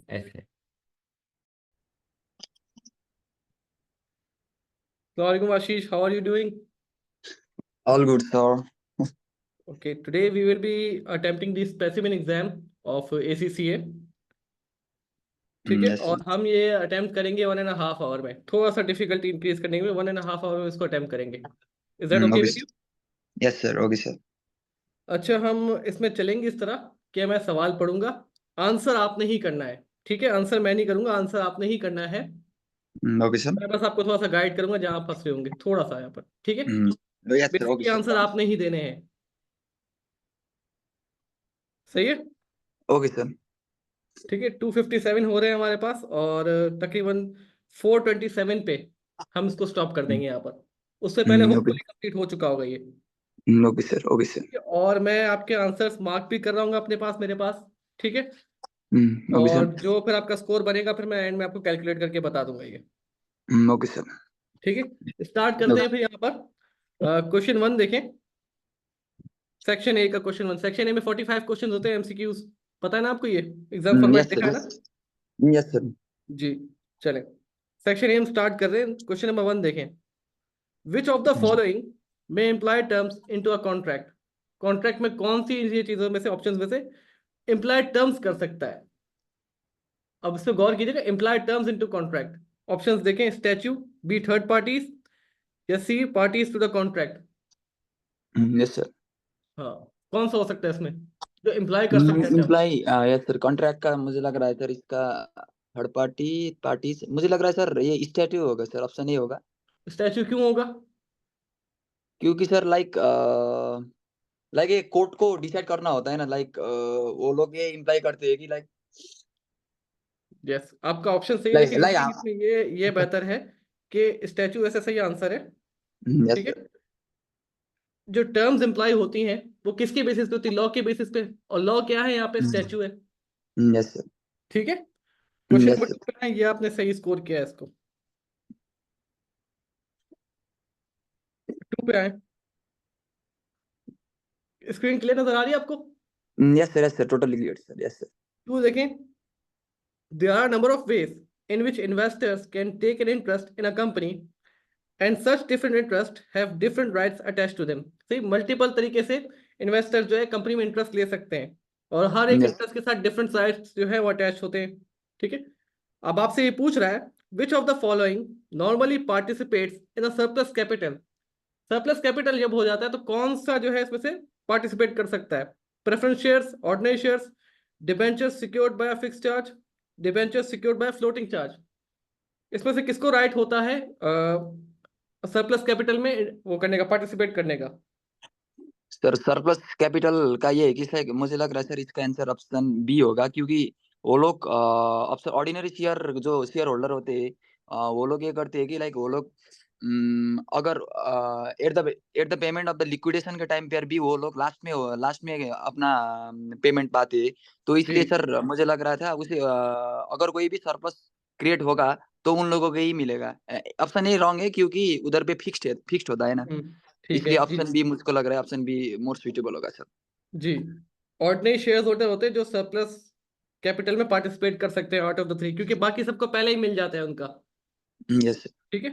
ऐसे। Assalamualaikum Ashish, how are you doing? All good, sir. Okay, today we will be attempting the specimen exam of ACCA. ठीक है, Yes, sir. और हम ये attempt करेंगे 1.5 our में, थोड़ा सा डिफिकल्टी इंक्रीज करने में 1.5 आवर में इसको अटेम्प्ट करेंगे। Is that okay Okay, with sir. You? Yes, sir. Okay, sir. अच्छा, हम इसमें चलेंगे इस तरह कि मैं सवाल पढ़ूंगा, आंसर आपने ही करना है। ठीक है, आंसर मैं नहीं करूंगा, आंसर आपने ही करना है। Okay, sir. मैं बस आपको थोड़ा सा गाइड करूंगा जहां आप फंस रहे होंगे, थोड़ा सा यहाँ पर। ठीक है, Yes, sir. Okay, basically sir. Answer आपने ही देने हैं। सही है? Okay, sir. ठीक है, 257 हो रहे हैं हमारे पास, और तकरीबन 427 पे हम इसको स्टॉप कर देंगे यहाँ पर। उससे पहले Okay. होपफुली कंप्लीट हो चुका होगा ये। Okay, sir. Okay, sir. ठीक है, और मैं आपके आंसर्स मार्क भी कर रहा हूँ अपने पास, मेरे पास। ठीक है, Okay, sir. और जो फिर आपका स्कोर बनेगा फिर मैं एंड में आपको कैलकुलेट करके बता दूंगा ये। Okay, sir. ठीक है, स्टार्ट करते हैं फिर यहाँ पर। क्वेश्चन 1 देखें। सेक्शन ए का क्वेश्चन 1। सेक्शन ए में 45 क्वेश्चन होते हैं, एमसीक्यूज। पता है ना आपको, ये एग्जाम फॉर्मेट Yes, sir. देखा है ना? Yes, sir. जी, चलें। सेक्शन ए हम स्टार्ट कर रहे हैं। क्वेश्चन नंबर 1 देखें। विच ऑफ द फॉलोइंग में imply terms into a contract? Contract में कौन सी ये चीजों में से, ऑप्शंस में से इम्प्लाई टर्म्स कर सकता है? अब इस पे गौर कीजिएगा, imply terms into contract. Options देखें। स्टैच्यू, बी थर्ड पार्टीज, या C parties to the contract. Yes, sir. हाँ, कौन सा हो सकता है इसमें जो इम्प्लाई कर सकता है terms? Imply, yes, sir. Contract का मुझे लग रहा है सर, इसका थर्ड पार्टी मुझे लग रहा है सर, ये स्टैट्यू होगा सर, ऑप्शन ए होगा। स्टैच्यू क्यों होगा? क्योंकि सर लाइक ये कोर्ट को डिसाइड करना होता है ना, लाइक वो लोग ये इम्प्लाई करते हैं कि लाइक यस, आपका ऑप्शन सही है, लाइक लेकिन लाइक इसमें इसमें ये बेहतर है कि स्टैच्यू ऐसा सही आंसर है। यस ठीक है, सर। जो टर्म्स इंप्लाई होती हैं वो किसके बेसिस पे होती है? लॉ के बेसिस पे, और लॉ क्या है यहाँ पे? स्टैच्यू है। Yes sir. ठीक है, क्वेश्चन यस नंबर सर। 2 पे है, ये आपने सही स्कोर किया है इसको। 2 पे आए। स्क्रीन क्लियर नजर आ रही है आपको? Yes sir. Yes sir, totally clear sir. Yes sir. 2 देखें। There are a number of ways in which investors can take an interest in a company, and such different interests have different rights attached to them. See, multiple तरीके से investor जो है company में interest ले सकते हैं, और हर एक यस इंटरेस्ट के साथ डिफरेंट राइट्स जो है वो अटैच होते हैं। ठीक है, अब आपसे ये पूछ रहा है, which of the following normally participates in a surplus capital? Surplus capital जब हो जाता है तो कौन सा जो है इसमें से पार्टिसिपेट कर सकता है? Preference shares, ordinary shares, debentures secured bye a fixed charge, debentures secured by floating charge. इसमें से किसको राइट होता है सरप्लस कैपिटल में वो करने का, पार्टिसिपेट करने का? सर, सरप्लस कैपिटल का ये है कि सर मुझे लग रहा है सर, इसका आंसर ऑप्शन बी होगा, क्योंकि वो लोग ऑप्शन ऑर्डिनरी शेयर जो शेयर होल्डर होते हैं, वो लोग ये करते हैं कि लाइक वो लोग अगर at the payment of the liquidation के टाइम पर भी वो लोग लास्ट में अपना पेमेंट पाते हैं। तो जी इसलिए सर मुझे लग रहा था उसे अगर कोई भी सरप्लस क्रिएट होगा तो उन लोगों को ही मिलेगा। ऑप्शन ए रॉन्ग है, क्योंकि उधर पे फिक्स्ड होता है ना। ठीक इसलिए है जी। ऑप्शन बी मुझको लग रहा है, ऑप्शन बी मोर सुइटेबल होगा सर। जी, ऑर्डिनरी शेयर्स होल्डर होते हैं जो सरप्लस कैपिटल में पार्टिसिपेट कर सकते हैं आउट ऑफ द 3, क्योंकि बाकी सबको पहले ही मिल जाता है उनका। Yes sir. ठीक है,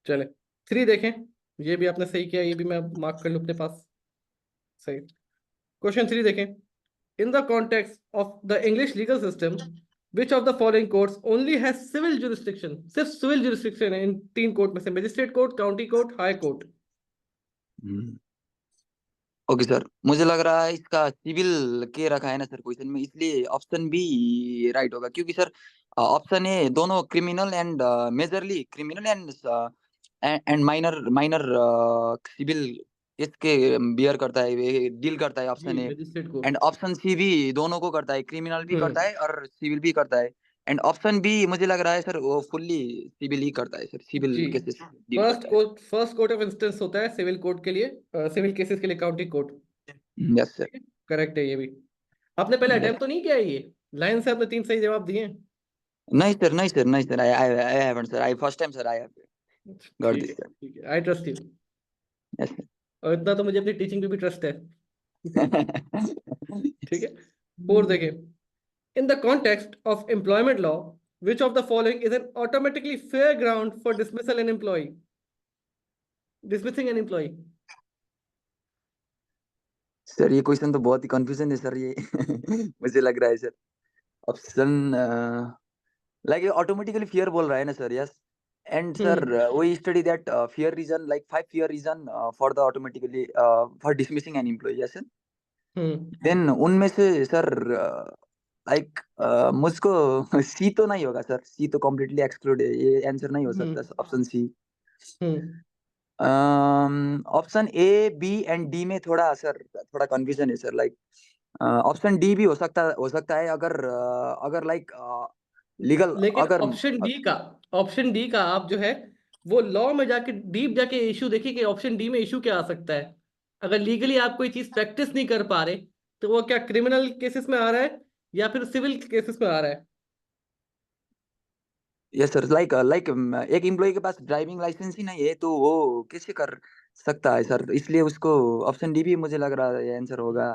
चले 3 देखें। ये भी आपने सही किया, ये भी मैं मार्क कर लूँ अपने पास। सही। क्वेश्चन 3 देखें। In the context of the English legal system, which of the following courts only has civil jurisdiction? सिर्फ सिविल जुरिस्डिक्शन है इन 3 कोर्ट में से, magistrate court, county court, high court. Okay sir, मुझे लग रहा है इसका सिविल के रखा है ना सर क्वेश्चन में, इसलिए ऑप्शन बी राइट होगा, क्योंकि सर ऑप्शन ए दोनों criminal and majorly criminal and minor minor civil इसके बियर करता है, डील करता है जी, option A. Magistrate court. And option C भी दोनों को करता है, क्रिमिनल भी करता हम्म है और सिविल भी करता है। एंड ऑप्शन बी मुझे लग रहा है सर, वो फुल्ली सिविल ही करता है सर, जी, सिविल केसेस डील करता है। फर्स्ट कोर्ट ऑफ इंस्टेंस होता है सिविल कोर्ट के लिए, सिविल केसेस के लिए काउंटी कोर्ट। Yes sir. ठीक है, करेक्ट है ये भी। आपने पहले यस। अटेम्प्ट तो नहीं किया है ये? लाइन से आपने 3 सही जवाब दिए हैं। नहीं सर, नहीं सर, नहीं sir, I haven't sir, I first time sir, I have got ठीक है दिस सर। ठीक है, आई ट्रस्ट यू। यस और इतना तो मुझे अपनी टीचिंग पे भी ट्रस्ट है। सर। ठीक है, 4 देखें। In the context of employment law, which of the following is an automatically fair ground for dismissal an employee? Dismissing an employee. Sir ये क्वेश्चन तो बहुत ही कंफ्यूजन है सर ये मुझे लग रहा है sir option like automatically fair बोल रहा है ना sir yes and sir we study that fair reason like 5 fair reason for the automatically for dismissing an employee yes then उनमें से सर लाइक मुझको सी तो नहीं होगा सर सी तो कम्प्लीटली एक्सक्लूड है ये आंसर नहीं हो सकता option C option A B and D में थोड़ा सर थोड़ा कंफ्यूजन है सर लाइक ऑप्शन डी भी हो सकता है अगर अगर लाइक लीगल लेकिन अगर ऑप्शन डी का आप जो है वो लॉ में जाके डीप जाके इशू देखिए कि ऑप्शन डी में इशू क्या आ सकता है। अगर लीगली आप कोई चीज प्रैक्टिस नहीं कर पा रहे तो वो क्या क्रिमिनल केसेस में आ रहा है या फिर सिविल केसेस में आ रहा है? यस सर लाइक लाइक एक एम्प्लॉय के पास ड्राइविंग लाइसेंस ही नहीं है तो वो कैसे कर सकता है सर इसलिए उसको ऑप्शन डी भी मुझे लग रहा है आंसर होगा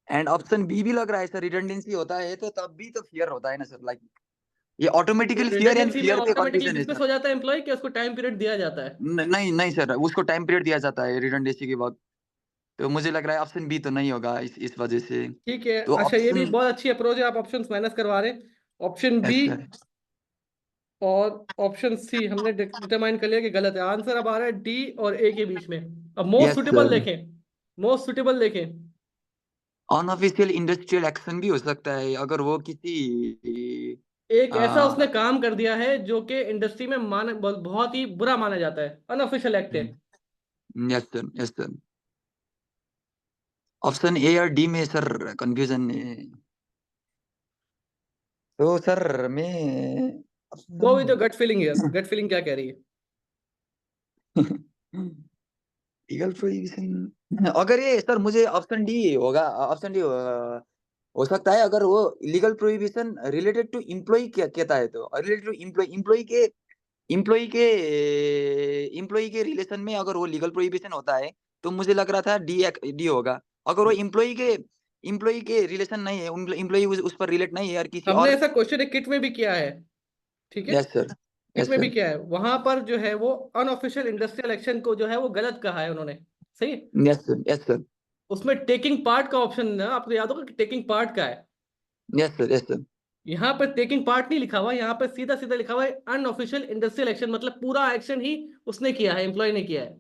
एंड ऑप्शन बी भी लग रहा है सर रिडंडेंसी होता है तो तब भी तो फियर होता है ना सर लाइक ये ऑटोमेटिकली फियर एंड रिडंडेंसी में फियर पे ऑटोमेटिकली कंफ्यूजन है डिसमिस सर हो जाता है एम्प्लॉय कि उसको टाइम पीरियड दिया जाता है? नहीं नहीं सर उसको टाइम पीरियड दिया जाता है रिडंडेंसी के बाद तो मुझे लग रहा है ऑप्शन बी तो नहीं होगा इस वजह से ठीक है। तो अच्छा, ये भी ऑप्शन बहुत अच्छी अप्रोच है, आप ऑप्शंस माइनस करवा रहे हैं। ऑप्शन बी यस सर और ऑप्शन सी हमने डिटरमाइन कर लिया कि गलत है। आंसर अब आ रहा है डी और ए के बीच में। अब मोस्ट यस सुटेबल सर देखें, मोस्ट सुटेबल देखें। अनऑफिशियल इंडस्ट्रियल एक्शन भी हो सकता है अगर वो किसी एक ऐसा उसने काम कर दिया है जो कि इंडस्ट्री में बहुत ही बुरा माना जाता है, अनऑफिशियल एक्ट है। Yes sir yes sir option A और डी में सर कंफ्यूजन है तो सर मैं go with gut feeling here, gut feeling क्या कह रही है? लीगल प्रोहिबिशन अगर ये सर मुझे ऑप्शन डी होगा ऑप्शन डी हो सकता है अगर वो legal prohibition related to employee कहता है तो रिलेटेड टू एम्प्लॉय के रिलेशन में अगर वो लीगल प्रोहिबिशन होता है तो मुझे लग रहा था डी डी होगा अगर वो एम्प्लॉय के रिलेशन नहीं है एम्प्लॉय उस पर रिलेट नहीं है और किसी हमने और ऐसा क्वेश्चन एक किट में भी किया है, ठीक है? यस सर किट यस में भी सर किया है, वहां पर जो है वो अनऑफिशियल इंडस्ट्रियल एक्शन को जो है वो गलत कहा है उन्होंने। सही है? यस सर यस सर उसमें टेकिंग पार्ट का ऑप्शन ना, आपको याद होगा कि टेकिंग पार्ट का है। यस सर यस सर यहाँ पर टेकिंग पार्ट नहीं लिखा हुआ, यहाँ पर सीधा सीधा लिखा हुआ है अनऑफिशियल इंडस्ट्रियल एक्शन, मतलब पूरा एक्शन ही उसने किया है, एम्प्लॉय ने किया है।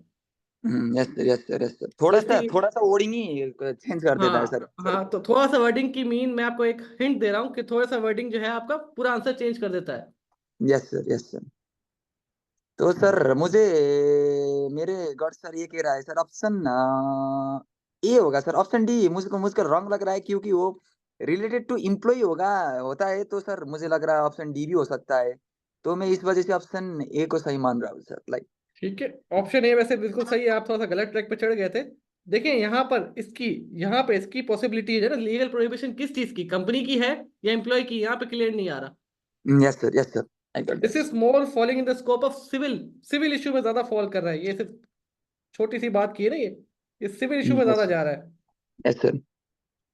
Yes sir yes sir yes sir तो इसलिए थोड़ा सा वर्डिंग ही चेंज कर देता है हाँ सर हाँ, तो थोड़ा सा वर्डिंग की मीन मैं आपको एक हिंट दे रहा हूँ कि थोड़ा सा वर्डिंग जो है आपका पूरा आंसर चेंज कर देता है। यस सर यस सर तो सर मुझे मेरे गॉड सर ये कह रहा है सर ऑप्शन ए होगा सर ऑप्शन डी मुझको रॉन्ग लग रहा है क्योंकि वो रिलेटेड टू एम्प्लॉय होगा होता है तो सर मुझे लग रहा है ऑप्शन डी भी हो सकता है तो मैं इस वजह से ऑप्शन ए को सही मान रहा हूँ सर लाइक ठीक है, ऑप्शन ए वैसे बिल्कुल सही है, आप थोड़ा सा गलत ट्रैक पे चढ़ गए थे। देखें यहाँ पे इसकी पॉसिबिलिटी है ना, लीगल प्रोहिबिशन किस चीज की, कंपनी की है या एम्प्लॉय की, यहाँ पे क्लियर नहीं आ रहा। Yes sir I got this is more falling in the scope of civil, civil issue में ज्यादा फॉल कर रहा है। ये सिर्फ छोटी सी बात की है ना, ये सिविल इशू में ज्यादा यस जा रहा है। यस सर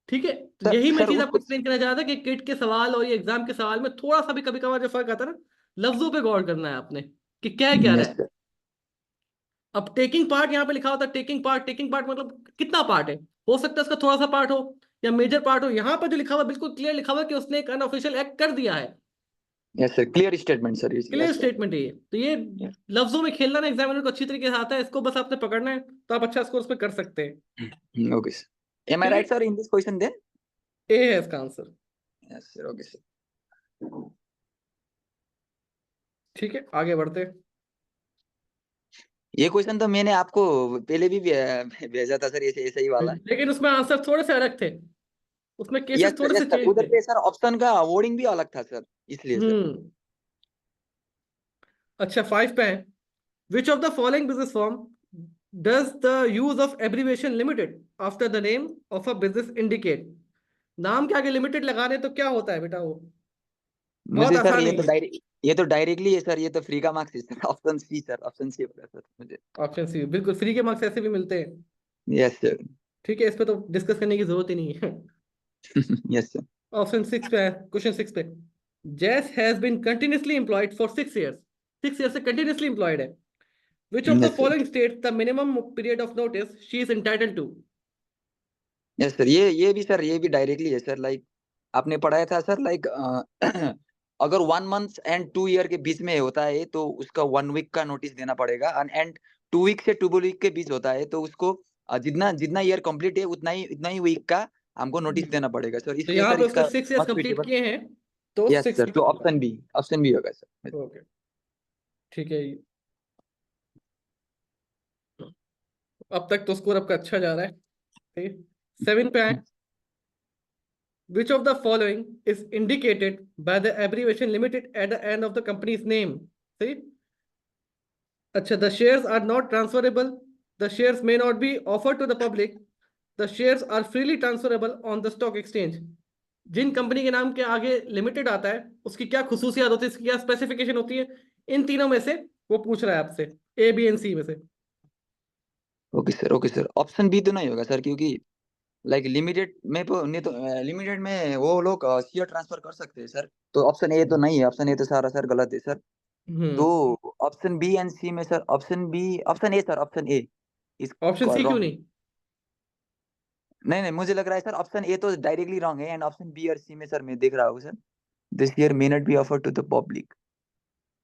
ठीक है, तो सर यही मैं सर चीज आपको उसको एक्सप्लेन करना चाह रहा था कि किट के सवाल और ये एग्जाम के सवाल में थोड़ा सा भी कभी कभार जो फर्क आता है ना, लफ्जों पे गौर करना है आपने कि क्या क्या रहा यस है। सर अब टेकिंग पार्ट यहाँ पे लिखा होता है, टेकिंग पार्ट मतलब कितना पार्ट है, हो सकता है उसका थोड़ा सा पार्ट हो या मेजर पार्ट हो। यहाँ पर जो लिखा हुआ है बिल्कुल क्लियर लिखा हुआ है कि उसने एक अनऑफिशियल एक्ट कर दिया है। Yes sir clear statement sir clear yes sir statement है ये। तो ये लफ्जों में खेलना ना एग्जामिनर को अच्छी तरीके से आता है, इसको बस आपने पकड़ना है तो आप अच्छा स्कोर उस पर कर सकते हैं। ओके सर एम आई ठीक है, right sir in this question then A है इसका answer. Yes sir okay sir ठीक है, आगे बढ़ते हैं। ये क्वेश्चन तो मैंने आपको पहले भी भेजा था सर ये ऐसे ही वाला लेकिन उसमें आंसर थोड़े से अलग थे, उसमें केसेस थोड़े से यस सर चेंज उधर थे। पे सर ऑप्शन का वर्डिंग भी अलग था सर इसलिए सर हम्म। अच्छा, 5 पे है। Which of the following business form does the use of abbreviation limited after the name of a business indicate? नाम के आगे लिमिटेड लगाने तो क्या होता है बेटा वो? बहुत मुझे सर आसान है। ये तो डायरेक्टली है सर ये तो फ्री का मार्क्स है सर ऑप्शन सी होगा सर मुझे ऑप्शन सी बिल्कुल फ्री के मार्क्स ऐसे भी मिलते हैं। यस सर ठीक है, इस पे तो डिस्कस करने की जरूरत ही नहीं है। Yes sir. ऑप्शन 6 पे है, क्वेश्चन 6 पे। Jess has been continuously employed for 6 years, 6 years से कंटिन्यूअसली एम्प्लॉयड है। Which of the yes sir. Following state the minimum period of notice she is entitled to? Yes sir, ये भी sir, ये भी directly है sir. Like आपने पढ़ाया था सर, लाइक अगर 1 मंथ एंड 2 ईयर के बीच में होता है तो उसका 1 वीक का नोटिस देना पड़ेगा, एंड 2 वीक से 2 वीक के बीच होता है तो उसको जितना जितना ईयर कंप्लीट है उतना ही वीक का हमको नोटिस देना पड़ेगा सर। तो इसलिए यहाँ सर पे उसको इसका 6 years मस्ट कंप्लीट सुटेबल। किए हैं, तो यस 6 सर, तो years। ऑप्शन बी होगा सर। ओके, ठीक है। अब तक तो स्कोर आपका अच्छा जा रहा है। ठीक है, 7 पे आए। Which of the following is indicated by the abbreviation limited at the end of the company's name? See? अच्छा, the shares are not transferable. The shares may not be offered to the public. The shares are freely transferable on the stock exchange. जिन company के नाम के आगे limited आता है उसकी क्या खुसूसियात होती है, इसकी क्या स्पेसिफिकेशन होती है, इन तीनों में से वो पूछ रहा है आपसे, ए बी एंड सी में से। Okay sir, okay sir. Option B तो नहीं होगा सर, क्योंकि लाइक लिमिटेड में तो नहीं, तो लिमिटेड में वो लोग शेयर ट्रांसफर कर सकते हैं सर। तो ऑप्शन ए तो नहीं है, ऑप्शन ए तो सारा सर गलत है सर। तो हम्म। ऑप्शन बी एंड सी में sir, option A sir, option A is option C क्यों रॉन्ग। नहीं? नहीं नहीं, मुझे लग रहा है सर ऑप्शन ए तो डायरेक्टली रॉन्ग है, एंड ऑप्शन बी और सी में सर मैं देख रहा हूँ sir, this year may not be offer to the public.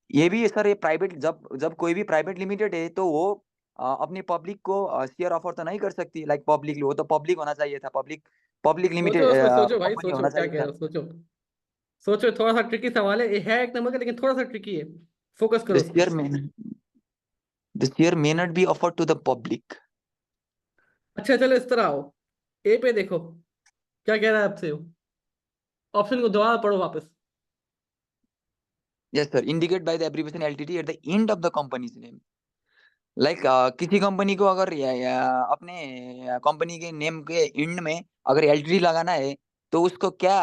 ये भी है सर, ये प्राइवेट, जब जब कोई भी प्राइवेट लिमिटेड है तो वो अपनी पब्लिक को शेयर ऑफर तो नहीं कर सकती, लाइक पब्लिक, वो तो पब्लिक होना चाहिए था, पब्लिक पब्लिक सोचो लिमिटेड उसमें, सोचो भाई, कंपनी सोचो होना क्या चाहिए कह रहे सर। हो, सोचो। सोचो, थोड़ा सा ट्रिकी सवाल है, ये है एक नंबर का लेकिन थोड़ा सा ट्रिकी है। फोकस करो दिस उस पर। Year may this year may not be offer to the public. अच्छा चलो, इस तरह आओ, ए पे देखो क्या कह रहा है आपसे वो। ऑप्शन को दोबारा पढ़ो वापस। Yes sir, indicate by the abbreviation LTD at the end of the companies name. Like किसी कंपनी को अगर अपने कंपनी के नेम के एंड में अगर एलटीडी लगाना है तो उसको क्या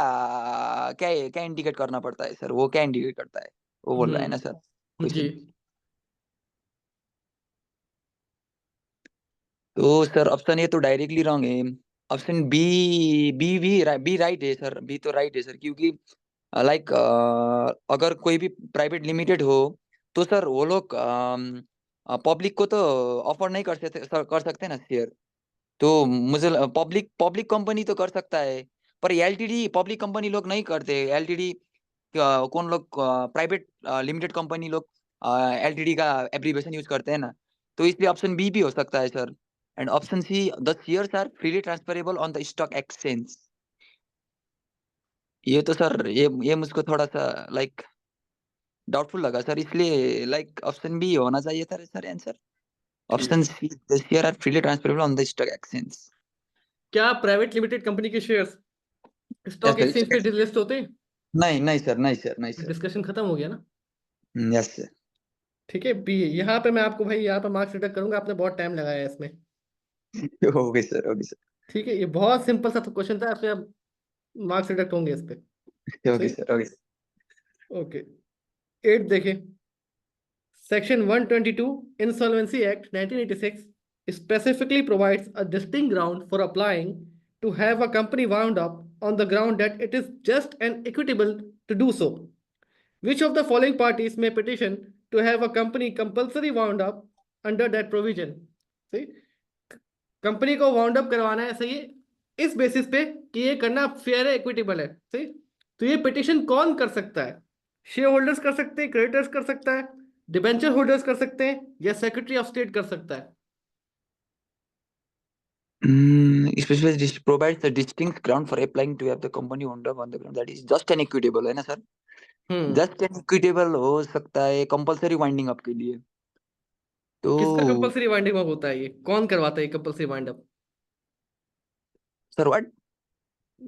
क्या क्या इंडिकेट करना पड़ता है सर, वो क्या इंडिकेट करता है, वो बोल रहा है ना सर जी। क्वेश्चन। तो सर ऑप्शन ए तो डायरेक्टली रॉन्ग है। ऑप्शन बी, बी राइट है सर, बी तो राइट है सर, क्योंकि लाइक अगर कोई भी प्राइवेट लिमिटेड हो तो सर वो लोग पब्लिक को तो ऑफर नहीं कर सकते ना शेयर। तो मुझे पब्लिक पब्लिक कंपनी तो कर सकता है, पर एलटीडी पब्लिक कंपनी लोग नहीं करते। एलटीडी कौन लोग, प्राइवेट लिमिटेड कंपनी लोग एलटीडी का एब्रीविएशन यूज करते हैं ना। तो इसलिए ऑप्शन बी भी हो सकता है sir. And option C, the shares are freely transferable on the stock exchange. ये तो सर, ये मुझको थोड़ा सा लाइक डाउटफुल लगा सर, इसलिए लाइक ऑप्शन बी होना चाहिए था सर आंसर। ठीक ऑप्शन है। C, the share are freely transferable on the stock exchange. क्या प्राइवेट लिमिटेड कंपनी के शेयर्स यस स्टॉक एक्सचेंज पे सर। लिस्ट होते हैं? नहीं नहीं सर, नहीं सर, नहीं सर। डिस्कशन खत्म हो गया ना। Yes sir. ठीक है, बी। यहाँ पे मैं आपको भाई, यहाँ पे मार्क्स डिडक्ट करूंगा, आपने बहुत टाइम लगाया है इसमें। Okay sir, okay sir. ठीक है, ये बहुत सिंपल सा क्वेश्चन था, आपसे अब मार्क्स डिडक्ट होंगे इस पे। ओके सही। Sir, okay sir. ओके, 8 देखें। Section 122 Insolvency Act 1986 specifically provides a distinct ground for applying to have a company wound up on the ground that it is just and equitable to do so. Which of the following parties may petition to have a company compulsory wound up under that provision? See, company को wound up करवाना है, सही है, इस basis पे कि ये करना फेयर है, इक्विटेबल है, सही। तो ये पिटिशन कौन कर सकता है? शेयर होल्डर्स कर सकते हैं, क्रेडिटर्स कर सकता है, डिबेंचर होल्डर्स कर सकते हैं, या सेक्रेटरी ऑफ स्टेट कर सकता है? Especially provides the distinct ground for applying to have the company owned up on the ground that is just and equitable, है ना sir. Hmm. Just and equitable हो सकता है कंपलसरी वाइंडिंग अप के लिए। तो किसका कंपलसरी वाइंडिंग अप होता है, ये कौन करवाता है compulsory wind up? Sir what?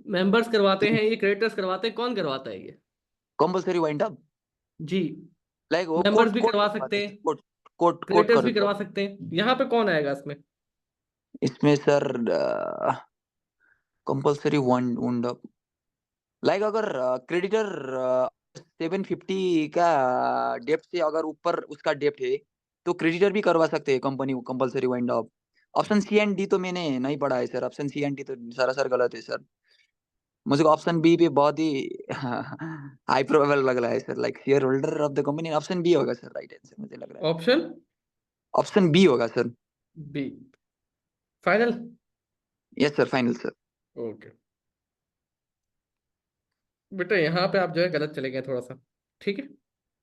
Members करवाते हैं, ये क्रेडिटर्स करवाते हैं, कौन करवाता है ये? कंपलसरी वाइंड अप, जी। लाइक वो मेंबर्स कोर्ट भी कोर्ट करवा करवाते सकते हैं हैं, sir, court court court creditors कर भी करवा सकते हैं, यहाँ पे कौन आएगा इसमें? इसमें sir compulsory wind up, like अगर क्रेडिटर 750 का डेप्थ से अगर ऊपर उसका डेप्थ है तो क्रेडिटर भी करवा सकते हैं कंपनी को compulsory wind up. Option C and D तो मैंने नहीं पढ़ा है sir, option C and D तो सरासर गलत है सर। मुझे ऑप्शन बी पे बहुत ही हाई प्रोबेबल लग रहा है sir, like shareholder of the company, option B होगा सर राइट आंसर मुझे लग रहा है। ऑप्शन ऑप्शन बी होगा sir. B final? Yes sir, final sir. Okay बेटा, यहाँ पे आप जो है गलत चले गए थोड़ा सा। ठीक है,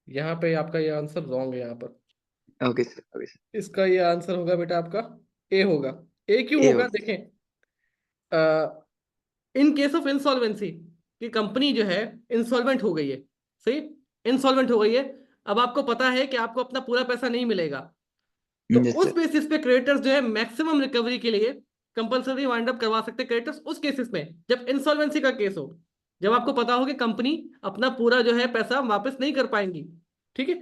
यहाँ पे आपका ये आंसर रॉन्ग है यहाँ पर। Okay sir, okay sir. इसका ये आंसर होगा बेटा आपका ए होगा। ए क्यों ए होगा होगा। देखें। इन केस ऑफ इंसॉल्वेंसी कि कंपनी जो है इंसॉल्वेंट हो गई है, सही, इंसॉल्वेंट हो गई है। अब आपको पता है कि आपको अपना पूरा पैसा नहीं मिलेगा, तो यस उस सर। बेसिस पे क्रेडिटर्स जो है मैक्सिमम रिकवरी के लिए कंपलसरी वाइंड अप करवा सकते हैं क्रेडिटर्स उस केसेस में जब इंसॉल्वेंसी का केस हो, जब आपको पता हो कि कंपनी अपना पूरा जो है पैसा वापस नहीं कर पाएंगी। ठीक है,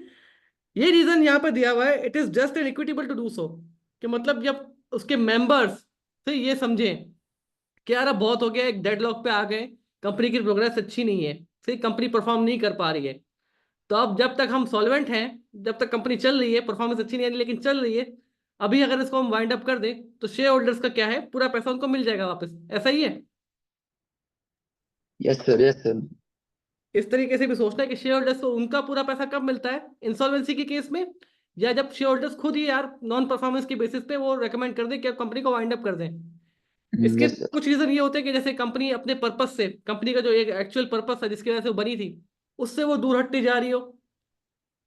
ये रीजन यहाँ पे दिया हुआ है, it is just an equitable to do so, कि मतलब जब उसके मेंबर्स से ये समझें कि यार अब बहुत हो गया, एक डेडलॉक पे आ गए, कंपनी की प्रोग्रेस अच्छी नहीं है, सही, कंपनी परफॉर्म नहीं कर पा रही है, तो अब जब तक हम सॉल्वेंट हैं, जब तक कंपनी चल रही है, परफॉर्मेंस अच्छी नहीं आ रही लेकिन चल रही है, अभी अगर इसको हम वाइंड अप कर दें तो शेयर होल्डर्स का क्या है, पूरा पैसा उनको मिल जाएगा वापस, ऐसा ही है। Yes sir, yes sir. इस तरीके से भी सोचना है कि शेयर होल्डर्स को उनका पूरा पैसा कब मिलता है, इंसॉल्वेंसी के केस में, या जब शेयर होल्डर्स खुद ही यार नॉन परफॉर्मेंस की बेसिस पे वो रेकमेंड कर दें कि कंपनी को वाइंड अप कर दें। इसके यस सर। कुछ रीजन ये होते हैं कि जैसे कंपनी अपने पर्पस से, कंपनी का जो एक एक्चुअल पर्पस है जिसकी वजह से वो बनी थी, उससे वो दूर हटती जा रही हो,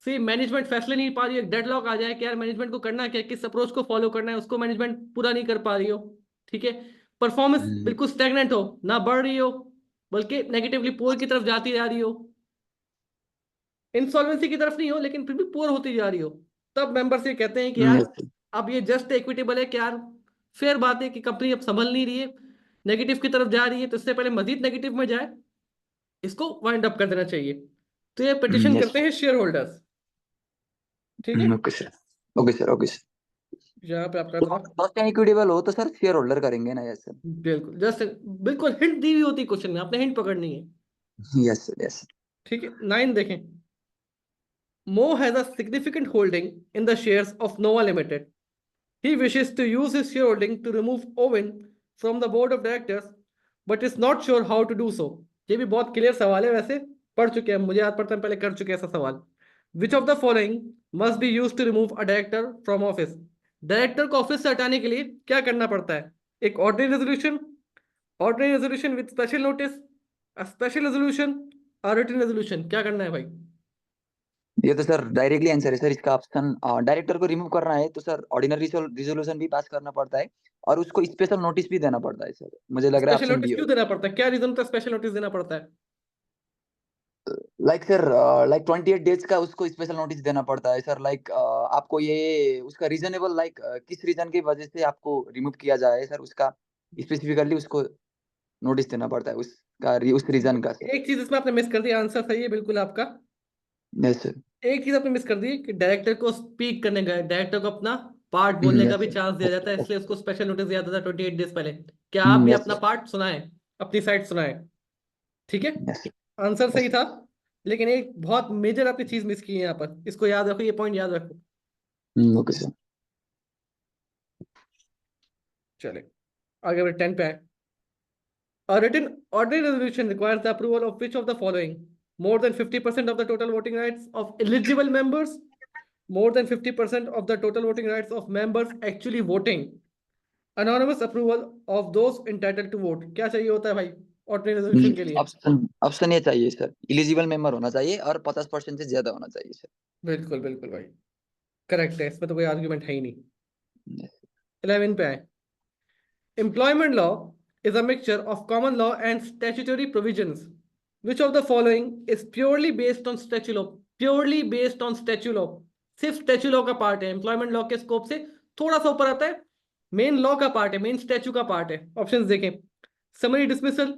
सी मैनेजमेंट फैसले नहीं पा रही है, डेडलॉक आ जाए कि यार मैनेजमेंट को करना क्या है, किस अप्रोच को फॉलो करना है, उसको मैनेजमेंट पूरा नहीं कर पा रही हो। ठीक है, परफॉर्मेंस बिल्कुल स्टैग्नेंट हो, ना बढ़ रही हो बल्कि नेगेटिवली पोर की तरफ जाती जा रही हो, इंसॉल्वेंसी की तरफ नहीं हो लेकिन फिर भी पोर होती जा रही हो, तब मेंबर्स ये कहते हैं कि यार यस सर। अब ये जस्ट इक्विटेबल है कि यार फेयर बात है कि कंपनी अब संभल नहीं रही है, नेगेटिव की तरफ जा रही है, तो इससे पहले मजीद नेगेटिव में जाए, इसको वाइंड अप कर देना चाहिए। तो ये पिटिशन यस। करते हैं शेयर होल्डर्स। ठीक है, okay sir, okay sir, okay sir. यहाँ पे आपका था फर्स्ट इक्विटेबल हो तो सर शेयर होल्डर करेंगे ना? Yes sir. बिल्कुल जस्ट, बिल्कुल हिंट दी हुई होती क्वेश्चन में, आपने हिंट पकड़नी है। Yes sir, yes. ठीक है, 9 देखें। Mo has a significant holding in the shares of Nova Limited. He wishes to use his shareholding to remove Owen from the board of directors, but is not sure how to do so. ये भी बहुत clear सवाल है वैसे, पढ़ चुके हैं, मुझे याद पड़ता है पहले कर चुके हैं ऐसा सवाल। Which of the following must be used to remove a director from office? Director को ऑफिस से हटाने के लिए क्या करना पड़ता है? एक ordinary resolution with special notice, a special resolution, a written resolution, क्या करना है भाई? ये तो सर डायरेक्टली आंसर है सर इसका। ऑप्शन डायरेक्टर को रिमूव करना है तो सर ऑर्डिनरी रिजोल्यूशन भी पास करना पड़ता है और उसको स्पेशल नोटिस भी देना पड़ता है सर। मुझे लग रहा है स्पेशल ऑप्शन नोटिस बी क्यों होगा। देना पड़ता है, क्या रीजन होता है स्पेशल नोटिस देना पड़ता है? लाइक सर, लाइक 28 डेज का उसको स्पेशल नोटिस देना पड़ता है सर। लाइक आपको ये उसका रीजनेबल, लाइक किस रीजन की वजह से आपको रिमूव किया जाए सर, उसका स्पेसिफिकली उसको नोटिस देना पड़ता है उसका उस रीजन का सर। एक चीज इसमें आपने मिस कर दी, आंसर सही है बिल्कुल आपका। Yes sir. एक चीज आपने मिस कर दी कि डायरेक्टर को स्पीक करने का, डायरेक्टर को अपना पार्ट बोलने का यस भी सर। चांस दिया जाता है, इसलिए उसको स्पेशल नोटिस दिया जाता था 28 डेज पहले, कि आप भी यस अपना सर। पार्ट सुनाएं, अपनी साइड सुनाएं। ठीक है, यस सर। आंसर यस सही था, लेकिन एक बहुत मेजर आपने चीज मिस की है यहाँ पर, इसको याद रखो, ये पॉइंट याद रखो। सर। Okay sir. चले आगे बढ़े, 10 पे आए। A written ordinary resolution requires the approval of which of the following? More than 50% of the total voting rights of eligible members, more than 50% of the total voting rights of members actually voting, anonymous approval of those entitled to vote. क्या चाहिए होता है भाई ordinary resolution के लिए? Option option A चाहिए sir, eligible member होना चाहिए और 50% से ज्यादा होना चाहिए सर। बिल्कुल बिल्कुल भाई, करेक्ट है, इसमें तो कोई आर्ग्यूमेंट है ही नहीं। Yes. 11 पे आए। Employment law is a mixture of common law and statutory provisions. Which of the following is purely based on statute law? Purely based on statute law. सिर्फ स्टैच्यू लॉ का पार्ट है, employment law के scope से थोड़ा सा ऊपर आता है, मेन लॉ का पार्ट है, मेन स्टैच्यू का पार्ट है। ऑप्शंस देखें। समरी डिसमिसल,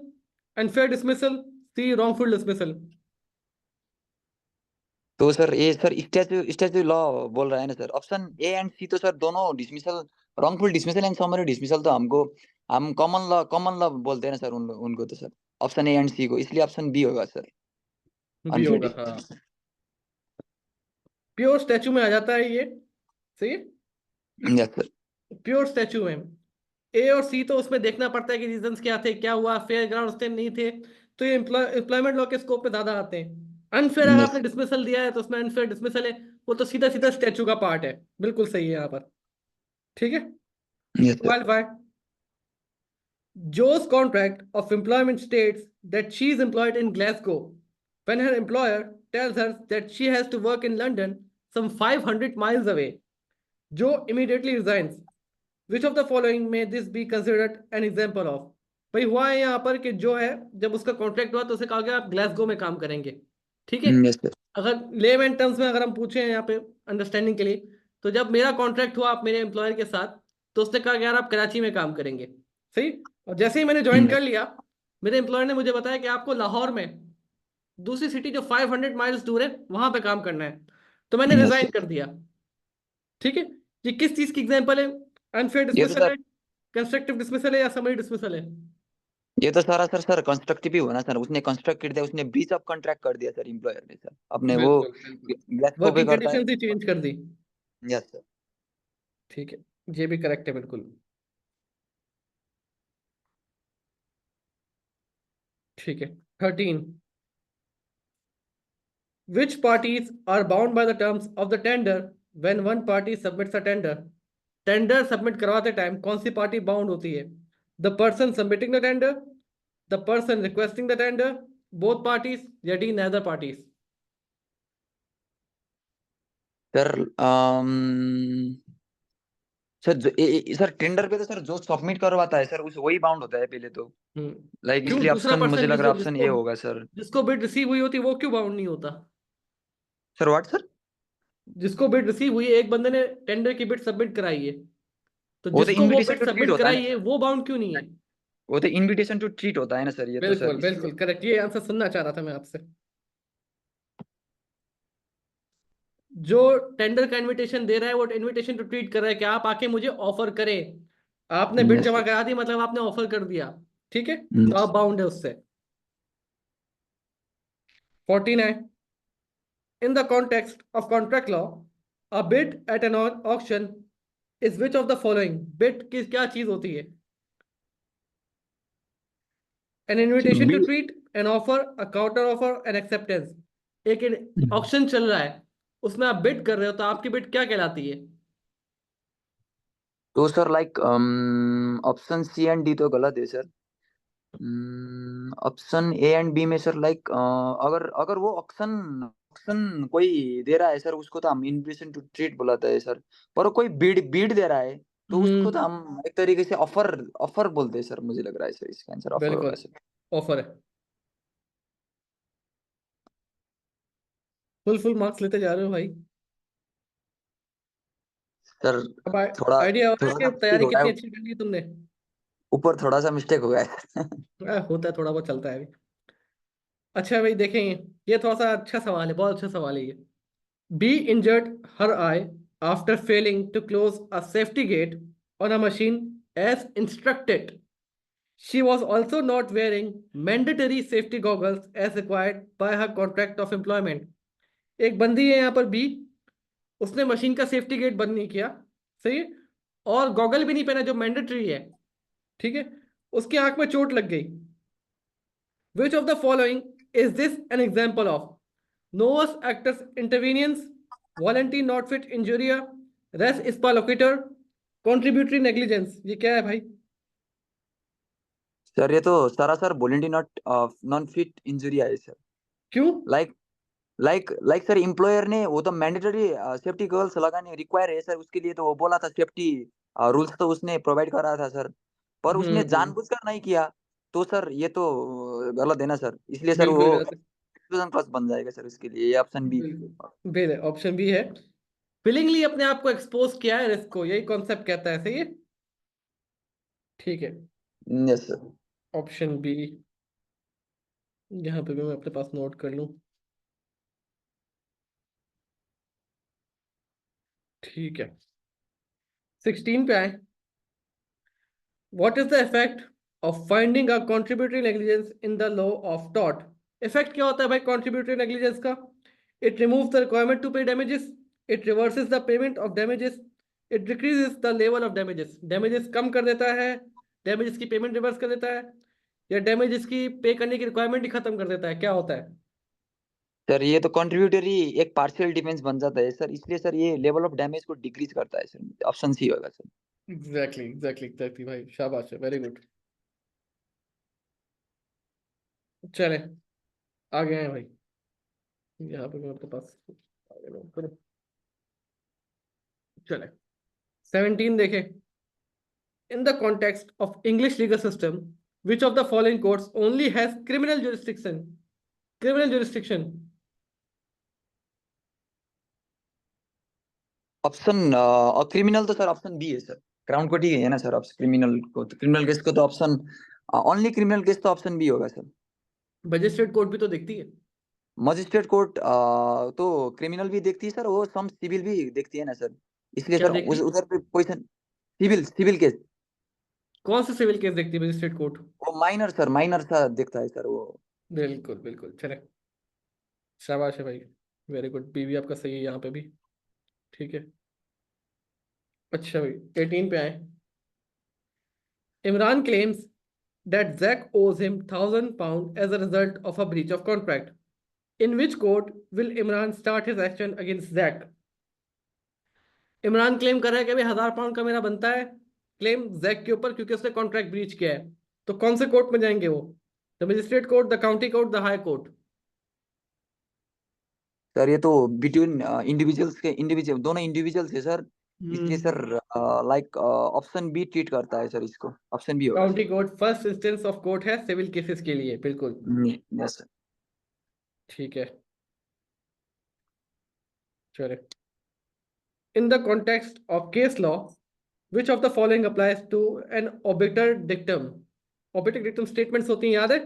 अनफेयर डिसमिसल, सी रॉन्गफुल डिसमिसल। तो सर ये सर स्टैच्यू स्टैच्यू लॉ बोल रहा है ना sir. Option A and C तो सर दोनों dismissal, wrongful dismissal and summary dismissal तो हमको हम कॉमन लॉ बोलते हैं ना सर उनको तो सर। ऑप्शन ए एंड सी को, इसलिए ऑप्शन बी होगा सर, भी अनफेयर होगा हाँ, डिसमिसल। प्योर स्टैच्यू में आ जाता है ये, सही है, यस सर। प्योर स्टैच्यू में ए और सी तो उसमें देखना पड़ता है कि रीजंस क्या थे, क्या हुआ, फेयर ग्राउंड उस टाइम नहीं थे, तो ये एम्प्लॉयमेंट लॉ के स्कोप पे ज्यादा आते हैं। अनफेयर अगर यस आपने डिसमिसल दिया है तो उसमें अनफेयर डिसमिसल है, वो तो सीधा सीधा स्टैचू का पार्ट है। बिल्कुल सही है यहाँ पर। ठीक है। Yes sir. सवाल 5, Joe's contract of employment states that she is employed in Glasgow when her employer tells her that she has to work in London, some 500 miles away. Joe immediately resigns. Which of the following may this be considered an example of? भाई हुआ है यहाँ पर कि जो है, जब उसका कॉन्ट्रैक्ट हुआ तो उसे कहा गया आप ग्लासगो में काम करेंगे। ठीक है। Yes sir. अगर लेमैन टर्म्स में अगर हम पूछे यहाँ पे अंडरस्टैंडिंग के लिए, तो जब मेरा कॉन्ट्रैक्ट हुआ आप मेरे एम्प्लॉयर के साथ, तो उसने कहा कि यार आप कराची में काम करेंगे। सही। और जैसे ही मैंने ज्वाइन कर लिया, मेरे एम्प्लॉयर ने मुझे बताया कि आपको लाहौर में, दूसरी सिटी जो 500 माइल्स दूर है, वहां पे काम करना है, तो मैंने यस रिजाइन सर। कर दिया। ठीक है। ये किस चीज की एग्जांपल है? अनफेयर ये तो डिसमिसल सर है, कंस्ट्रक्टिव डिसमिसल है, या समरी डिसमिसल है? ये तो सारा सर सर कंस्ट्रक्टिव ही हुआ ना सर। उसने कंस्ट्रक्ट कर दिया, उसने ब्रीच ऑफ कॉन्ट्रैक्ट कर दिया सर एम्प्लॉयर ने सर अपने वो बिल्कुल बिल्कुल। ग्लासगो पे वर्किंग करता है। कंडीशन ही चेंज कर दी। Yes sir. ठीक है। ये भी करेक्ट है बिल्कुल। ठीक है। 13, which parties are bound by the terms of the tender when one party submits a tender? Tender submit करवाते टाइम कौन सी पार्टी बाउंड होती है? The person submitting the tender, the person requesting the tender, both parties, या D neither parties? Sir sir sir tender पे तो sir जो submit करवाता है सर उस वही बाउंड होता है पहले तो। लाइक क्यों इसलिए दूसरा ऑप्शन मुझे पर्सन लग रहा जिसको है ऑप्शन जिसको ए होगा सर। जिसको बिड रिसीव हुई होती वो क्यों बाउंड नहीं होता? Sir what sir? जिसको बिड रिसीव हुई है, एक बंदे ने टेंडर की बिड सबमिट कराई है, तो वो तो जिसको वो invitation bid to treat submit होता है ना कराई है सर। वो बाउंड क्यों नहीं है? वो तो इनविटेशन टू ट्रीट होता है ना सर, ये तो सर बिल्कुल इसलिए। बिल्कुल करेक्ट, ये आंसर सुनना चाह रहा था मैं आपसे। जो टेंडर का इनविटेशन दे रहा है वो इनविटेशन टू ट्रीट कर रहा है कि आप आके मुझे ऑफर करें। आपने बिड यस जमा सर। करा दी, मतलब आपने ऑफर कर दिया। ठीक है, तो यस। आप बाउंड है उससे। 14 है, in the context of contract law, a bid at an auction is which of the following? Bid की क्या चीज होती है? An invitation to be- treat, an offer, a counter offer, an acceptance. एक ऑक्शन चल रहा है, उसमें आप बिड कर रहे हो, तो आपकी बिड क्या कहलाती है? तो sir like option C and D तो गलत है sir. Option A and B में सर लाइक अगर अगर वो ऑप्शन ऑप्शन कोई दे रहा है सर उसको तो हम इनविटेशन टू ट्रीट बुलाते हैं सर। पर कोई बीड बीड दे रहा है तो उसको तो हम्म। हम एक तरीके से ऑफर ऑफर बोलते हैं सर। मुझे लग रहा है सर इसका आंसर ऑफर होगा बिल्कुल सर। ऑफर है। फुल फुल मार्क्स लेते जा रहे हो भाई। सर अब थोड़ा आइडिया हो रहा है थोड़ा सा कि मिस्टेक तैयारी हो गया कितनी है। अच्छी कर ली तुमने। ऊपर थोड़ा सा मिस्टेक हो गया है। होता है, थोड़ा बहुत चलता है अभी। अच्छा भाई देखें, ये थोड़ा सा अच्छा सवाल है, बहुत अच्छा सवाल है ये। Be injured her eye after failing to close a safety gate on a machine as instructed. She was also not wearing mandatory safety goggles as required by her contract of employment. एक बंदी है यहाँ पर B, उसने machine का safety gate बंद नहीं किया, सही है, और गॉगल भी नहीं पहना जो मैंडेटरी है। ठीक है। उसकी आंख में चोट लग गई। Which of the following is this an example of? Novus actus interveniens, voluntary not fit injuria, res ispa loquitur, contributory negligence. ये क्या है भाई? सर ये तो सरासर voluntary not non fit injury है सर। क्यों? लाइक लाइक सर एम्प्लॉयर ने वो तो मैंडेटरी सेफ्टी गर्ल्स लगाने रिक्वायर है सर उसके लिए तो वो बोला था सेफ्टी रूल्स तो उसने प्रोवाइड करा था सर। पर उसने हम्म। जानबूझकर नहीं किया तो सर ये तो गलत है ना सर। इसलिए सर बिल्कुल वो गलत है। एक्सक्लूजन क्लॉज बन जाएगा सर उसके लिए ये ऑप्शन बी। बिल्कुल बेल है, ऑप्शन बी है। विलिंगली अपने आप को एक्सपोज किया है रिस्क को, यही कॉन्सेप्ट कहता है, सही है। ठीक है। Yes sir. ऑप्शन बी, यहाँ पे भी मैं अपने पास नोट कर लूँ। ठीक है। 16 पे आए। What is the effect of finding a contributory negligence in the law of tort? Effect क्या होता है भाई contributory negligence का? It removes the requirement to pay damages. It reverses the payment of damages. It decreases the level of damages, damages कम कर देता है, damages की पेमेंट रिवर्स कर देता है, या डैमेजेस की पे करने की रिक्वायरमेंट ही खत्म कर देता है, क्या होता है? सर ये तो कंट्रीब्यूटरी एक पार्शियल डिफेंस बन जाता है सर, इसलिए सर ये लेवल ऑफ डैमेज को डिक्रीज करता है सर, ऑप्शन सी होगा सर। एग्जैक्टली एग्जैक्टली एग्जैक्टली भाई, शाबाश है, वेरी गुड। चले, आ गए हैं भाई, यहाँ पे मैं आपके पास आगे note करूं। चले, 17 देखे। In the context of English legal system, which of the following courts only has criminal jurisdiction? Criminal jurisdiction. Option criminal तो सर ऑप्शन बी है सर, क्राउन कोर्ट ही है ना सर, ऑप्शन क्रिमिनल को, क्रिमिनल केस को तो option, only criminal case तो option B होगा sir. Magistrate court भी तो देखती है। मजिस्ट्रेट कोर्ट तो क्रिमिनल भी देखती है सर, वो सम सिविल भी देखती है ना सर, इसलिए क्या सर देखती उस है? उधर पे पोजीशन, सिविल सिविल केस, कौन से सिविल केस देखती है मजिस्ट्रेट कोर्ट? वो माइनर सर, माइनर सा देखता है सर वो। बिल्कुल बिल्कुल, चले, शाबाश है भाई, वेरी गुड, बीवी आपका सही है यहाँ पे भी। ठीक है, अच्छा भाई, 18 पे आए। Imran claims that Zack owes him £1,000 as a result of a breach of contract. In which court will Imran start his action against Zack? Imran claim कर रहा है कि भाई £1,000 का मेरा बनता है क्लेम जैक के ऊपर, क्योंकि उसने कॉन्ट्रैक्ट ब्रीच किया है। तो कौन से कोर्ट में जाएंगे वो? The magistrate court, the county court, the high court? Sir ये तो बिटवीन इंडिविजुअल्स के, इंडिविजुअल दोनों इंडिविजुअल्स है सर, इसलिए हम्म। Sir like option B treat करता है सर इसको, ऑप्शन बी होगा county sir. Court first instance of court है सिविल केसेस के लिए, बिल्कुल। Yes sir. ठीक है, चले। In the context of case law, which of the following applies to an obiter dictum? Obiter dictum statements होती हैं, याद है?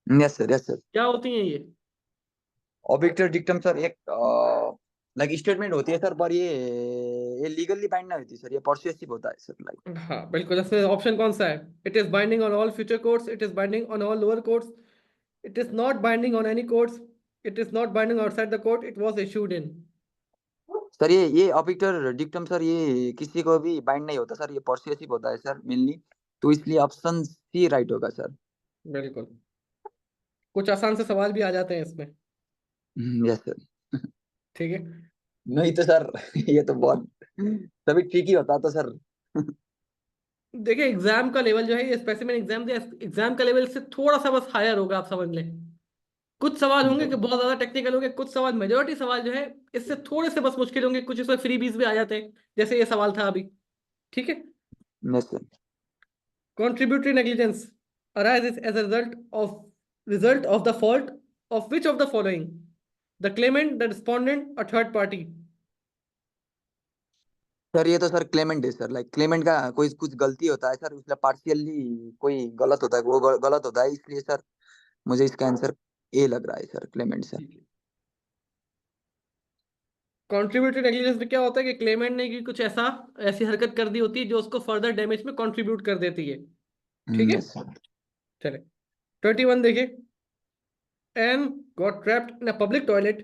Yes sir, yes sir. क्या होती हैं ये? ऑब्जेक्टर डिक्टम सर एक लाइक स्टेटमेंट होती है सर, पर ये लीगली बाइंड नहीं होती सर, ये परसुएसिव होता है सर लाइक। हाँ बिल्कुल, इसमें ऑप्शन कौन सा है? It is binding on all future courts, it is binding on all lower courts, it is not binding on any courts, it is not binding outside the court it was issued in. Sir ये ऑब्जेक्टर dictum sir ये किसी को भी bind नहीं होता sir, ये persuasive होता है सर मेनली, तो इसलिए ऑप्शन सी राइट होगा सर। बिल्कुल, कुछ आसान से सवाल भी आ जाते हैं इसमें। Yes sir. ठीक है, नहीं तो सर ये तो बहुत तभी ठीक ही होता तो सर। देखिए एग्जाम का लेवल जो है, ये स्पेसिमेन एग्जाम दिया, एग्जाम का लेवल से थोड़ा सा बस हायर होगा, आप समझ लें। कुछ सवाल होंगे कि बहुत ज्यादा टेक्निकल होंगे, कुछ सवाल, मेजोरिटी सवाल जो है इससे थोड़े से बस मुश्किल होंगे, कुछ इसमें फ्रीबीज भी आ जाते हैं, जैसे ये सवाल था अभी। ठीक है, yes sir. contributory negligence arises as a result of the fault of which of the following? The claimant, the respondent, a third party? Sir ये तो सर क्लेमेंट है सर, लाइक क्लेमेंट का कोई कुछ गलती होता है सर, उसमें पार्शियली कोई गलत होता है, वो गलत होता है, इसलिए सर मुझे इसका आंसर ए लग रहा है सर, क्लेमेंट सर। ठीक है, कॉन्ट्रीब्यूटरी नेग्लिजेंस में क्या होता है कि क्लेमेंट ने की कुछ ऐसा, ऐसी हरकत कर दी होती है जो उसको फर्दर डैमेज में कंट्रीब्यूट कर देती है। ठीक है, यस सर। चले, 21 देखिए। Anne got trapped in a public toilet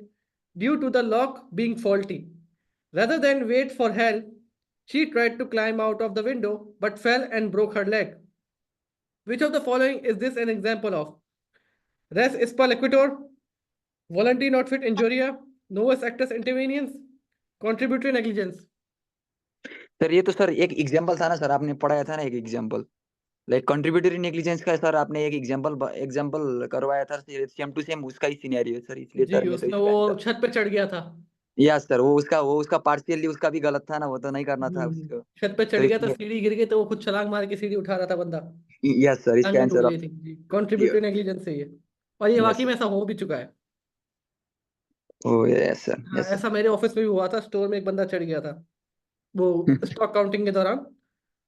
due to the lock being faulty. Rather than wait for help, she tried to climb out of the window but fell and broke her leg. Which of the following is this an example of? Res ispa liquitor, voluntary not fit injuria, novus actus interveniens, contributory negligence. Sir ये तो sir एक example था ना sir, आपने पढ़ाया था ना एक एग्जांपल, लाइक कंट्रीब्यूटरी नेग्लिजेंस का सर, आपने एक एग्जांपल एग्जांपल करवाया था, सेम टू सेम उसका ही सिनेरियो है सर, इसलिए जी, सर मैं तो उसमें इसका वो आंसर। छत पे चढ़ गया था। यस सर, वो उसका पार्शियली उसका भी गलत था ना, वो तो नहीं करना था उसको, छत पे चढ़ तो गया था, इसलिए। सीढ़ी गिर गई तो वो खुद छलांग मार के सीढ़ी उठा रहा था बंदा, यस सर, इसका टांगे टूट आंसर गई ऑप्शन थी जी, कॉन्ट्रीब्यूटरी नेग्लिजेंस है ये। और ये यस वाकई में सर। ऐसा हो भी चुका है। ओ यस सर, हाँ, यस सर। ऐसा मेरे ऑफिस में भी हुआ था, स्टोर में एक बंदा चढ़ गया था वो स्टॉक काउंटिंग के दौरान।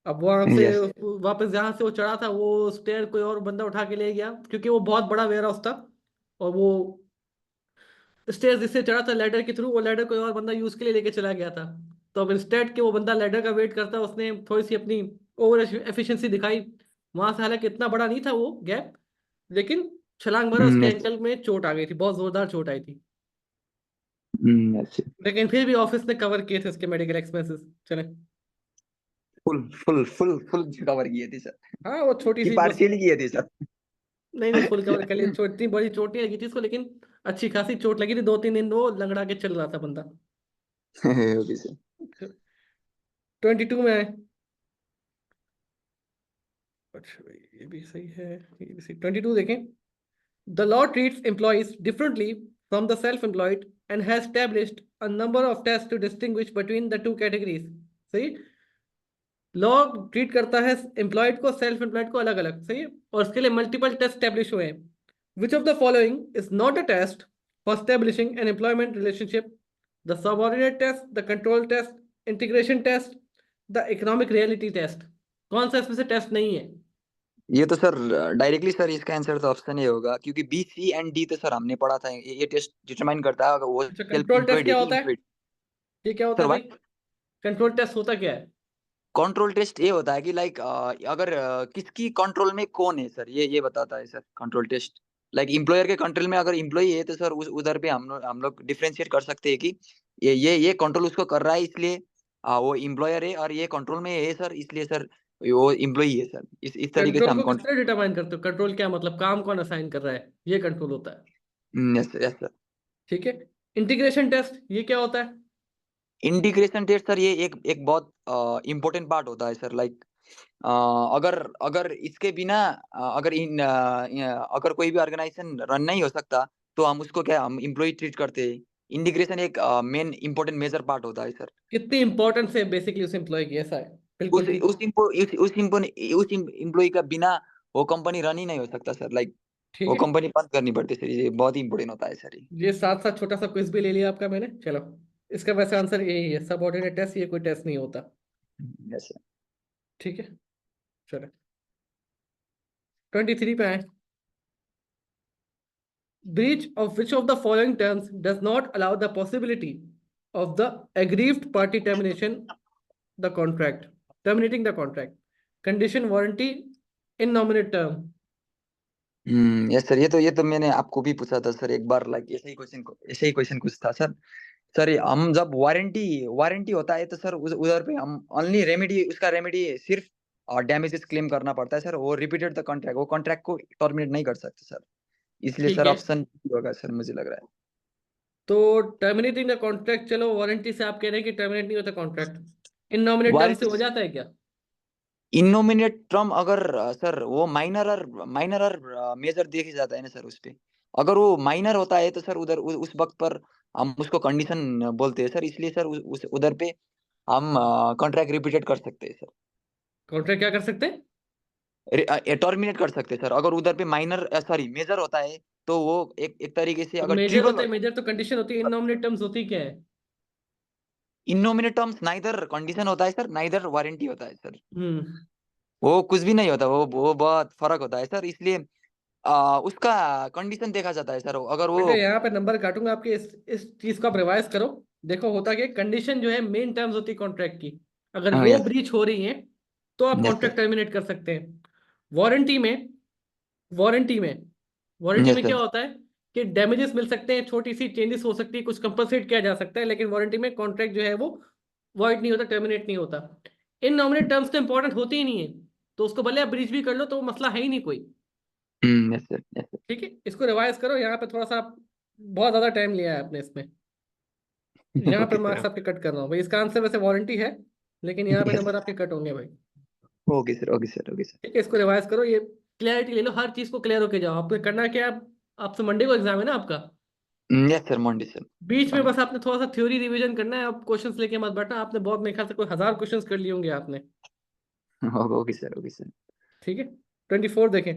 अब वहां से यस। वापस जहां से वो चढ़ा था, वो स्टेयर कोई और बंदा उठा के ले गया, क्योंकि वो बहुत बड़ा वेयर हाउस था, और वो स्टेयर जिससे चढ़ा था लैडर के थ्रू, वो लैडर कोई और बंदा यूज के लिए लेके चला गया था। तो अब इंस्टेड के वो बंदा लैडर का वेट करता, उसने थोड़ी सी अपनी ओवर एफिशिएंसी दिखाई वहां से, हालांकि इतना बड़ा नहीं था वो गैप, लेकिन छलांग भरा, उसके यस। एंकल में चोट आ गई थी, बहुत जोरदार चोट आई थी। यस। लेकिन फिर भी ऑफिस ने कवर किए थे उसके मेडिकल एक्सपेंसेस। चले, full full full full cover किए थे सर, हाँ वो छोटी कि सी बस, पार्शियली किए थे सर। नहीं नहीं फुल कवर कर लिया, इतनी बड़ी चोट नहीं लगी थी इसको, लेकिन अच्छी खासी चोट लगी थी, 2-3 दिन वो लंगड़ा के चल रहा था बंदा। Okay sir. 22 में है। अच्छा भाई ये भी सही है, ये भी सही। 22 देखें। The law treats employees differently from the self-employed and has established a number of tests to distinguish between the two categories. सही। लॉ ट्रीट करता है एम्प्लॉयड को सेल्फ एम्प्लॉयड को अलग अलग, सही है, और उसके लिए मल्टीपल टेस्ट स्टैब्लिश हुए हैं। Which of the following is not a test for establishing an employment relationship? The subordinate test, the control test, integration test, the economic reality test. कौन सा इसमें से टेस्ट नहीं है? ये तो सर डायरेक्टली सर इसका आंसर तो ऑप्शन ए होगा, क्योंकि बी सी एंड डी तो सर हमने पढ़ा था, ये टेस्ट डिटरमाइन करता है अगर वो अच्छा सेल्फ कंट्रोल टेस्ट एम्प्लॉयड है क्या कि होता है? एम्प्लॉयड। ये क्या होता सर है भाई? व्हाट? कंट्रोल टेस्ट होता क्या है? कंट्रोल टेस्ट ये होता है कि लाइक अगर किसकी कंट्रोल में कौन है सर, ये बताता है sir control test. Like employer के कंट्रोल में अगर एम्प्लॉय है तो सर उस उधर पे हम लोग डिफरेंशिएट कर सकते हैं कि ये कंट्रोल उसको कर रहा है, इसलिए वो एम्प्लॉयर है, और ये कंट्रोल में है सर इसलिए सर वो एम्प्लॉई है सर। इस तरीके से कंट्रोल हम को किस तरह कंट्रोल। डिटरमाइन करते हो? कंट्रोल क्या मतलब, काम कौन असाइन कर रहा है, ये कंट्रोल होता है। Yes yes sir. ठीक है। इंटीग्रेशन टेस्ट ये क्या होता है? इंटीग्रेशन टेस्ट सर ये एक बहुत इम्पोर्टेंट पार्ट होता है सर। लाइक अगर अगर इसके बिना अगर कोई भी ऑर्गेनाइजेशन रन नहीं हो सकता तो हम उसको क्या हम इम्प्लॉय ट्रीट करते हैं। इंटीग्रेशन एक मेन इंपॉर्टेंट मेजर पार्ट होता है सर। कितनी इंपॉर्टेंस है बेसिकली उस एम्प्लॉय की, ऐसा है? बिल्कुल उस ठीक। उस इम्प्लॉय का बिना वो कंपनी रन ही नहीं हो सकता सर। लाइक ठीक वो है। कंपनी बंद करनी पड़ती है सर, ये बहुत ही इंपॉर्टेंट होता है सर ये। ये साथ साथ छोटा सा क्विज भी ले लिया आपका मैंने, चलो। इसका वैसे आंसर यही है, सबऑर्डिनेट टेस्ट, ये कोई टेस्ट नहीं होता। Yes sir. ठीक है। चलो 23 पे आए। Breach of which of the following terms does not allow the possibility of the aggrieved party termination the contract, terminating the contract? Condition, warranty, in nominate term. Yes sir, ये तो मैंने आपको भी पूछा था सर एक बार। लाइक ऐसे ही question कुछ था सर। सर हम जब वारंटी वारंटी होता है तो सर उधर पे हम ओनली रेमेडी, उसका रेमेडी सिर्फ डैमेजेस क्लेम करना पड़ता है सर। वो रिपीटेड द कॉन्ट्रैक्ट, वो कॉन्ट्रैक्ट को टर्मिनेट नहीं कर सकते सर। इसलिए ठीक सर है। ऑप्शन होगा सर, मुझे लग रहा तो टर्मिनेटिंग द कॉन्ट्रैक्ट, चलो वारंटी से आप कह रहे हैं कि टर्मिनेट नहीं होता कॉन्ट्रैक्ट, इन है। नॉमिनेट टर्म से वारंटी हो जाता है क्या? इनोमिनेट टर्म अगर सर वो माइनर और मेजर देखे जाता है ना सर उस पे। अगर वो माइनर होता है तो सर उधर उस वक्त पर हम उसको कंडीशन बोलते हैं सर। इसलिए सर उस उधर पे हम कॉन्ट्रैक्ट रिपीटेड कर सकते हैं सर। कॉन्ट्रैक्ट क्या कर सकते हैं? टर्मिनेट कर सकते हैं सर अगर उधर पे माइनर सॉरी मेजर होता है। तो वो एक तरीके से तो अगर मेजर ट्रिबल होता है, होता मेजर तो कंडीशन होती है, इन नॉमिनेट टर्म्स होती क्या है? है। इनोमिनेट टर्म्स नाइदर कंडीशन होता है सर, नाइदर वारंटी होता है सर। हम्म। वो कुछ भी नहीं होता, वो बहुत फर्क होता है सर। इसलिए उसका कंडीशन देखा जाता है सर अगर वो। बेटा यहाँ पे नंबर काटूंगा आपके, इस चीज को आप रिवाइज करो। देखो होता क्या, कंडीशन जो है मेन टर्म्स होती है कॉन्ट्रैक्ट की, अगर वो यस ब्रीच हो रही है तो आप यस सर। कॉन्ट्रैक्ट टर्मिनेट कर सकते हैं। वारंटी में वारंटी में वारंटी यस में क्या सर। होता है कि डैमेजेस मिल सकते हैं, छोटी सी चेंजेस हो सकती है, कुछ कंपनसेट किया जा सकता है, लेकिन वारंटी में कॉन्ट्रैक्ट जो है वो वॉइड नहीं होता, टर्मिनेट नहीं होता। इन नॉमिनेट टर्म्स तो इंपॉर्टेंट होती ही नहीं है, तो उसको भले आप ब्रीच भी कर लो तो वो मसला है ही नहीं कोई। Yes sir. यस ठीक है, इसको रिवाइज करो। यहाँ पे थोड़ा सा बहुत ज्यादा टाइम लिया है आपने इसमें। सर। यहाँ पे ओके सर। मार्क्स आपके कट कर रहा हूँ भाई, इसका आंसर वैसे वारंटी है, लेकिन यहाँ पे यस नंबर आपके कट होंगे भाई। Okay sir. Okay sir. Okay sir. ठीक है, इसको रिवाइज करो, ये क्लैरिटी ले लो, हर चीज को क्लियर होके जाओ। आपको करना क्या है, आपसे मंडे को एग्जाम है ना आपका, यस सर मंडे सर। बीच में बस आपने थोड़ा सा थ्योरी रिवीजन करना है, अब क्वेश्चंस लेके मत बैठना। आपने बहुत, मेरे ख्याल से कोई 1000 क्वेश्चंस कर लिए होंगे आपने। Okay sir. Okay sir. ठीक है। 24 देखें।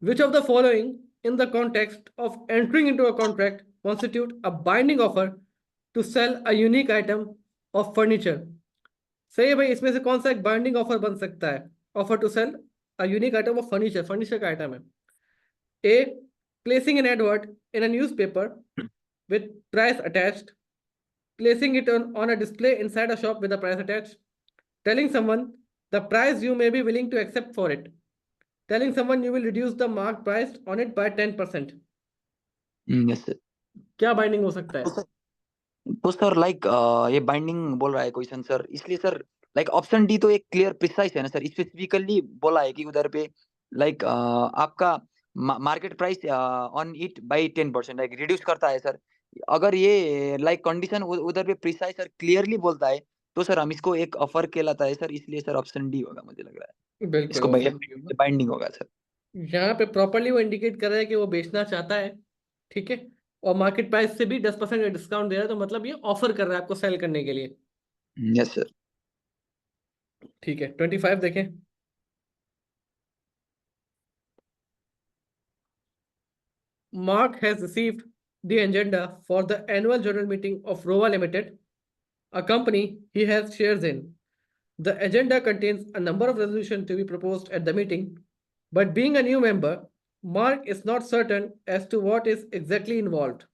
Which of the following in the context of entering into a contract constitute a binding offer to sell a unique item of furniture? सही है भाई, इसमें से कौन सा एक बाइंडिंग ऑफर बन सकता है? Offer to sell a unique item of furniture, furniture का आइटम है। A, placing an advert in a newspaper with price attached, placing it on a display inside a shop with a price attached, telling someone the price you may be willing to accept for it, telling someone you will reduce the marked price on it by 10%। Yes sir. क्या binding हो सकता तो है? Sir तो sir like ये binding बोल रहा है क्वेश्चन सर, इसलिए सर लाइक ऑप्शन डी तो एक क्लियर प्रिसाइज है ना सर, स्पेसिफिकली बोला है कि उधर पे लाइक आपका market price on it by 10%, like reduce करता है सर। अगर ये लाइक कंडीशन उधर पे प्रिसाइज सर क्लियरली बोलता है, तो सर हम इसको एक ऑफर कहलाता है सर, इसलिए सर ऑप्शन डी होगा मुझे लग रहा है। बिल्कुल इसको ऑप्शन डी होगा। बाइंडिंग होगा सर। यहाँ पे प्रॉपरली वो इंडिकेट कर रहा है कि वो बेचना चाहता है, ठीक है, और मार्केट प्राइस से भी 10% का डिस्काउंट दे रहा है, तो मतलब ये ऑफर कर रहा है आपको सेल करने के लिए। Yes sir. ठीक है, 25 देखें। Mark has received the agenda for the annual general meeting of Rova Limited, a company he has shares in. The agenda contains a number of resolutions to be proposed at the meeting, but being a new member, Mark is not certain as to what is exactly involved.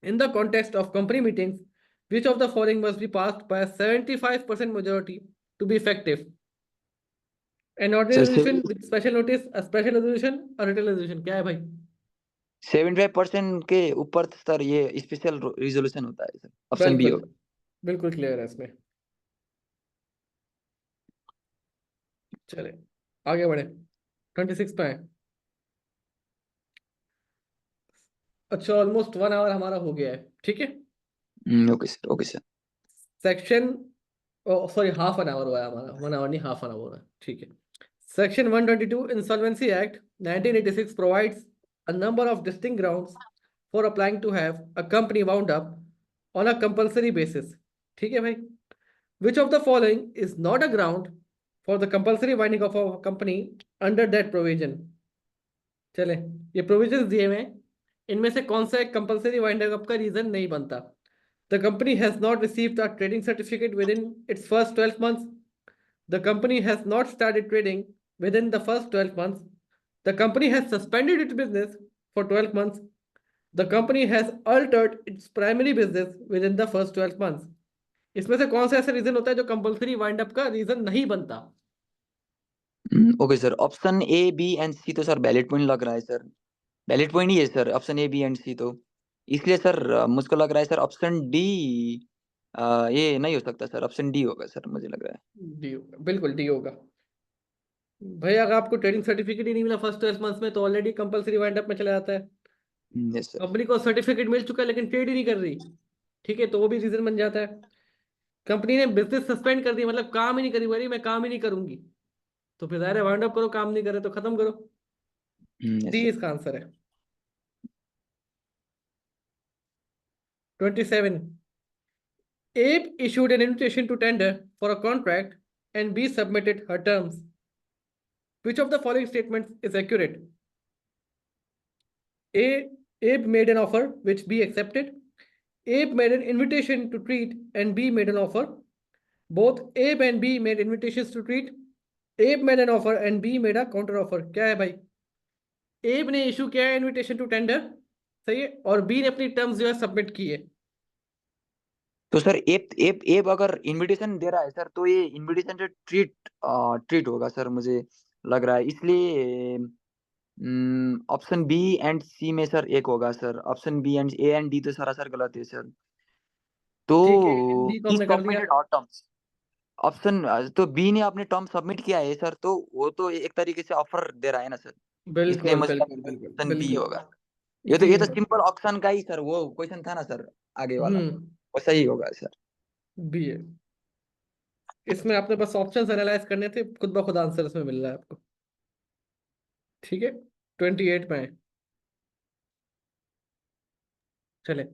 In the context of company meetings, which of the following must be passed by a 75% majority to be effective? An ordinary sir resolution with special notice, a special resolution, a written resolution. क्या है भाई? 75% के ऊपर sir ये special resolution होता है sir, option B बिल्कुल होगा। बिल्कुल क्लियर है इसमें। चले आगे बढ़े, 26 पे आए। अच्छा, ऑलमोस्ट 1 आवर हमारा हो गया है, ठीक है। Okay sir, okay sir. Section, sorry, half an hour हुआ है हमारा, 1 आवर नहीं, हाफ एन आवर हुआ है, ठीक है। Section 122 Insolvency Act 1986 provides a number of distinct grounds for applying to have a company wound up on a compulsory basis, ठीक है भाई। Which of the following is not a ground for the compulsory winding of a company under that provision? चले, ये provisions दिए हुए हैं, इनमें से कौन सा एक कंपलसरी वाइंडिंग अप का रीजन नहीं बनता? The company has not received the trading certificate with in its first 12 months, the company has not started trading with in the first 12 months, the company has suspended it's business for 12 months, the company has Altered its primary business with in the first 12 months. इसमें से कौन सा ऐसा reason होता है जो compulsory wind up का reason नहीं बनता? Okay sir, option A B and C तो सर वैलिड पॉइंट लग रहा है सर, वैलिड पॉइंट ही है sir option A B and C तो, इसलिए सर मुझको लग रहा है सर ऑप्शन डी ये नहीं हो सकता सर, ऑप्शन डी होगा सर मुझे लग रहा डी होगा, बिल्कुल डी होगा। भाई अगर आपको ट्रेडिंग सर्टिफिकेट ही नहीं मिला फर्स्ट 12 मंथ्स में, तो ऑलरेडी कंपलसरी वाइंड अप में चला जाता है। है। Yes sir. कंपनी को सर्टिफिकेट मिल चुका है लेकिन ट्रेड ही नहीं कर रही, ठीक है, तो वो भी रीजन बन जाता है। कंपनी ने बिजनेस सस्पेंड कर दिया, मतलब काम ही नहीं करी, बोली मैं काम ही नहीं करूंगी, तो फिर जाहिर है वाइंड अप करो, काम नहीं करे तो खत्म करो। Yes D sir. इसका आंसर है। 27, Abe issued an invitation to tender for a contract and B submitted her terms. Which of the following statements is accurate? A. Abe made an offer which B accepted. Abe made an invitation to treat and B made an offer. Both Abe and B made invitations to treat. Abe made an offer and B made a counter offer. क्या है भाई? Abe ने issue किया है invitation to tender, सही है, और B ने अपनी टर्म्स जो है सबमिट की है। तो सर एप एप एप अगर इनविटेशन दे रहा है सर, तो ये इनविटेशन से ट्रीट ट्रीट होगा सर मुझे लग रहा है, इसलिए ऑप्शन बी एंड सी में सर एक होगा sir, option B and A and D तो सरासर गलत है सर। तो ठीक है, डी को ही हमने कर दिया। सबमिटेड आवर टर्म्स, ऑप्शन तो बी ने अपने टर्म सबमिट किया है सर, तो वो तो एक तरीके से ऑफर दे रहा है ना सर, इसलिए बिल्कुल मुझे बिल्कुल लगता है बिल्कुल ऑप्शन बी बिल्कुल। होगा। डी ये तो है। सिंपल ऑप्शन का ही सर वो क्वेश्चन था ना सर, आगे वाला हम्म। वो सही होगा सर। बी है। इसमें आपने बस ऑप्शंस एनालाइज करने थे, खुद ब खुद आंसर इसमें मिल रहा है आपको, ठीक है। 28 में है। चले,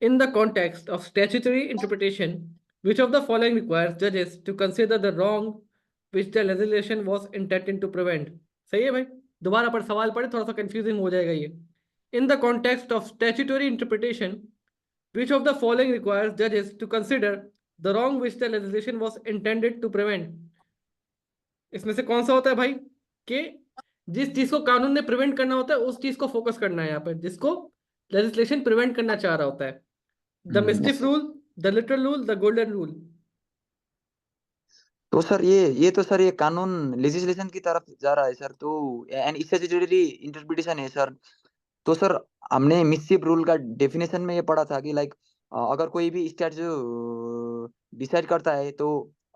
in the context of statutory interpretation, which of the following requires judges to consider the wrong which the legislation was intended to prevent? सही है भाई, दोबारा पर सवाल पढ़े, थोड़ा सा कंफ्यूजिंग हो जाएगा ये। In the context of statutory interpretation, which of the following requires judges to consider the wrong which the legislation was intended to prevent? इसमें से कौन सा होता है भाई कि जिस चीज को कानून ने प्रिवेंट करना होता है उस चीज को फोकस करना है यहाँ पर, जिसको लेजिस्लेशन प्रिवेंट करना चाह रहा होता है। The yes mischief sir. Rule, the literal rule, the golden rule. तो सर ये तो सर ये कानून लेजिस्लेशन की तरफ जा रहा है सर, तो एंड स्टैट्यूटरी इंटरप्रिटेशन है सर। तो सर हमने मिसशिप रूल का डेफिनेशन में ये पढ़ा था कि लाइक अगर कोई भी स्टैट्यू डिसाइड करता है तो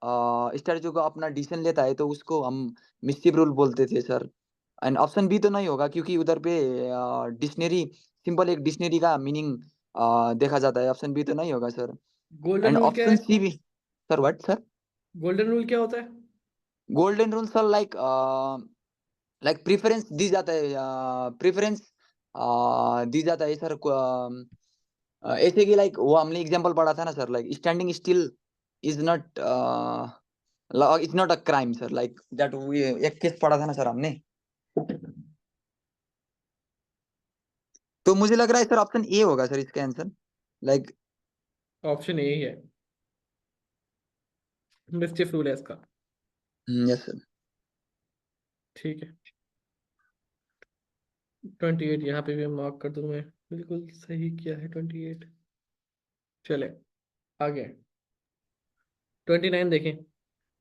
स्टैच्यू का अपना डिसीजन लेता है तो उसको हम मिस्टिव रूल बोलते थे सर। एंड ऑप्शन बी तो नहीं होगा क्योंकि उधर पे डिक्शनरी, सिंपल एक डिक्शनरी का मीनिंग देखा जाता है। ऑप्शन बी तो नहीं होगा सर। गोल्डन एंड रूल क्या ऑप्शन है? सी भी। Sir what sir? Golden rule क्या होता है? Golden rule sir like like preference दी जाता है, प्रेफरेंस दी जाता है सर। ऐसे कि लाइक वो हमने एग्जांपल पढ़ा था ना sir, like standing still is not it's not a crime sir, like that. we एक केस पढ़ा था ना सर हमने। तो मुझे लग रहा है सर ऑप्शन ए होगा सर इसका आंसर, लाइक। ऑप्शन ए ही है, मिस्टिफ रूल है इसका। Yes sir. ठीक है, 28 यहाँ पे भी मार्क कर दूं मैं। बिल्कुल सही किया है 28। चले आगे, 29 देखें।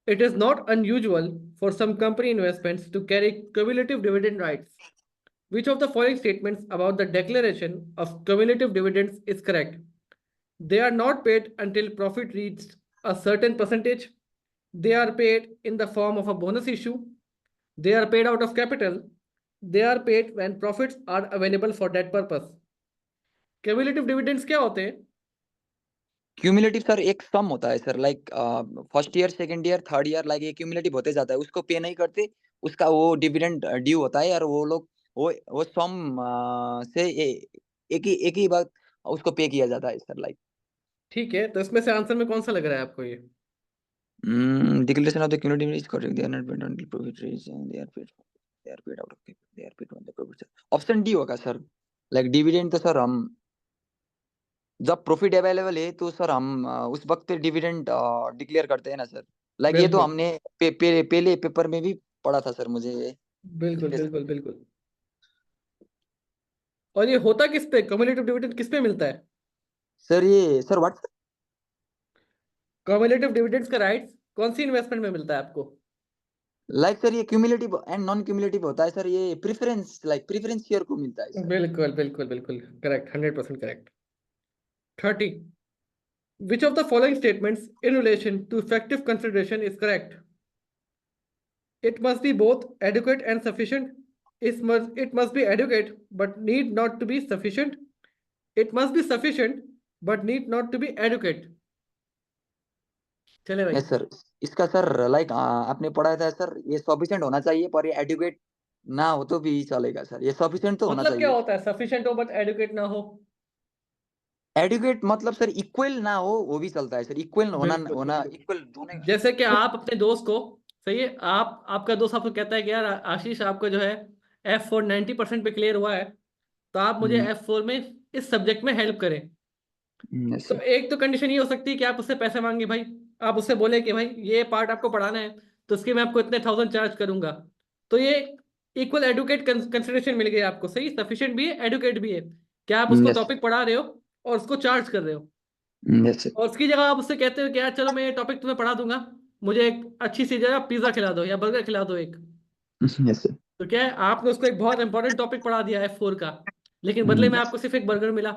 It is not unusual for some company investments to carry cumulative dividend rights. Which of the following statements about the declaration of cumulative dividends is correct? They are not paid until profit reaches a certain percentage. They are paid in the form of a bonus issue. They are paid out of capital. They are paid when profits are available for that purpose. Cumulative dividends क्या होते हैं? Cumulative sir एक सम होता है sir, like first year, second year, third year, like ये cumulative होते जाता है, उसको पे नहीं करते, उसका वो डिविडेंड ड्यू होता है, और वो लोग वो सम से एक ही बार उसको पे किया जाता है सर, लाइक। ठीक है, तो इसमें से आंसर में कौन सा लग रहा है आपको ये? Declaration of the cumulative is correct, they are not paid until profit reaches and they are paid out of capital, they are paid when the profit sir। Option D होगा सर, लाइक डिविडेंड तो sir हम जब profit available है तो sir हम उस वक्त dividend declare करते हैं ना सर, लाइक ये तो बिल्कुल हमने पहले पेपर में भी पढ़ा था सर मुझे ये। बिल्कुल इसलिए बिल्कुल बिल्कुल। और ये होता किस पे, कम्युलेटिव डिविडेंड किस पे मिलता है? सर ये सर व्हाट? कम्युलेटिव डिविडेंड्स का राइट्स कौन सी इन्वेस्टमेंट में मिलता है आपको? लाइक सर ये क्यूमुलेटिव एंड नॉन क्यूमुलेटिव होता है सर, ये प्रेफरेंस, लाइक प्रेफरेंस शेयर को मिलता है सर। बिल्कुल बिल्कुल बिल्कुल correct, 100% correct. 30, which of the following statements in relation to effective consideration is correct? It must be both adequate and sufficient. It must be adequate but need not to be sufficient. It must be sufficient but need not to be adequate. चले भाई। Yes sir. इसका sir like आपने पढ़ा था sir, ये sufficient होना चाहिए पर ये एडुकेट ना हो तो भी चलेगा सर, ये सफिशिएंट तो होना मतलब क्या चाहिए। होता है सफिशिएंट हो बट एडुकेट ना हो? एडुकेट मतलब सर इक्वल ना हो वो भी चलता है सर, इक्वल होना बिल्कुल होना बिल्कुल। इक्वल दोनों। जैसे कि आप अपने दोस्त को, सही है, आपका दोस्त आपको कहता है कि यार आशीष आपका जो है F4 90% पे क्लियर हुआ है, तो आप मुझे F4 में इस सब्जेक्ट में हेल्प करें। यस तो सर। एक तो कंडीशन ये हो सकती है कि आप उससे पैसे मांगे भाई, आप उससे बोले कि भाई ये पार्ट आपको पढ़ाना है तो उसके मैं आपको इतने 1000 चार्ज करूंगा। तो ये इक्वल एडुकेट कंसिडरेशन मिल गई आपको, सही, सफिशिएंट भी है एडुकेट भी है, कि आप उसको यस टॉपिक पढ़ा रहे हो और उसको चार्ज कर रहे हो। Yes sir. और उसकी जगह आप उससे कहते हो कि यार चलो मैं ये टॉपिक तुम्हें पढ़ा दूंगा, मुझे एक अच्छी सी जगह पिज्जा खिला दो या बर्गर खिला दो एक। Yes sir. तो क्या है, आपने उसको एक बहुत इंपॉर्टेंट टॉपिक पढ़ा दिया F4 का, लेकिन बदले में यस। आपको सिर्फ एक बर्गर मिला।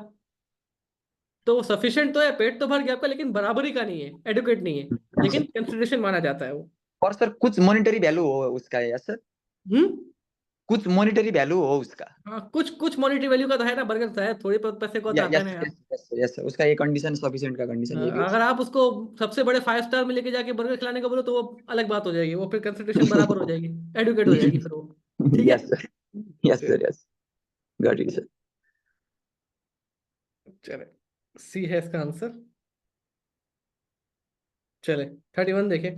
तो सफिशिएंट तो है, पेट तो भर गया आपका, लेकिन बराबरी का नहीं है, एडुकेट नहीं है, लेकिन कंसिडरेशन माना जाता है वो। और सर कुछ मॉनेटरी वैल्यू हो उसका, यस सर, हम्म। कुछ मॉनेटरी वैल्यू हो उसका। हाँ, कुछ कुछ मॉनेटरी वैल्यू का तो है ना, बर्गर तो है, थोड़े बहुत पैसे को तो आता है यस ना यार। यस यस यस सर, उसका ये कंडीशन सफिशिएंट का कंडीशन ये भी अगर आप उसको सबसे बड़े 5 स्टार में लेके जाके बर्गर खिलाने का बोलो तो वो अलग बात हो जाएगी, वो फिर कंसिडरेशन बराबर हो जाएगी, एडुकेट हो जाएगी फिर वो। ठीक है। Yes sir. Yes sir. Yes, got it sir. चले, सी है इसका आंसर। चले, 31 देखें।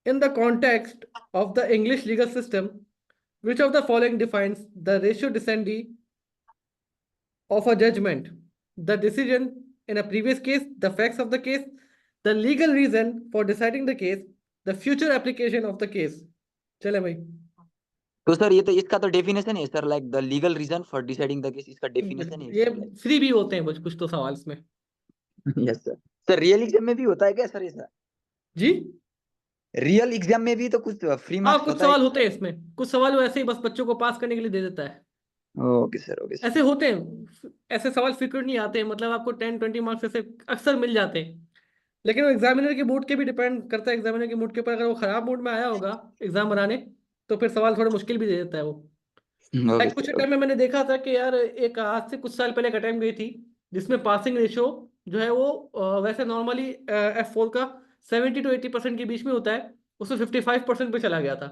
In the context of the English legal system, which of the following defines the ratio decidendi of a judgment? The decision in a previous case, the facts of the case, the legal reason for deciding the case, the future application of the case. चले भाई। तो sir ये तो इसका तो definition है sir, like the legal reason for deciding the case, इसका definition है ये सर, लाइक। फ्री भी होते हैं कुछ कुछ तो सवाल इसमें। Yes sir. Sir real exam में भी होता है क्या सर ऐसा? जी। रियल एग्जाम में भी तो कुछ फ्री हाँ, मार्क्स कुछ होता है सवाल होते क्या? हैं इसमें, कुछ सवाल वो ऐसे ही बस बच्चों को पास करने के लिए दे देता है। Okay sir, okay sir. ऐसे होते हैं, ऐसे सवाल फ्रीक्वेंट नहीं आते हैं, मतलब आपको 10 20 मार्क्स ऐसे अक्सर मिल जाते हैं। लेकिन वो एग्जामिनर के मूड के भी डिपेंड करता है, एग्जामिनर के मूड के ऊपर। अगर वो खराब मूड में आया होगा एग्जाम बनाने, तो फिर सवाल थोड़े मुश्किल भी दे देता है वो। ओके लाइक कुछ सर। टाइम में मैंने देखा था कि यार, एक आज से कुछ साल पहले एक अटेम्प्ट गई थी जिसमें पासिंग रेशियो जो है वो वैसे नॉर्मली F4 का 70 to 80% के बीच में होता है, उसमें 55% पे चला गया था।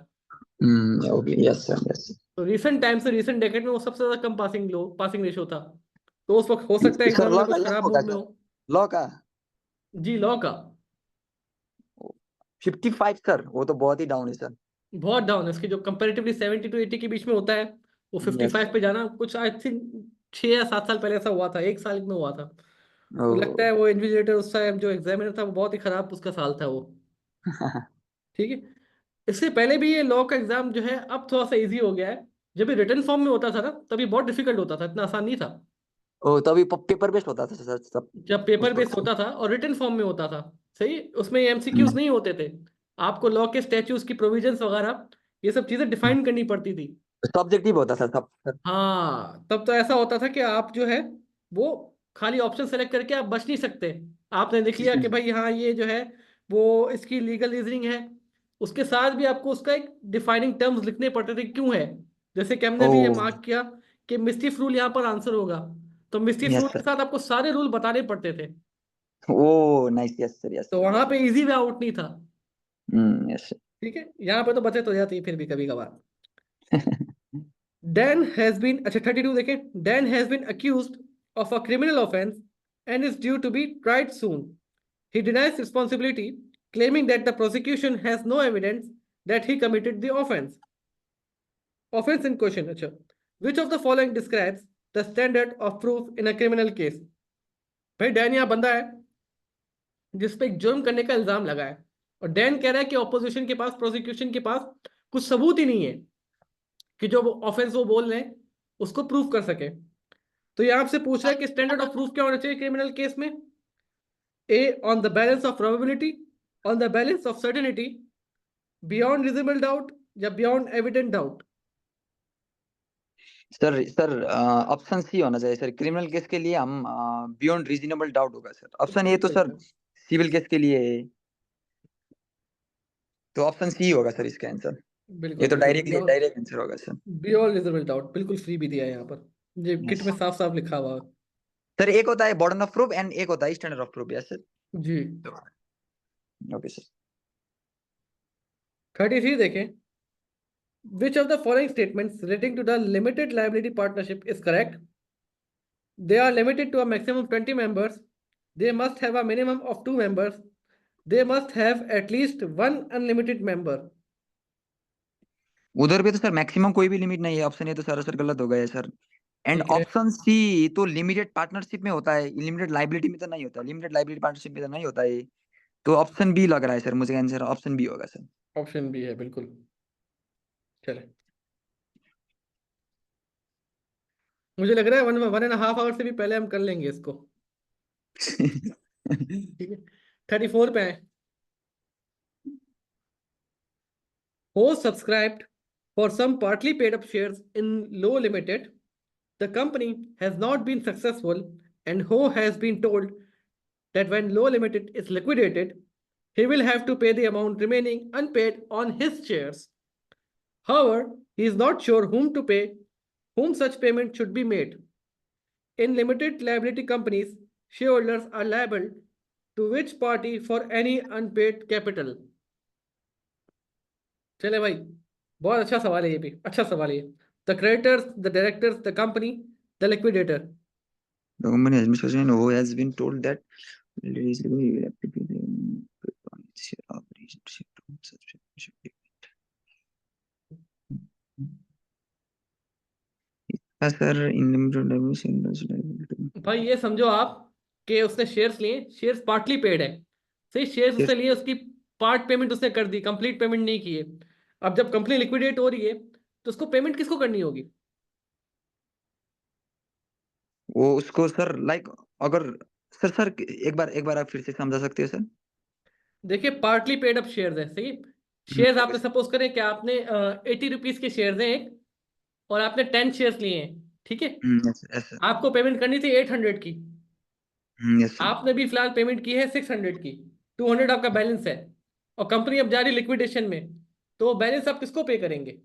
Okay, yes sir, yes. तो रिसेंट टाइम से, रिसेंट डेकेड में वो सबसे ज्यादा कम पासिंग रेशियो था। तो उस वक्त हो सकता है सर एग्जामिनर लॉ का कुछ ये खराब होगा मूड में सर, हो। लॉ का जी, लॉ का 55 सर, वो तो बहुत ही डाउन है सर। बहुत डाउन है। इसकी जो कंपेरेटिवली 70 to 80 के बीच में होता है, वो फिफ्टी यस। फाइव पे जाना कुछ आई थिंक 6 या 7 साल पहले ऐसा हुआ था, एक साल में हुआ था। ओ। तो लगता है वो इन्विजिलेटर उस टाइम जो एग्जामिनर था वो बहुत ही खराब उसका साल था वो। ठीक है। इससे पहले भी ये लॉ का एग्जाम जो है अब थोड़ा सा इजी हो गया है। जब ये रिटन फॉर्म में होता था ना, तभी बहुत डिफिकल्ट होता था, इतना आसान नहीं था। ओ, तभी पेपर बेस्ड होता था सर सब जब पेपर उस बेस्ड वक्त। होता था और रिटन फॉर्म में होता था, सही, उसमें एमसीक्यूज हम्म, नहीं होते थे। आपको लॉ के स्टैच्यूज की प्रोविजंस वगैरह ये सब चीजें डिफाइन करनी पड़ती थी। सब्जेक्टिव होता था सब सर। हाँ, तब तो ऐसा होता था कि आप जो है वो खाली ऑप्शन सेलेक्ट करके आप बच नहीं सकते। आपने देख लिया कि भाई हाँ ये जो है वो इसकी लीगल रीजनिंग है, उसके साथ भी आपको उसका एक डिफाइनिंग टर्म्स लिखने पड़ते थे क्यों है। जैसे कि हमने ओ। भी ये मार्क किया कि मिस्टिफ रूल यहाँ पर आंसर होगा, तो मिस्टिफ यस रूल के सर। साथ आपको सारे रूल बताने पड़ते थे। ओ नाइस, यस सर, यस तो सर। वहां पे इजी वे आउट नहीं था। यस ठीक है, यहाँ पे तो बचत हो जाती है फिर भी कभी कभार। सर। Dan has been, अच्छा 32 देखें, Dan has been accused of a criminal offense and is due to be tried soon. He denies responsibility, claiming that the prosecution has no evidence that he committed the offense. Offense in question, अच्छा, which of the following describes the standard of proof in a criminal case? भाई Dan यहाँ बंदा है जिस पे एक जुर्म करने का इल्जाम लगा है, और डैन कह रहा है कि ऑपोजिशन के पास, प्रोसिक्यूशन के पास कुछ सबूत ही नहीं है कि जो ऑफेंस वो बोल रहे हैं उसको प्रूफ कर सके। तो ये आपसे पूछ रहा है कि स्टैंडर्ड ऑफ प्रूफ क्या होना चाहिए क्रिमिनल केस में। A, on the balance of probability, on the balance of certainty, beyond reasonable doubt, या beyond evident doubt. Sir sir option C होना चाहिए सर, क्रिमिनल केस के लिए हम बियॉन्ड रीजनेबल डाउट होगा सर। ऑप्शन ए तो बिल्कुल सर सर, सिविल केस के लिए है, तो ऑप्शन सी होगा सर इसका आंसर। ये बिल्कुल तो बिल्कुल डायरेक्टली बियॉन्ड, डायरेक्ट आंसर होगा सर। बियॉन्ड रिजनेबल डाउट बिल्कुल फ्री भी दिया है यहाँ पर, ये किट यस में साफ साफ लिखा हुआ है। सर, एक होता है बर्डन ऑफ प्रूफ एंड एक होता है standard of proof, yes sir. जी। Okay sir. 33 देखें, which of the following statements relating to the limited liability partnership is correct? They are limited to a maximum of 20 members. They must have a minimum of 2 members. They must have at least one unlimited member. उधर भी तो sir maximum कोई भी limit नहीं है, option A तो sir गलत हो गया सर। एंड ठीक है, ऑप्शन सी तो लिमिटेड पार्टनरशिप में होता है, लिमिटेड लाइबिलिटी में तो नहीं होता, लिमिटेड लाइबिलिटी पार्टनरशिप में तो नहीं होता है। तो ऑप्शन बी लग रहा है सर मुझे, आंसर ऑप्शन बी होगा सर। ऑप्शन बी है बिल्कुल। चले, मुझे लग रहा है 1.5 आवर से भी पहले हम कर लेंगे इसको। ठीक है, 34 पे आए। Ho subscribed for some partly paid up shares in Low Limited. The company has not been successful, and Ho has been told that when Low Limited is liquidated, he will have to pay the amount remaining unpaid on his shares. However, he is not sure whom to pay, whom such payment should be made. In limited liability companies, shareholders are liable to which party for any unpaid capital? चले भाई, बहुत अच्छा सवाल है, ये भी अच्छा सवाल है। The creditors, the directors, the company, the liquidator. The company administration who has been told that release will have to be the sir इन भाई ये समझो आप कि उसने शेयर्स लिए, शेयर्स पार्टली पेड है, सही, शेयर्स उसने लिए, उसकी पार्ट पेमेंट उसने कर दी, कंप्लीट पेमेंट नहीं की है। अब जब कंपनी लिक्विडेट हो रही है तो उसको पेमेंट किसको करनी होगी? वो उसको सर लाइक, अगर सर एक बार आप फिर से समझा सकते हो सर। देखिए, पार्टली पेड अप शेयर्स है, सही। शेयर्स ओके आपने सपोज करें कि आपने 80 रुपीज के शेयर्स हैं एक, और आपने 10 शेयर्स लिए हैं, ठीक है। Yes yes sir. आपको पेमेंट करनी थी 800 की, यस सर। आपने भी फिलहाल पेमेंट की है 600 की। 200 आपका बैलेंस है और कंपनी अब जा रही लिक्विडेशन में, तो बैलेंस आप किसको पे करेंगे?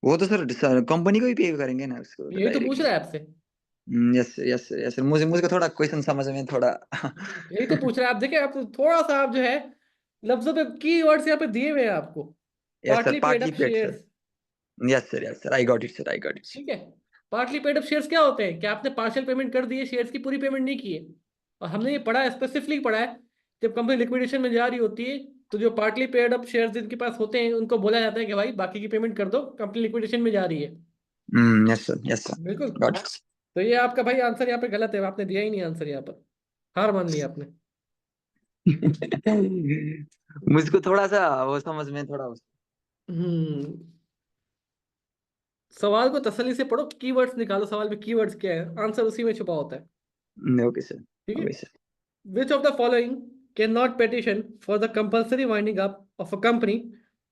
वो तो सर कंपनी को ही पे करेंगे ना उसको तो यही तो पूछ डायरेक्टली। रहा है आपसे। यस यस यस, मुझे मुझे थोड़ा क्वेश्चन समझ में थोड़ा यही तो पूछ रहा है आप, देखिए आप थोड़ा सा आप जो है लफ्जों पे की वर्ड्स यहाँ पे दिए हुए हैं आपको। Yes sir, partly paid partly up paid sir. Shares. Yes sir, I got it sir, I got it. ठीक है। पार्टली पेड अप शेयर्स क्या होते हैं? क्या आपने पार्शियल पेमेंट कर दी है, शेयर्स की पूरी पेमेंट नहीं की है। और हमने ये पढ़ा है, स्पेसिफिकली पढ़ा है, जब कंपनी लिक्विडेशन में जा रही होती है तो जो पार्टली पेड अप शेयर्स जिनके पास होते हैं उनको बोला जाता है कि भाई बाकी की पेमेंट कर दो, कंपनी लिक्विडेशन में जा रही है। यस सर, बिल्कुल। Got it. तो ये आपका भाई आंसर यहाँ पे गलत है, आपने दिया ही नहीं आंसर यहाँ पर, हार मान लिया आपने। मुझको थोड़ा सा वो समझ में थोड़ा। हम्म। सवाल को तसल्ली से पढ़ो, कीवर्ड्स निकालो, सवाल में कीवर्ड्स क्या है, आंसर उसी में छुपा होता है। ओके सर, ठीक है। Okay sir. Which of the following cannot petition for the compulsory winding up of a company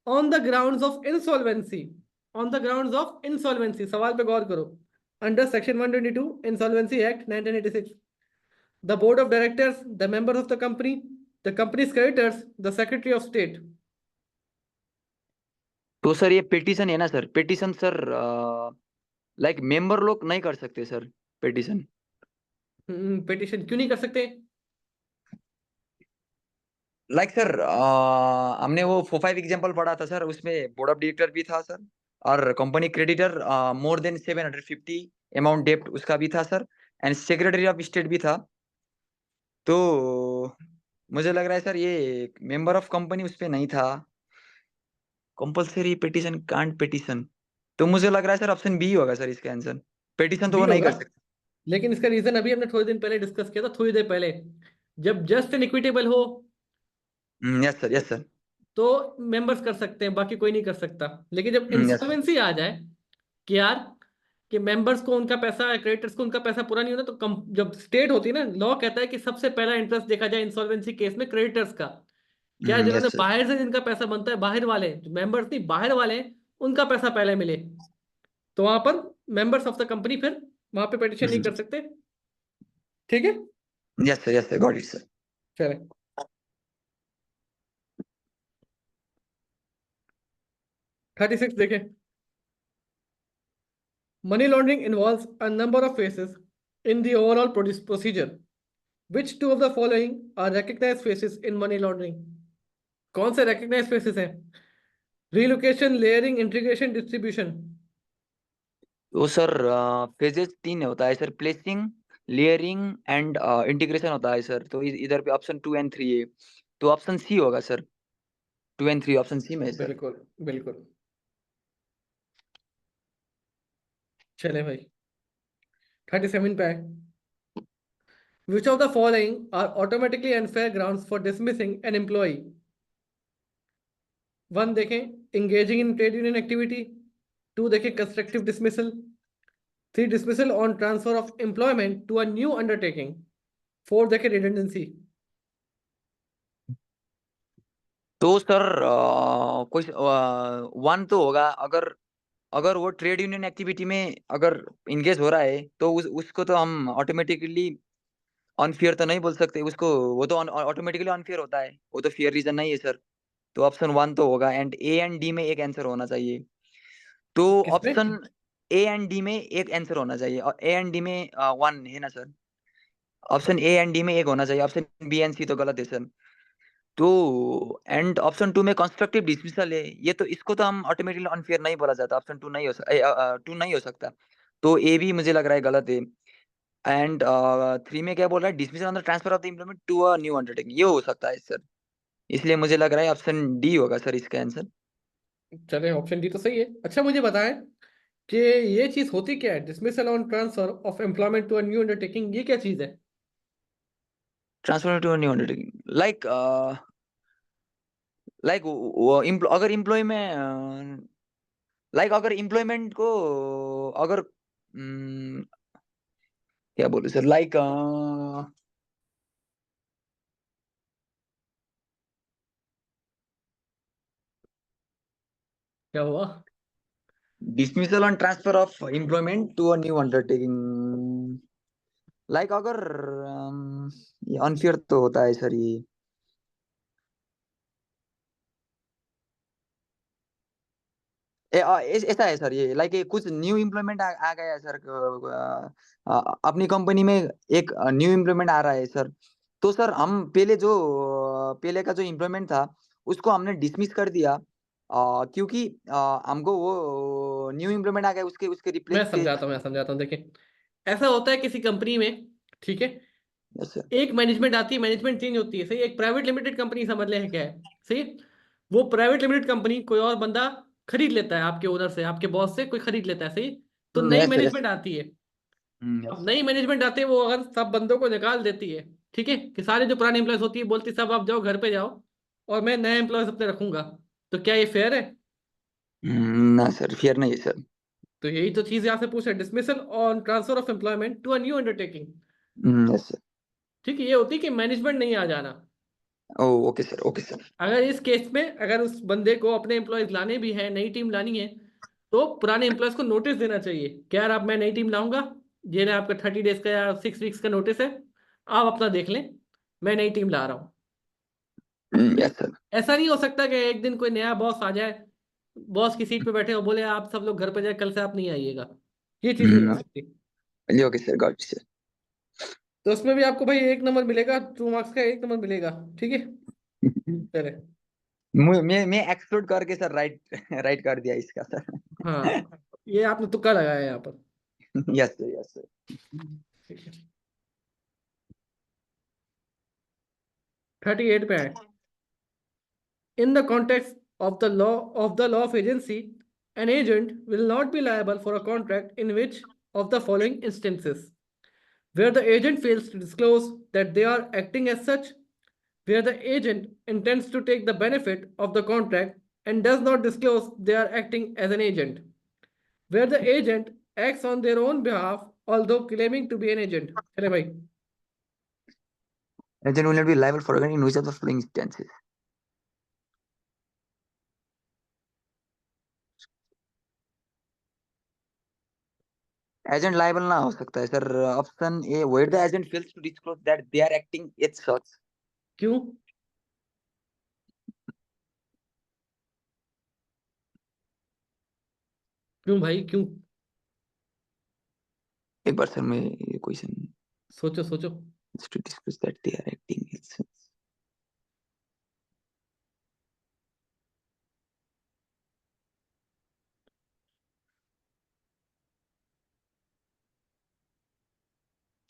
on the grounds of insolvency? On the grounds of insolvency, सवाल पे गौर करो। Under Section 122 Insolvency Act 1986, the board of directors, the members of the company, the company's creditors, the secretary of state. तो sir ये petition है ना sir, petition sir, like member लोग नहीं कर सकते सर पिटीशन। पिटिशन क्यों नहीं कर सकते? लाइक सर हमने वो 4 5 एग्जांपल पढ़ा था सर, उसमें बोर्ड ऑफ डायरेक्टर भी था सर, और company creditor more than 750 amount डेप्ट उसका भी था sir, and secretary of state भी था। तो मुझे लग रहा है सर ये मेंबर ऑफ कंपनी उस पे नहीं था। कंपलसरी पिटीशन कांट पिटीशन, तो मुझे लग रहा है सर ऑप्शन बी होगा सर इसका आंसर। पिटीशन तो बी वो नहीं होगा। कर सकते। लेकिन इसका रीजन अभी हमने थोड़े दिन पहले डिस्कस किया था, थोड़ी देर पहले, जब जस्ट एंड इक्विटेबल हो यस सर, यस सर। तो मेंबर्स कर सकते हैं, बाकी कोई नहीं कर सकता। लेकिन जब यस सर। इंसॉल्वेंसी आ जाए कि यार कि मेंबर्स को उनका पैसा, क्रेडिटर्स को उनका पैसा पूरा नहीं होता, तो जब स्टेट होती है ना, लॉ कहता है कि सबसे पहला इंटरेस्ट देखा जाए इंसॉल्वेंसी केस में क्रेडिटर्स का। क्या जिन्होंने यस सर। बाहर से जिनका पैसा बनता है, बाहर वाले जो मेंबर्स नहीं, बाहर वाले उनका पैसा पहले मिले, तो वहां पर मेंबर्स ऑफ द कंपनी फिर वहां पे पिटिशन नहीं कर सकते। ठीक है। Yes sir, yes sir, got it sir. चले 36 देखें। Money laundering involves a number of phases in the overall procedure. Which two of the following are recognized phases in money laundering? कौन से recognized phases हैं? Relocation, layering, integration, distribution. तो sir phases 3 होता है sir, placing, layering and integration होता है sir. तो इधर पे ऑप्शन 2 and 3 है, तो ऑप्शन सी होगा सर। 2 and 3 ऑप्शन सी में है सर। बिल्कुल बिल्कुल। चले भाई 37 पे आए। Which of the following are automatically unfair grounds for dismissing an employee? One देखें engaging in trade union activity, two देखें constructive dismissal, three dismissal on transfer of employment to a new undertaking, four देखें redundancy. तो sir कोई 1 तो होगा, अगर अगर वो ट्रेड यूनियन एक्टिविटी में अगर इंगेज हो रहा है तो उसको तो हम ऑटोमेटिकली अनफेयर तो नहीं बोल सकते उसको, वो तो ऑटोमेटिकली अनफेयर होता है, वो तो फेयर रीजन नहीं है सर। तो ऑप्शन 1 तो होगा, एंड ए एंड डी में एक आंसर होना चाहिए। तो किसमें? ऑप्शन ए एंड डी में एक आंसर होना चाहिए, और ए एंड डी में 1 है ना sir. Option A and D में एक होना चाहिए, ऑप्शन बी एंड सी तो गलत है सर। तो एंड ऑप्शन 2 में कंस्ट्रक्टिव डिसमिसल है, ये तो इसको तो हम ऑटोमेटिकली अनफेयर नहीं बोला जाता, ऑप्शन 2 नहीं हो सकता, 2 नहीं हो सकता। तो ए भी मुझे लग रहा है गलत है। एंड 3 में क्या बोल रहा है, dismissal on the transfer of the employment to a new undertaking, ये हो सकता है सर। इसलिए मुझे लग रहा है ऑप्शन डी होगा सर इसका आंसर। चले ऑप्शन डी तो सही है। अच्छा मुझे बताएं कि ये चीज होती क्या है, dismissal on transfer of employment to a new undertaking, ये क्या चीज है? Transfer to a new undertaking, like वो अगर एम्प्लॉय में लाइक अगर एम्प्लॉयमेंट को अगर क्या बोलूं सर, लाइक क्या हुआ? Dismissal on transfer of employment to a new undertaking, like अगर ये अनफेयर तो होता है सर ये। ऐसा है सर, ये लाइक कुछ न्यू इम्प्लीमेंट आ गया है सर। अपनी कंपनी में एक न्यू इम्प्लीमेंट आ रहा है सर। तो सर हम पहले का जो इम्प्लीमेंट था उसको हमने डिसमिस कर दिया, क्योंकि हमको वो न्यू इम्प्लीमेंट आ गया, उसके उसके मैं रिप्लेस पे। समझाता हूँ, मैं समझाता हूँ, देखिए ऐसा होता है किसी कंपनी में, ठीक है, यस सर। एक मैनेजमेंट आती है, मैनेजमेंट चेंज होती है, सही। एक प्राइवेट लिमिटेड कंपनी समझ ले है क्या है, सही। वो प्राइवेट लिमिटेड कंपनी कोई और बंदा खरीद लेता है, आपके ओनर से, आपके बॉस से कोई खरीद लेता है, सही। तो नई यस सर, यस। मैनेजमेंट आती है। अब यस। नई मैनेजमेंट आती है, वो अगर सब बंदों को निकाल देती है, ठीक है, कि सारे जो पुराने एम्प्लॉयज होती है बोलती है सब आप जाओ घर पे जाओ, और मैं नए एम्प्लॉयज अपने रखूंगा, तो क्या ये फेयर है? ना सर, फेयर नहीं है सर। तो यही तो चीज यहाँ से पूछ रहे, dismissal on transfer of employment to a new undertaking. Yes sir. ठीक है, ये होती है कि मैनेजमेंट नहीं आ जाना। ओ, ओके सर, ओके सर। अगर इस केस में अगर उस बंदे को अपने एम्प्लॉयज लाने भी हैं, नई टीम लानी है, तो पुराने एम्प्लॉयज को नोटिस देना चाहिए कि यार आप, मैं नई टीम लाऊंगा, ये ना आपका 30 डेज का या 6 वीक्स का नोटिस है, आप अपना देख लें, मैं नई टीम ला रहा हूँ। Yes sir. ऐसा नहीं हो सकता कि एक दिन कोई नया बॉस आ जाए, बॉस की सीट पे बैठे और बोले आप सब लोग घर पे जाए, कल से आप नहीं आइएगा। ये चीज़ नहीं हो सकती। Okay sir, got sir. तो उसमें भी आपको भाई 1 नंबर मिलेगा, 2 मार्क्स का 1 नंबर मिलेगा, ठीक है। चले। मैं एक्सक्लूड करके सर राइट राइट कर दिया इसका सर। हाँ, ये आपने तुक्का लगाया यहाँ पर। Yes sir, yes sir. ठीक है, 38 पे आए। In the context of the law of agency, an agent will not be liable for a contract in which of the following instances: where the agent fails to disclose that they are acting as such, where the agent intends to take the benefit of the contract and does not disclose they are acting as an agent, where the agent acts on their own behalf although claiming to be an agent. चले भाई। Agent will not be liable for any which of the following instances. Agent liable ना हो सकता है sir. Option A, where the agent fails to disclose that they are acting as such. क्यों? क्यों भाई, क्यों? एक बार सर मैं ये क्वेश्चन, सोचो सोचो। To disclose that they are acting as such.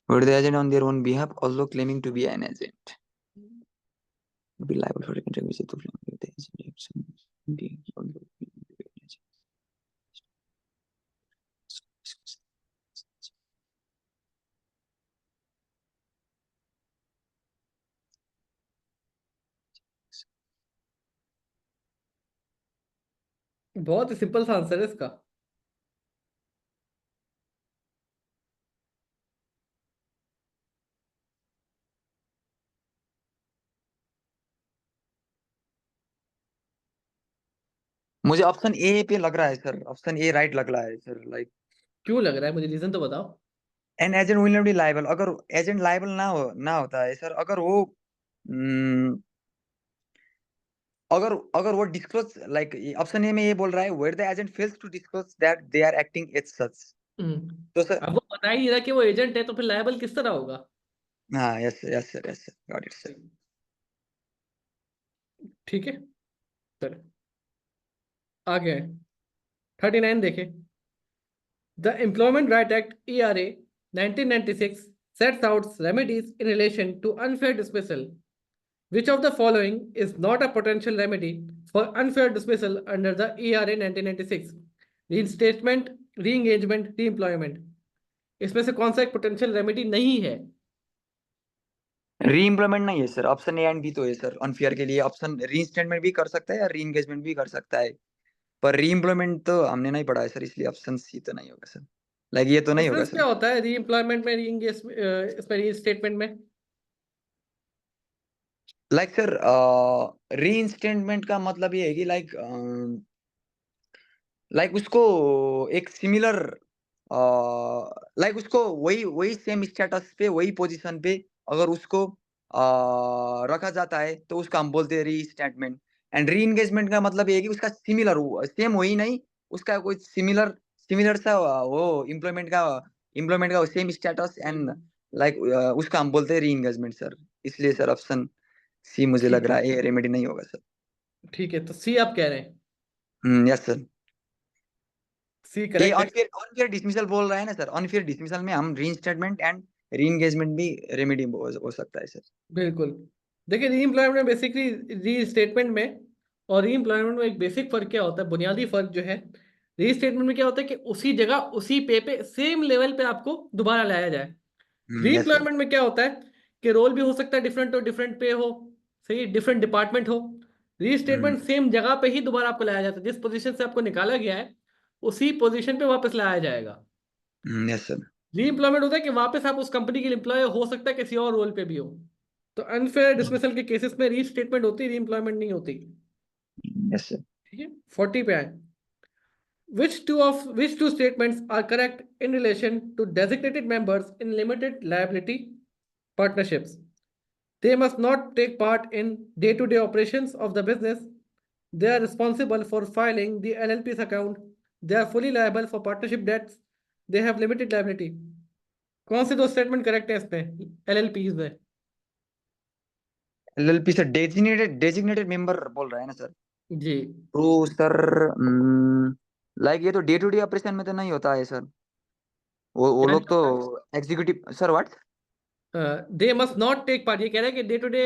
Where the agent on their own behalf although claiming to be an agent be liable for a contract which is to with the agent action being although claiming to be an agent. बहुत ही simple सा answer है इसका। मुझे option A पे लग रहा है sir, option ए right लग रहा है सर। लाइक क्यों लग रहा है, मुझे रीजन तो बताओ। An agent will not be liable, अगर एजेंट लायबल ना होता है सर, अगर वो अगर अगर वो डिस्क्लोज, लाइक ऑप्शन ए में ये बोल रहा है where the agent fails to disclose that they are acting as such. तो सर, अब वो बता ही नहीं रहा कि वो एजेंट है, तो फिर लायबल किस तरह होगा? हाँ, yes yes sir, yes sir, got it sir. ठीक है, चलो आगे 39 देखें। The employment right act ERA 1996 sets out remedies in relation to unfair dismissal. Which of the following is not a potential remedy for unfair dismissal under the ERA 1996? Reinstatement, re-engagement, re-employment। इसमें से कौन सा एक potential remedy नहीं है? री implement नहीं है sir, option A and B तो है सर अनफेयर के लिए। ऑप्शन री इंस्टेटमेंट भी कर सकता है या री एंगेजमेंट भी कर सकता है, पर री इम्प्लीमेंट तो हमने नहीं पढ़ा है सर, इसलिए ऑप्शन सी तो नहीं होगा सर। लाइक ये तो नहीं होगा डिफरेंस क्या सर। होता है री एम्प्लॉयमेंट में, री इसमें, री स्टेटमेंट में? लाइक सर, री इंस्टेटमेंट का मतलब ये है कि लाइक उसको एक सिमिलर, लाइक उसको वही वही सेम स्टेटस पे, वही पोजीशन पे अगर उसको रखा जाता है तो उसका हम बोलते हैं री स्टेटमेंट। एंड री एंगेजमेंट का मतलब ये है कि उसका सिमिलर, सेम वही नहीं, उसका कोई सिमिलर सिमिलर सा वो एम्प्लॉयमेंट का सेम स्टेटस एंड लाइक उसका हम बोलते हैं री एंगेजमेंट सर। इसलिए सर ऑप्शन सी मुझे लग ठीक रहा है, है ये रेमेडी नहीं होगा सर। ठीक है, तो सी आप कह रहे हैं? Yes sir. सी ये करेक्ट है। अनफेयर अनफेयर डिसमिसल बोल रहा है ना सर, अनफेयर डिसमिसल में हम रीइंस्टेटमेंट एंड री एंगेजमेंट भी रेमेडी हो सकता है सर। बिल्कुल। देखिए, री एम्प्लॉयमेंट में बेसिकली, री स्टेटमेंट में और री एम्प्लॉयमेंट में एक बेसिक फर्क क्या होता है, बुनियादी फर्क जो है, री स्टेटमेंट में क्या होता है कि उसी जगह उसी पे सेम लेवल पे आपको दोबारा लाया जाए। री यस सर। एम्प्लॉयमेंट में क्या होता है कि रोल भी हो सकता है डिफरेंट, हो डिफरेंट पे हो, सही, डिफरेंट डिपार्टमेंट हो। री स्टेटमेंट सेम जगह पे ही दोबारा आपको लाया जाता है, जिस पोजीशन से आपको निकाला गया है उसी पोजीशन पे वापस लाया जाएगा। Yes sir. री एम्प्लॉयमेंट होता है कि वापस आप उस कंपनी के एम्प्लॉय हो सकता है किसी और रोल पे भी हो। तो अनफेयर डिसमिसल के केसेस में री स्टेटमेंट होती है, री एम्प्लॉयमेंट नहीं होती। Yes sir. ठीक है, 40 पे आए। Which two statements are correct in relation to designated members in limited liability partnerships? They must not take part in day-to-day operations of the business. They are responsible for filing the LLP's account. They are fully liable for partnership debts. They have limited liability. कौन से दो statement correct है इसमें, एलएलपीज में? LLP से designated member बोल रहा है ना सर? जी। तो सर लाइक ये तो डे टू डे ऑपरेशन में तो नहीं होता है सर। वो क्या नहीं लोग तो होता है? Executive sir what? They must not take part, ये कह रहा है कि डे टू डे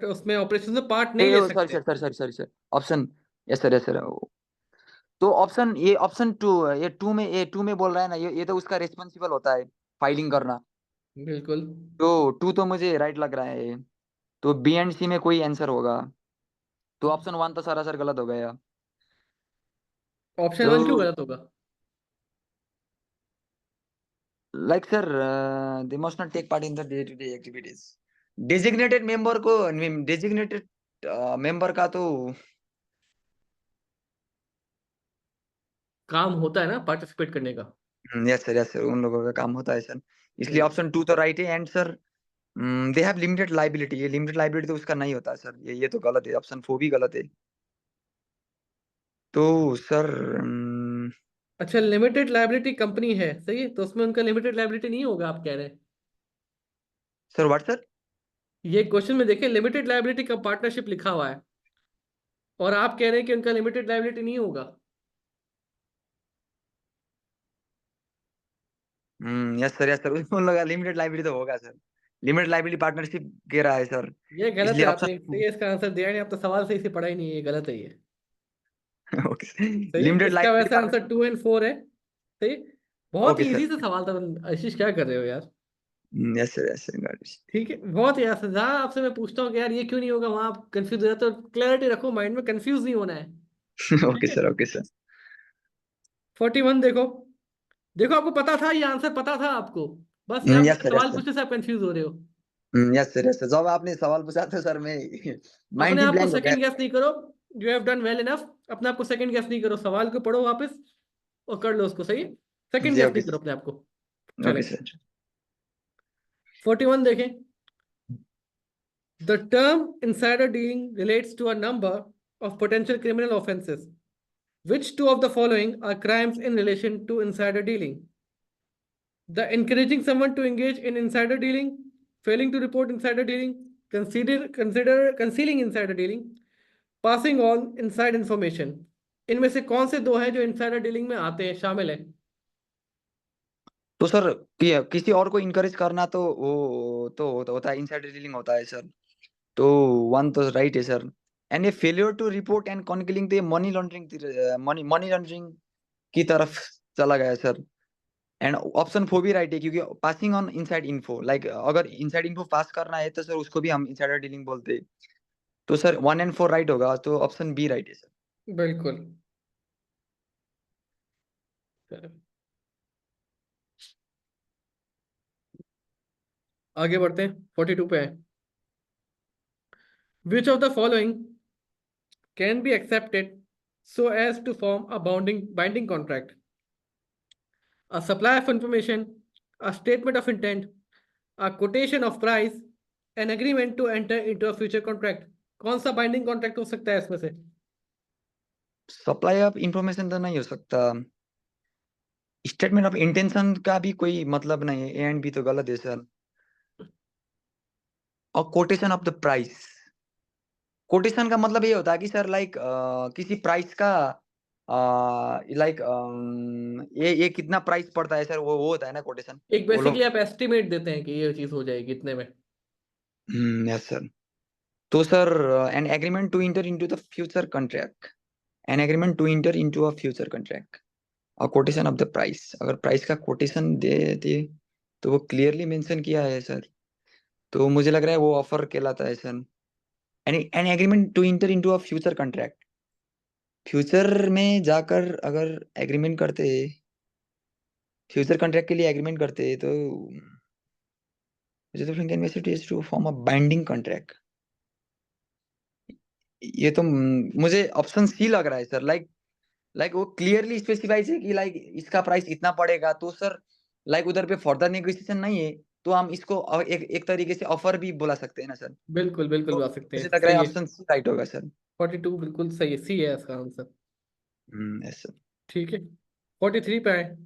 उसमें ऑपरेशन में पार्ट नहीं ले सॉरी सकते। Sir, sir option. Yes sir, yes sir. तो ऑप्शन ये ऑप्शन टू, ये टू में बोल रहा है ना, ये तो उसका रिस्पॉन्सिबल होता है फाइलिंग करना। बिल्कुल। तो टू तो मुझे राइट लग रहा है। तो बी एंड सी में कोई आंसर होगा। तो ऑप्शन वन तो सारा सर गलत हो गया। ऑप्शन तो वन क्यों गलत होगा? Like sir they must not take part in the day to day activities. Designated member को, डेजिग्नेटेड मेंबर का तो काम होता है ना पार्टिसिपेट करने का। यस सर, यस सर, उन लोगों का काम होता है सर। इसलिए बिल्कुल। ऑप्शन टू तो राइट है। And sir they have limited liability, ये लिमिटेड लाइबिलिटी तो उसका नहीं होता सर। ये तो गलत है, ऑप्शन फोर भी गलत है। तो सर अच्छा, लिमिटेड लायबिलिटी कंपनी है, सही है, तो उसमें उनका लिमिटेड लायबिलिटी नहीं होगा, आप कह रहे हैं? Sir what sir? ये क्वेश्चन में देखिए, लिमिटेड लायबिलिटी का पार्टनरशिप लिखा हुआ है और आप कह रहे हैं कि उनका लिमिटेड लायबिलिटी नहीं होगा। यस सर, यस सर, उन लोग का लिमिटेड लाइबिलिटी तो होगा सर। लिमिटेड लाइबिलिटी पार्टनरशिप कह रहा है सर। ये गलत इसलिए है, ऑप्शन आपने सही है इसका आंसर दिया नहीं, आप तो सवाल सही से पढ़ा ही नहीं है, ये गलत है ये। ओके। सही है, लिमिटेड इसका लाइबिलिटी वैसे आंसर पार्टनरशिप। 2 और 4 है। सही। बहुत ओके ही सर। इजी सा सवाल था। आशीष क्या कर रहे हो यार? Yes sir, yes sir, got ठीक है, बहुत ही आसान। जहाँ आपसे मैं पूछता हूँ कि यार ये क्यों नहीं होगा, वहां आप कंफ्यूज हो जाते हो। क्लैरिटी रखो माइंड में, कंफ्यूज नहीं होना है। इट। ठीक ओके है। Sir, okay sir. 41 देखो। देखो, आपको पता था, ये आंसर पता था आपको, बस यहाँ यस सर, यस सवाल सर। पूछने से आप कंफ्यूज हो रहे हो। यस सर, यस सर, जब आपने सवाल पूछा था सर मैं अपने माइंड ही आप को ब्लैंक हो गया। सेकंड गेस नहीं करो। You have done well enough. अपने आप को सेकंड गेस नहीं करो, सवाल को पढ़ो वापस और कर लो उसको, सही। सेकंड जी गेस ओके नहीं करो सर, अपने आप को। ओके चले। सर। 41 देखें। The term insider dealing relates to a number of potential criminal offenses. Which two of the following are crimes in relation to insider dealing? The encouraging someone to engage in insider dealing, failing to report insider dealing, consider concealing insider dealing, passing on inside information. इनमें से कौन से दो हैं जो insider dealing में आते हैं, शामिल हैं? तो सर किसी और को इनकरेज करना तो वो तो होता है, इनसाइडर डीलिंग होता है सर। तो वन तो राइट है सर। एंड ये फेलियर टू रिपोर्ट एंड कॉन्किलिंग तो ये मनी लॉन्ड्रिंग, मनी लॉन्ड्रिंग की तरफ चला गया सर। एंड ऑप्शन फोर भी राइट है, क्योंकि passing on inside info, like अगर इनसाइड इन्फो पास करना है तो सर उसको भी हम इनसाइडर डीलिंग बोलते हैं। तो sir one and four right होगा, तो ऑप्शन बी राइट है सर। बिल्कुल। आगे बढ़ते हैं, 42 पे है। Which of the following can be accepted so as to form a binding contract? A supply of information, a statement of intent, a quotation of price, an agreement to enter into a future contract. कौन सा binding contract हो सकता है इसमें से? Supply of information तो नहीं हो सकता। स्टेटमेंट ऑफ इंटेंशन का भी कोई मतलब नहीं है, ए एंड बी तो गलत है सर। और quotation of the price, quotation का मतलब ये होता है कि सर लाइक किसी प्राइस का लाइक ये कितना प्राइस पड़ता है सर, वो होता है ना कोटेशन। एक वो बेसिकली लोग। आप एस्टिमेट देते हैं कि ये चीज हो जाएगी इतने में। Yes sir. तो sir an agreement to enter into the future contract, an agreement to enter into a future contract और कोटेशन ऑफ द प्राइस, अगर प्राइस का कोटेशन दे दे तो वो क्लियरली मेंशन किया है सर, तो मुझे लग रहा है वो ऑफर कहलाता है sir. An agreement to enter into a future contract, future में जाकर अगर एग्रीमेंट करते, फ्यूचर कॉन्ट्रैक्ट के लिए एग्रीमेंट करते तो reserve bank university is to form a binding contract. ये तो मुझे ऑप्शन सी लग रहा है सर, लाइक वो क्लियरली स्पेसिफाइज है कि लाइक इसका प्राइस इतना पड़ेगा, तो सर लाइक उधर पे फर्दर नेगोशिएशन नहीं है, तो हम इसको एक एक तरीके से ऑफर भी बोला सकते हैं ना सर। बिल्कुल बिल्कुल तो बता सकते मुझे हैं, लग रहा है सही है। ऑप्शन सी राइट होगा सर। 42 बिल्कुल सही है, सी है इसका आंसर। Yes sir. ठीक है, 43 पे आए।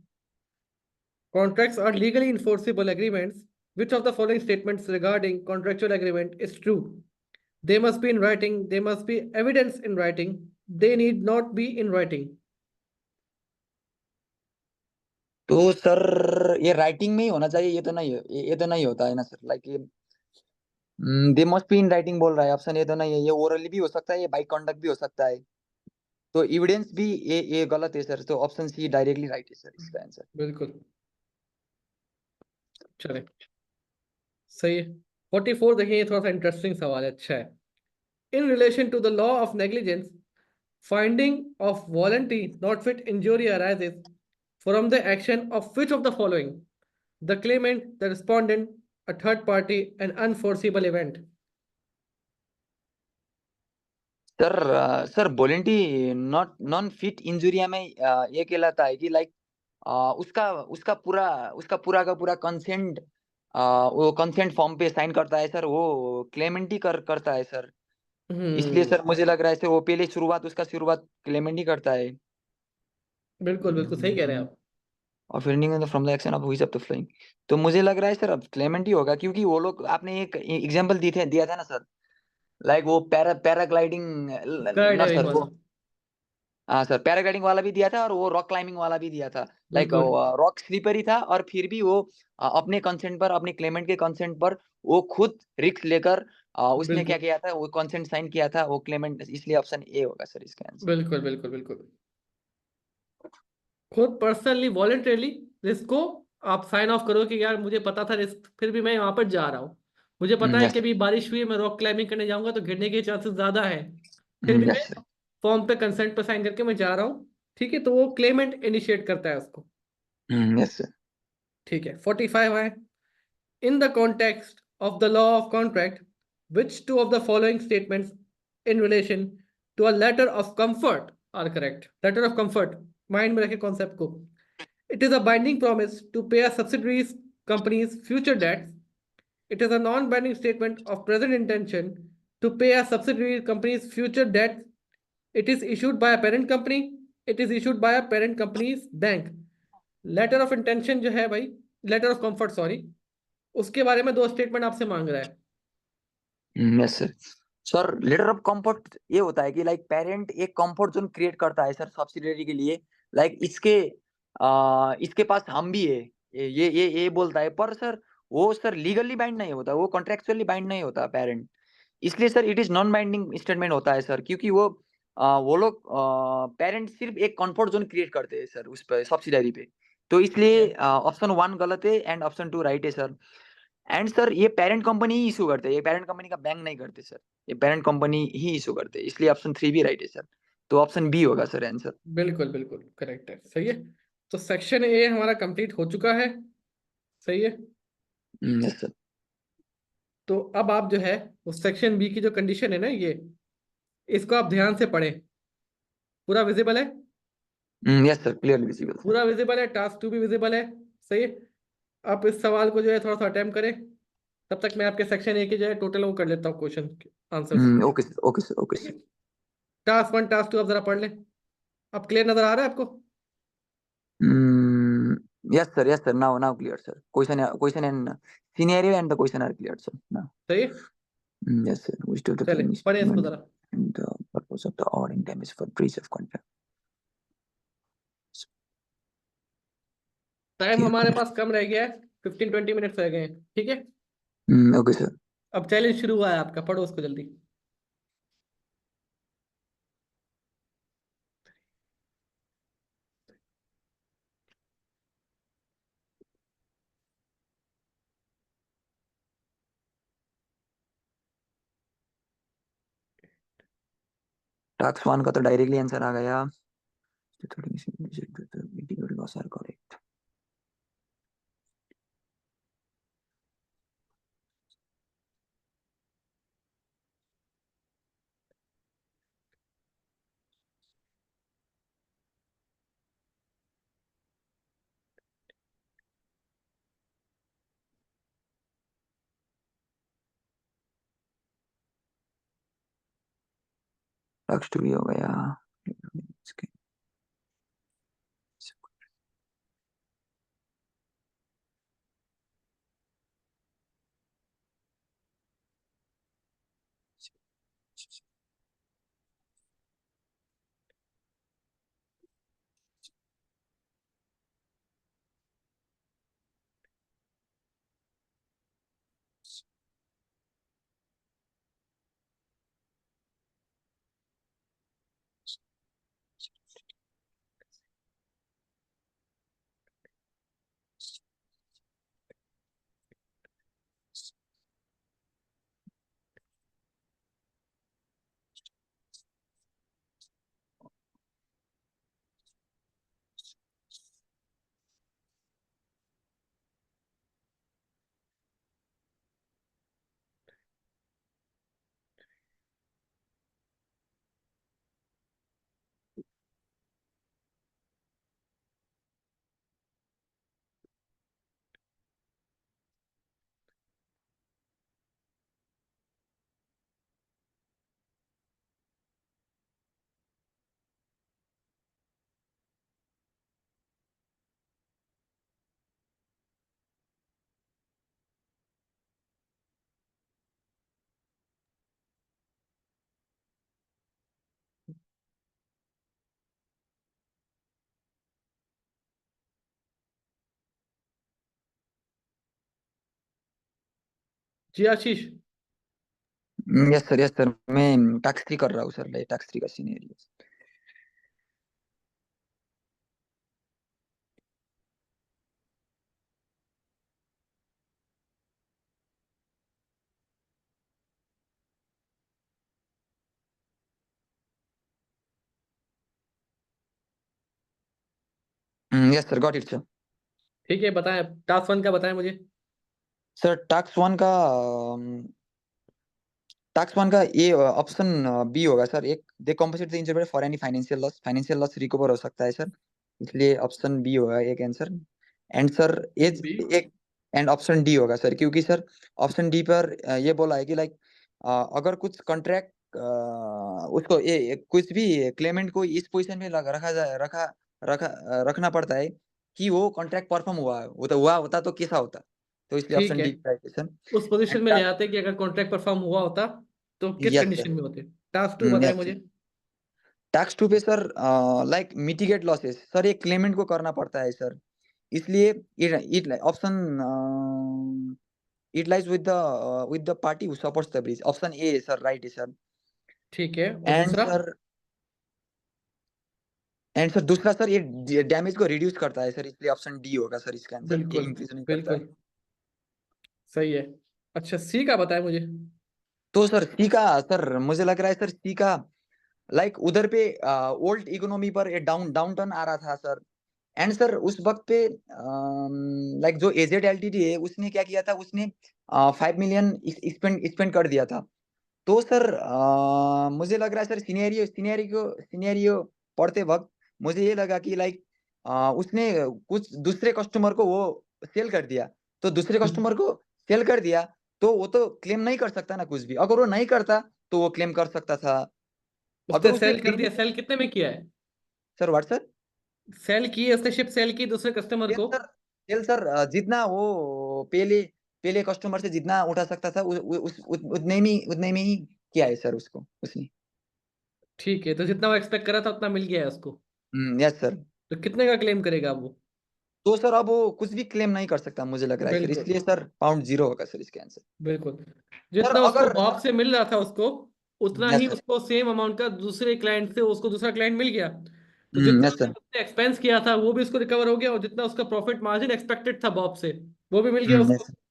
Contracts are legally enforceable agreements. Which of the following statements regarding contractual agreement is true? They must be in writing. They must be evidence in writing. They need not be in writing. तो sir ये writing में ही होना चाहिए, ये तो नहीं ये तो नहीं होता है ना सर, लाइक ये they must be in writing बोल रहा है, ऑप्शन ये तो नहीं है, ये ओरली भी हो सकता है, ये बाई कॉन्डक्ट भी हो सकता है, तो एविडेंस भी ये गलत है सर, तो ऑप्शन सी डायरेक्टली राइट है सर इसका आंसर। बिल्कुल, चले सही है। 44 देखिए, ये थोड़ा सा इंटरेस्टिंग सवाल है, अच्छा है। In relation to the law of negligence, finding of volunty not fit injury arises from the action of which of the following? The claimant, the respondent, a third party, an unforeseeable event. Sir volenti not non fit injuria में ये कहलाता है कि like उसका उसका पूरा का पूरा कंसेंट, वो कंसेंट फॉर्म पे साइन करता है सर, वो क्लेमेंट ही करता है सर। इसलिए हम्म, सर मुझे लग रहा है सर वो पहले शुरुआत क्लेमेंट ही करता है। बिल्कुल बिल्कुल सही कह रहे हैं आप। और फिर from the action of which of the flowing, तो मुझे लग रहा है सर अब क्लेमेंट ही होगा, क्योंकि वो लोग आपने एक एग्जांपल दिया था ना सर, लाइक वो पैराग्लाइडिंग, स्काई ना डाइविंग सर वाला। वो, हाँ सर पैराग्लाइडिंग वाला भी दिया था और वो रॉक क्लाइंबिंग वाला भी दिया था, लाइक बिल्कुल रॉक स्लीपर ही था, और फिर भी वो अपने कंसेंट पर, अपने क्लेमेंट के कंसेंट पर वो खुद रिस्क लेकर उसने क्या बिल्कुल किया था, वो कंसेंट साइन किया था वो क्लेमेंट, इसलिए ऑप्शन ए होगा सर इसका आंसर। बिल्कुल बिल्कुल बिल्कुल, खुद पर्सनली वॉलेंटरली रिस्क को आप साइन ऑफ करो कि यार मुझे पता था रिस्क, फिर भी मैं वहां पर जा रहा हूँ। मुझे पता है कि यस। अभी बारिश हुई है, मैं रॉक क्लाइंबिंग करने जाऊंगा तो गिरने के चांसेस ज्यादा है, फिर भी मैं यस। फॉर्म पे कंसेंट पे साइन करके मैं जा रहा हूँ। ठीक है, तो वो क्लेमेंट इनिशिएट करता है उसको। Yes sir. ठीक है, 45 है। In the context of the law of contract, which two of the following statements in relation to a letter of comfort are correct? Letter of comfort, mind में रखे concept को। It is a binding promise to pay a subsidiaries company's future debts. It is a non-binding statement of present intention to pay a subsidiary company's future debts. It is issued by a parent company. It is issued by a parent company's bank. Letter of intention जो है भाई, letter of comfort sorry, उसके बारे में दो statement आपसे मांग रहा है। Yes sir. Sir letter of comfort ये होता है कि लाइक पेरेंट एक कंफर्ट जोन क्रिएट करता है सर सब्सिडियरी के लिए, लाइक इसके पास हम भी है, ये बोलता है, पर सर वो सर लीगली बाइंड नहीं होता, वो कॉन्ट्रेक्चुअली बाइंड नहीं होता पेरेंट, इसलिए sir it is non binding statement होता है सर, क्योंकि वो लोग पेरेंट सिर्फ एक कंफर्ट जोन क्रिएट करते हैं सर उस पर सब्सिडरी पे, तो इसलिए ऑप्शन वन गलत है एंड ऑप्शन टू राइट है सर। एंड सर ये पेरेंट कंपनी ही इशू करते हैं, ये पेरेंट कंपनी का बैंक नहीं करते सर, ये पेरेंट कंपनी ही इशू करते हैं, इसलिए ऑप्शन थ्री भी राइट है सर, तो ऑप्शन बी होगा सर आंसर। बिल्कुल बिल्कुल करेक्ट है, सही है। तो सेक्शन ए हमारा कंप्लीट हो चुका है, सही है। Yes sir. तो अब आप जो है उस सेक्शन बी की जो कंडीशन है ना, ये इसको आप ध्यान से पढ़ें। पूरा विजिबल है? Yes sir clearly visible sir. पूरा विजिबल है, टास्क टू भी विजिबल है, सही है। आप इस सवाल को जो है थोड़ा सा अटेम्प्ट करें, तब तक मैं आपके सेक्शन ए की जो है टोटल वो कर लेता हूँ question answers. Okay sir, okay sir, okay ठीक है, sir. Task one task two आप जरा पढ़ लें। अब क्लियर नजर आ रहा है आपको? Yes sir, now clear sir. Question and scenario and the question are clear sir now. सही है। Yes sir, which of the चले following पढ़े इसको statement जरा। and the purpose of the awarding damage for breach of contract? Time ठीक हमारे है। पास कम रह गया है, 15-20 मिनट्स रह गए हैं, ठीक है। Okay sir. अब चैलेंज शुरू हुआ है आपका, पढ़ो उसको जल्दी। टास्क 1 का तो डायरेक्टली आंसर आ गया। Loss are correct. टास्क 2 भी हो गया। जी आशीष। यस सर, मैं टास्क 3 कर रहा हूँ सर, टास्क 3 का senior. Yes sir, got it sir. ठीक है, बताएं टास्क 1 का बताएं मुझे। सर टास्क वन का ये ऑप्शन बी होगा सर। एक, they compensate the injured for any financial loss recover हो सकता है सर, इसलिए ऑप्शन बी होगा एक answer. And sir as B. एक, एंड ऑप्शन डी होगा सर, क्योंकि सर ऑप्शन डी पर ये बोला है कि लाइक अगर कुछ कॉन्ट्रैक्ट उसको कुछ भी क्लेमेंट को इस पोजीशन में रखा जाए रखना पड़ता है कि वो कॉन्ट्रैक्ट परफॉर्म हुआ होता तो कैसा होता, तो इसलिए ठीक ऑप्शन है, डी राइट है सर। उस पोजीशन में ले एंड आते कि अगर कॉन्ट्रैक्ट परफॉर्म हुआ होता तो किस यस कंडीशन सर। में होते। टास्क 2 बताएं यस, मुझे। टैक्स टू पे sir like mitigate losses sir, एक क्लेमेंट को करना पड़ता है सर, इसलिए it option it lies with the party who supports the bridge, option A है सर, राइट है सर। ठीक है, और एंड दूसरा? सर दूसरा सर ये डैमेज को रिड्यूस करता है सर, इसलिए ऑप्शन डी होगा सर इसका आंसर, ये बिल्कुल इंक्रीज नहीं करता है। बिल्कुल सही है। अच्छा, सी का बताएं मुझे। तो सर सी का, सर मुझे लग रहा है सर सी का लाइक उधर पे ओल्ड इकोनॉमी पर ये डाउन टर्न आ रहा था सर। एंड सर उस वक्त पे लाइक जो एजेड एलटीडी है उसने क्या किया था, उसने 5 मिलियन स्पेंड कर दिया था। तो सर मुझे लग रहा है सर सिनेरियो पढ़ते वक्त मुझे ये लगा कि लाइक उसने कुछ दूसरे कस्टमर को वो सेल कर दिया, तो दूसरे कस्टमर को सेल कर दिया तो वो तो क्लेम नहीं कर सकता ना कुछ भी, अगर वो नहीं करता तो वो क्लेम कर सकता था। अगर उसने उसने सेल कर क्लेम, दिया, सेल कितने में किया है? Sir what sir? सेल की है उसने, शिप सेल की दूसरे कस्टमर सेल को। सर, सेल सर जितना वो पहले पहले कस्टमर से जितना उठा सकता था उतने में ही किया है सर उसको उसने। ठीक है, तो जितना वो एक्सपेक्ट करा था उतना मिल गया है उसको। Yes sir. तो कितने का क्लेम करेगा अब वो? तो सर अब वो कुछ भी क्लेम नहीं कर सकता मुझे लग रहा है सर, बिल्कुल। इसलिए सर पाउंड जीरो होगा सर इसका आंसर। बिल्कुल। सर जितना उसको अगर बॉब से मिल रहा था उसको, उतना ही यस सर। उसको सेम अमाउंट का दूसरे क्लाइंट से उसको दूसरा क्लाइंट मिल गया। तो जितना यस सर। उसने एक्सपेंस किया था वो भी उसको रिकवर हो गया, और जितना उसका प्रॉफिट मार्जिन एक्सपेक्टेड था बॉब से वो भी मिल गया यस उसको। सर।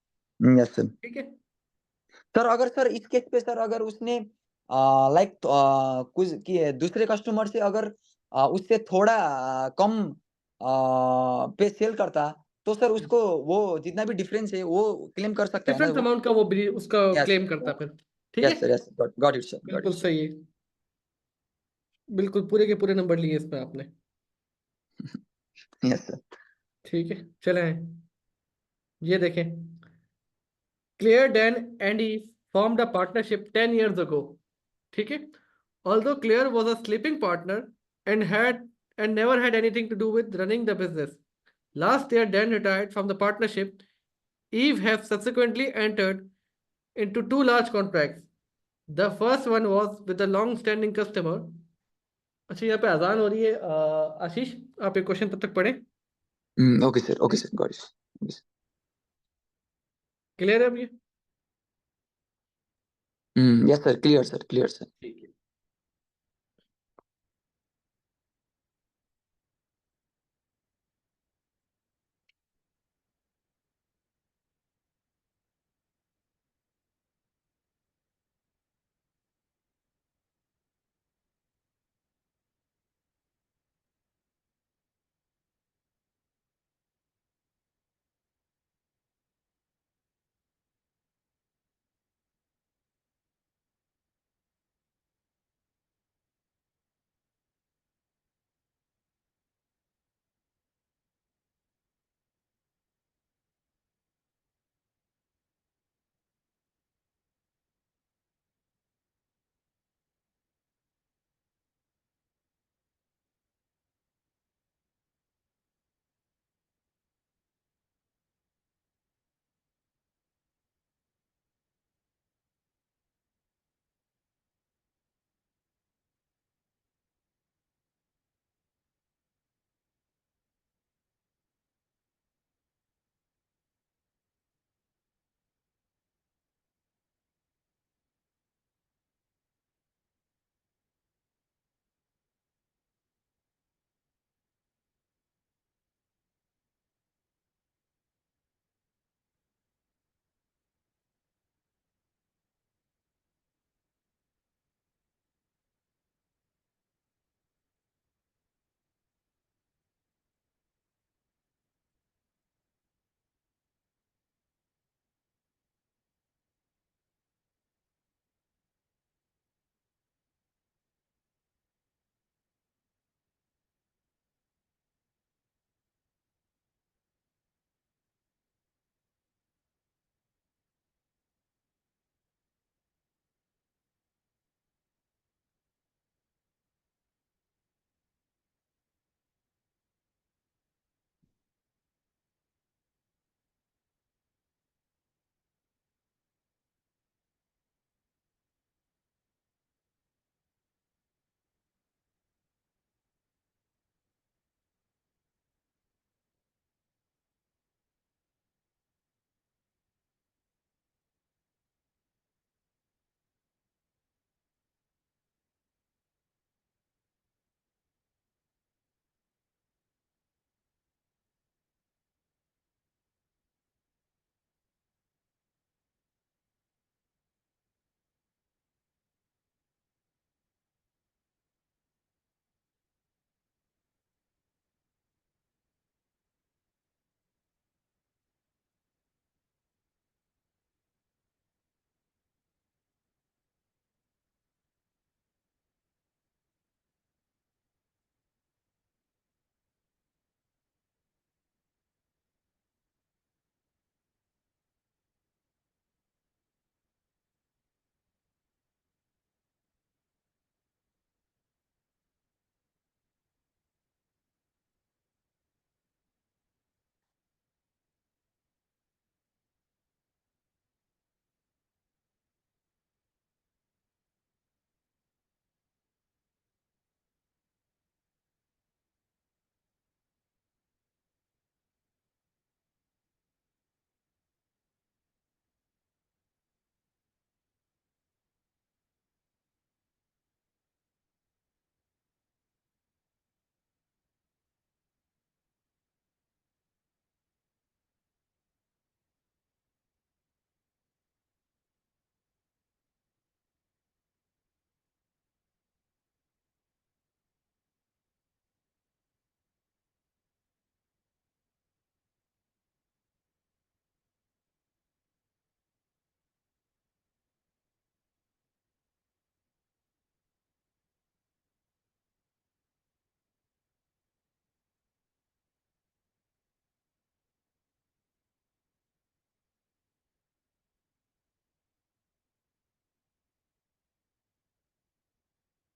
Yes sir. ठीक है। सर अगर सर इस केस पे सर अगर उसने लाइक कुछ कि दूसरे कस्टमर से अगर उससे थोड़ा कम पे सेल करता, तो सर उसको वो जितना भी डिफरेंस है वो क्लेम कर सकता है ना डिफरेंस वो। अमाउंट का वो भी उसका यस क्लेम करता फिर। ठीक है। Yes sir. Yes got it sir, got बिल्कुल इट सर। सही है। बिल्कुल पूरे के पूरे नंबर लिए इसमें आपने। Yes sir. ठीक है, चले ये देखें। Claire, Dan, and he formed a partnership 10 years ago. ठीक है। Although Claire was a sleeping partner and never had anything to do with running the business. Last year, Dan retired from the partnership. Eve have subsequently entered into two large contracts. The first one was with a long-standing customer. अच्छा, यहाँ पे अजान हो रही है। आशीष, आप एक question तब तक पढ़ें। Okay sir, got it. Clear है अब ये? Yes sir, clear sir, clear sir. ठीक है।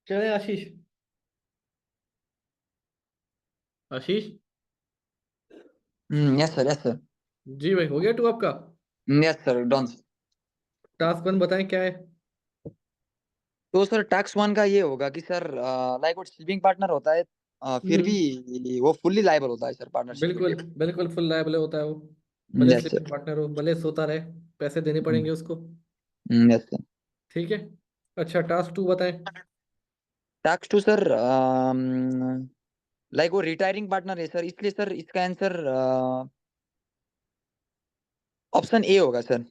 क्या है Ashish? Ashish? Yes sir, yes sir. जी भाई, हो गया टू आपका? Yes sir, done. Task one बताएं क्या है? तो सर टास्क वन का ये होगा कि सर लाइक वो स्लीपिंग पार्टनर होता है, फिर हम्म। भी वो फुल्ली लायबल होता है सर पार्टनरशिप के बिल्कुल लिए। बिल्कुल फुल लायबल होता है वो। भले यस स्लीपिंग सर। पार्टनर हो, भले सोता रहे, पैसे देने पड़ेंगे उसको। Yes sir. ठीक है। अच्छा, टास्क टू बताएं। टास्क टू सर, लाइक वो रिटायरिंग पार्टनर है सर, इसलिए सर इसका आंसर ऑप्शन ए होगा सर।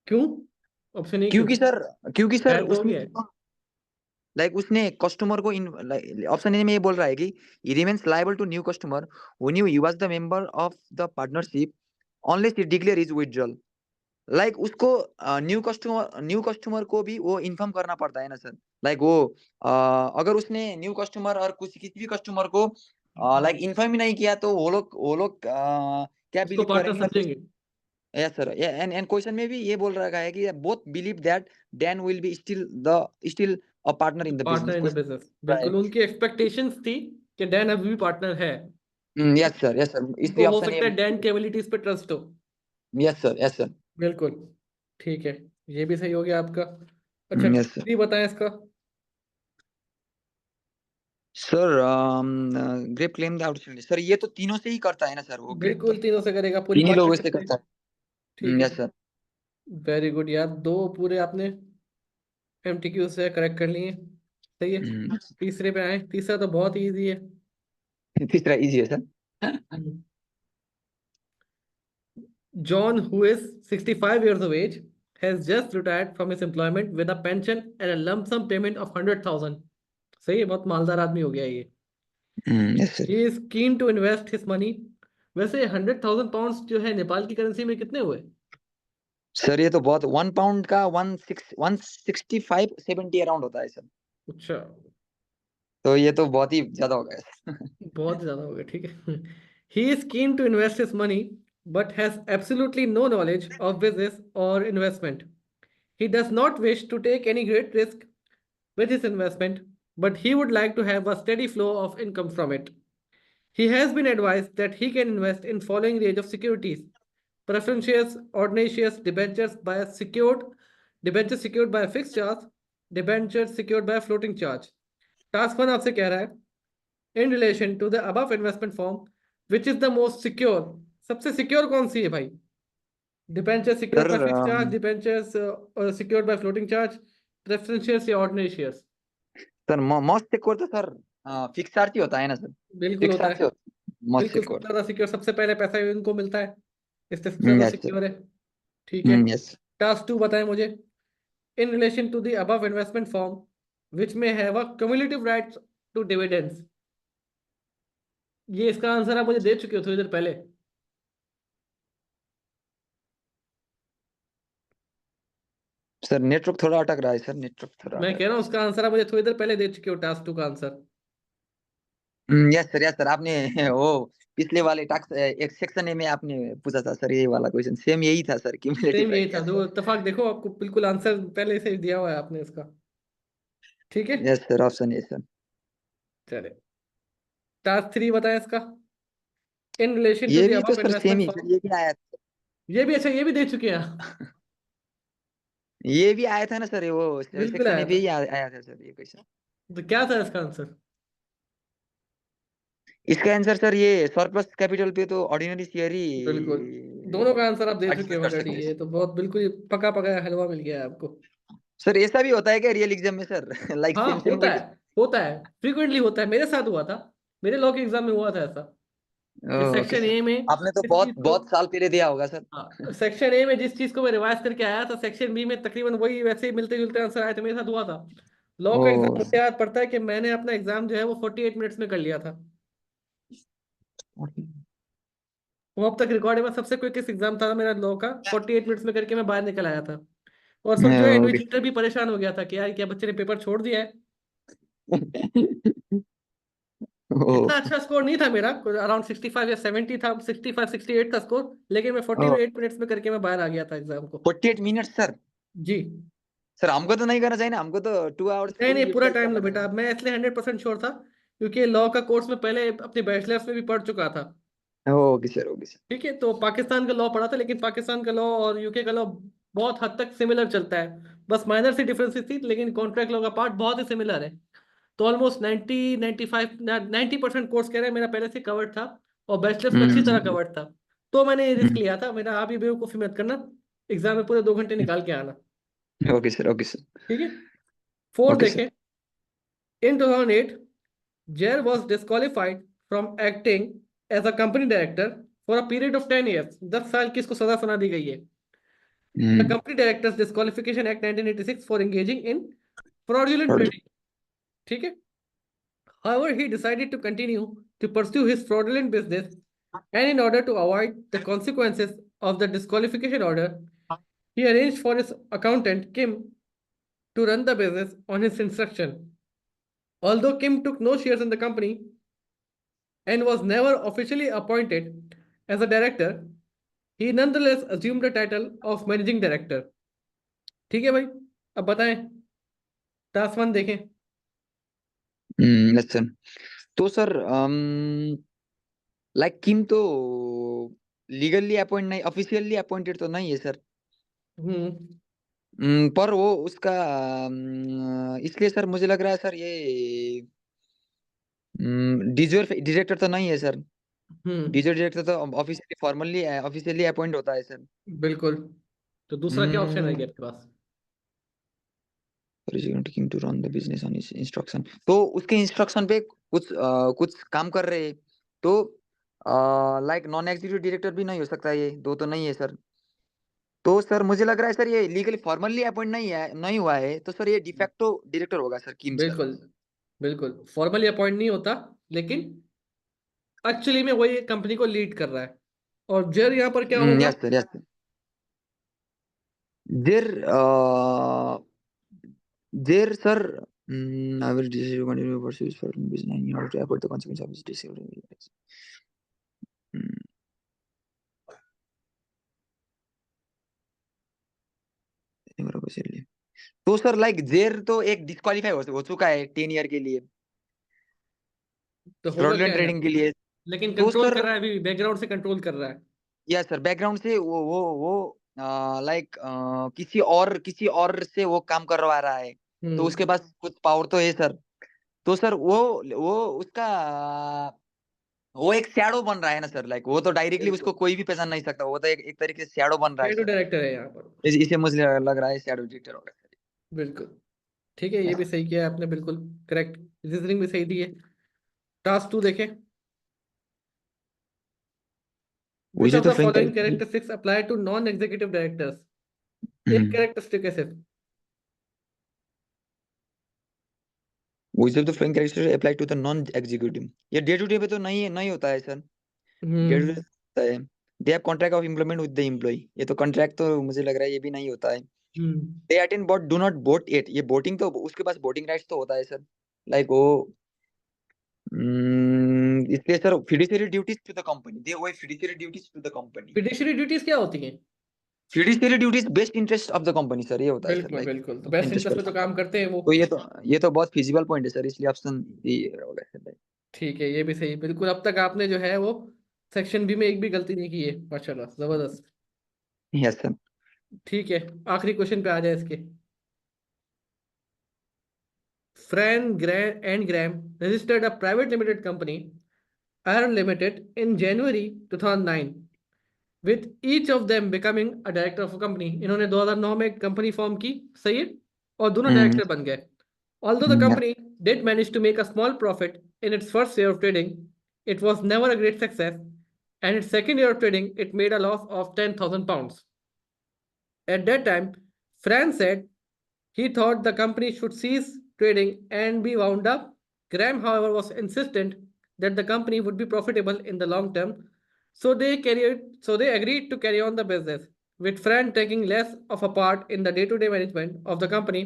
क्यों? ऑप्शन ए क्यों? क्योंकि सर रिटायर तो हो उसने गया है। लाइक उसने कस्टमर को ऑप्शन ए में ये बोल रहा है कि he remains liable to new customer when you was the member of the partnership unless he declare his withdrawal। Like उसको न्यू कस्टमर को भी वो इन्फॉर्म करना पड़ता है ना सर। लाइक वो अगर उसने न्यू कस्टमर और कुछ किसी भी कस्टमर को लाइक इन्फॉर्म ही नहीं किया तो वो लोग क्या उसको बिलीव पार्टनर करेंगे मतलब। समझेंगे। यस सर, एंड क्वेश्चन में भी ये बोल रखा है कि both believe that Dan will be still a partner in the partner business in the business, question है। बिल्कुल उनकी एक्सपेक्टेशंस थी कि डैन अभी भी पार्टनर है। यस सर, यस सर, इसलिए उनको हो ऑप्शन ए। सकता है डैन के एबिलिटीज पे ट्रस्ट हो। Yes sir, yes sir. बिल्कुल। ठीक है, ये भी सही हो गया आपका। अच्छा, टास्क यस सर। थ्री बताएं इसका। Sir grape claim the outstanding sir, ये तो तीनों से ही करता है ना सर, वो ग्रेप तो बिल्कुल तीनों से करेगा, पूरी तीन ही लोगों पार्टनरशिप से से। करता है। ठीक है। Yes sir. वेरी गुड यार, दो पूरे आपने एमटीक्यू से करेक्ट कर लिए। सही है। तीसरे पे आए, तीसरा तो बहुत इजी है। तीसरा इजी है sir. John, who is 65 years of age, has just retired from his employment with a pension and a lump sum payment of 100,000। सही है, बहुत मालदार आदमी हो गया ये। Yes sir. He is keen to invest his money। वैसे 100,000 pound जो है नेपाल की करेंसी में कितने हुए? सर ये तो बहुत, 1 पाउंड का 165-170 अराउंड होता है सर। अच्छा, तो ये तो बहुत ही ज्यादा हो गया। बहुत ज्यादा हो गया। ठीक है। He is keen to invest his money but has absolutely no knowledge of business or investment। He does not wish to take any great risk with his investment, but he would like to have a steady flow of income from it। He has been advised that he can invest in following range of securities: preference shares, ordinary shares, debentures secured by a fixed charge, debentures secured by a floating charge। Task one आपसे कह रहा है, in relation to the above investment form which is the most secure. सबसे secure कौन सी है भाई? Debenture secured sir by fix charge, debentures secured by floating charge, preference shares या ordinary shares? Sir most secure तो sir fix charge ही होता है ना सर। बिल्कुल फिक्स होता चार्ज है। से होता है मोस्ट बिल्कुल सबसे सिक्योर। ज्यादा सिक्योर, सबसे पहले पैसा इनको मिलता है, इससे सबसे ज्यादा यस सर। सिक्योर है। ठीक है। यस। टास्क टू बताएं मुझे, in relation to the above investment form which may have a cumulative right to dividends. ये इसका आंसर आप मुझे दे चुके हो थोड़ी देर पहले। सर नेटवर्क थोड़ा अटक रहा है सर, नेटवर्क थोड़ा मैं अटक कह रहा रहा हूँ है उसका आंसर आप मुझे थोड़ी देर पहले दे चुके हो, टास्क टू का answer. Sir. Yes sir, yes sir, आपने वो पिछले वाले टास्क एक सेक्शन ए में आपने पूछा था सर, ये वाला क्वेश्चन सेम यही था सर, क्यूमुलेटिव सेम यही राइट। था, यस दो सर। इत्तेफाक देखो, आपको बिल्कुल आंसर पहले से ही दिया हुआ है आपने इसका। ठीक है। Yes sir, option A sir. चले, टास्क थ्री बताएं इसका, इन रिलेशन टू ये द भी तो अबव सर सेम इन्वेस्टमेंट ही फॉर्म। सर, ये भी आया था। ये भी, अच्छा ये भी दे चुके हैं आप? ये भी आया था ना सर, वो बिल्कुल सेक्शन आया ए भी था। आया था सर ये क्वेश्चन। तो क्या था इसका आंसर? इसका आंसर सर ये सरप्लस कैपिटल पे तो ऑर्डिनरी शेयर ही बिल्कुल, दोनों का आंसर आप दे चुके पार्टिसिपेट हो कर ऑलरेडी। सकते हैं ये सर। तो बहुत बिल्कुल पका पकाया हलवा मिल गया है आपको। सर ऐसा भी होता है क्या रियल एग्जाम में सर? लाइक हाँ सेम सेम होता है, क्वेश्चन। होता है, फ्रीक्वेंटली होता है, मेरे साथ हुआ था। मेरे लॉ के एग्जाम में हुआ था ऐसा कि ओके सेक्शन सर। ए में आपने तो जिस बहुत चीज को, बहुत साल पहले दिया होगा सर। हाँ सेक्शन ए में जिस चीज को मैं रिवाइज करके आया था, सेक्शन बी में तकरीबन वही वैसे ही मिलते जुलते आंसर आए थे, मेरे साथ हुआ था। लॉ ओ। का एग्जाम मुझे याद पड़ता है कि मैंने अपना एग्जाम जो है वो 48 मिनट्स में कर लिया था। वो अब तक रिकॉर्ड है, सबसे क्विकेस्ट एग्जाम था मेरा लॉ का, 48 मिनट्स में करके मैं बाहर निकल आया था। और उस वक्त जो है ओके। इन्विजिलेटर भी परेशान हो गया था कि यार क्या बच्चे ने पेपर छोड़ दिया है। ओ। इतना अच्छा स्कोर नहीं था मेरा, अराउंड 65 या 70 था, 65 68 था स्कोर, लेकिन मैं 48 मिनट्स में करके मैं बाहर आ गया था एग्जाम को। 48 मिनट सर? जी। सर हमको तो नहीं करना चाहिए ना, हमको तो 2 आवर्स नहीं फुल नहीं, पूरा यूटिलाइज टाइम करना लो बेटा। चाहिए। अब मैं इसलिए 100% श्योर था क्योंकि लॉ का कोर्स में पहले अपने बैचलर्स में भी पढ़ चुका था। Okay sir, okay sir. ठीक है, तो पाकिस्तान का लॉ पढ़ा था, लेकिन पाकिस्तान का लॉ और यूके का लॉ बहुत हद तक सिमिलर चलता है। बस माइनर सी डिफरेंसेस थी, लेकिन कॉन्ट्रैक्ट लॉ का पार्ट बहुत ही सिमिलर है। तो ऑलमोस्ट 90-95 90% कोर्स कह रहे हैं मेरा पहले से कवर्ड था, और बैचलर्स में अच्छी तरह हम्म कवर्ड था। तो मैंने ये रिस्क हम्म, लिया था। मेरा आप ही बेवकूफ़ी मत करना, एग्जाम में पूरे 2 घंटे निकाल के आना। ओके सर, ओके सर, ठीक है। फोर ओके देखें। Sir. In 2008 Jair was disqualified from acting as a company director for a period of 10 years. 10 साल की इसको सजा सुना दी गई है। The hmm. Company Directors Disqualification Act 1986 for engaging in fraudulent trading. ठीक है। However, he decided to continue to pursue his fraudulent business, and in order to avoid the consequences of the disqualification order, he arranged for his accountant Kim to run the business on his instruction. Although Kim took no shares in the company and was never officially appointed as a director, he nonetheless assumed the title of managing director. ठीक है भाई, अब बताएं। Task 1 देखें। अच्छा। तो sir like किम तो legally appoint नहीं, ऑफिशियली अपॉइंटेड तो नहीं है सर। हम्म। पर वो उसका इसलिए सर मुझे लग रहा है सर ये डिजोर डायरेक्टर तो नहीं है सर। हम्म। डिजोर डायरेक्टर तो ऑफिशियली अपॉइंट होता है सर। बिल्कुल। तो दूसरा क्या ऑप्शन है हम्म आपके पास? Taking to run the business on instruction, तो उसके इंस्ट्रक्शन पे कुछ काम कर रहे हैं। तो लाइक नॉन एग्जीक्यूटिव डायरेक्टर भी नहीं हो सकता, ये दो तो नहीं है सर। तो सर मुझे लग रहा है सर ये लीगली फॉर्मली अपॉइंट नहीं हुआ है, तो सर ये डिफेक्टो डायरेक्टर होगा सर, किम सर। बिल्कुल बिल्कुल, फॉर्मली अपॉइंट नहीं होता, लेकिन एक्चुअली में वही कंपनी को लीड कर रहा है। और जेर यहाँ पर क्या होगा? Yes sir, yes sir. There there sir I will decide to continue pursue this for business in order to avoid the consequence of this decision. तो सर लाइक जेर तो एक डिस्क्वालीफाई हो चुका है 10 ईयर के लिए, तो होगा क्या फ्रॉडलेंट यहाँ ट्रेडिंग पर? के लिए। लेकिन तो कंट्रोल कर सर रहा है, अभी बैकग्राउंड से कंट्रोल कर रहा है। यस सर, बैकग्राउंड से वो लाइक किसी और से वो काम करवा रहा है। तो उसके हम्म। पास कुछ पावर तो है सर। तो सर वो उसका वो एक शैडो बन रहा है ना सर, लाइक वो तो डायरेक्टली उसको बिल्कुल, कोई भी पहचान नहीं सकता, वो तो एक तरीके से शैडो बन रहा है शेडो सर। डायरेक्टर है यहाँ पर। इसे मुझे लग रहा है शैडो डिटेक्टर होगा सर। बिल्कुल। ठीक है, ये भी सही किया आपने, बिल्कुल करेक्ट। रीजनिंग भी सही दी है। टास्क 2 देखें। Which which of of the the French following characteristics apply to non executive directors? एक कैरेक्टरिस्टिक है सिर्फ। Which of the French character apply to the non executive, ये डे टू डे पे तो नहीं होता है सर। डे टू डे हम्म। होता है। They have contract of employment with the employ, ये तो कॉन्ट्रैक्ट तो मुझे लग रहा है ये भी नहीं होता है। हम्म। They attend but do not vote it, ये वोटिंग तो उसके पास वोटिंग राइट्स तो होता है सर। लाइक वो इसलिए sir fiduciary duties to the company, they owe fiduciary duties to the company. Fiduciary duties क्या होती हैं? Fiduciary duties best interest of the company sir, ये होता है सर, बिल्कुल लाइक बिल्कुल, तो अपने बेस्ट इंटरेस्ट इंटरेस्ट पर में तो काम काम करना। करते हैं वो। तो ये तो बहुत फिजिबल पॉइंट है सर, इसलिए ऑप्शन ये होगा सर। ठीक है, ये भी सही। बिल्कुल, अब तक आपने जो है वो सेक्शन बी में एक भी गलती नहीं की है, माशाल्लाह, जबरदस्त। Yes sir. ठीक है, आखिरी क्वेश्चन पे आ जाए इसके। Fran and Graham registered a private limited company, Iron Limited, in January 2009, with each of them becoming a director of a company. इन्होंने 2009 में कंपनी फॉर्म की, सही है, और दोनों डायरेक्टर बन गए. Although the yes. company did manage to make a small profit in its first year of trading, it was never a great success, and its second year of trading, it made a loss of £10,000. At that time, Fran said he thought the company should cease trading and be wound up. Graham, however, was insistent that the company would be profitable in the long term, so they agreed to carry on the business, with Fran taking less of a part in the day-to-day management of the company,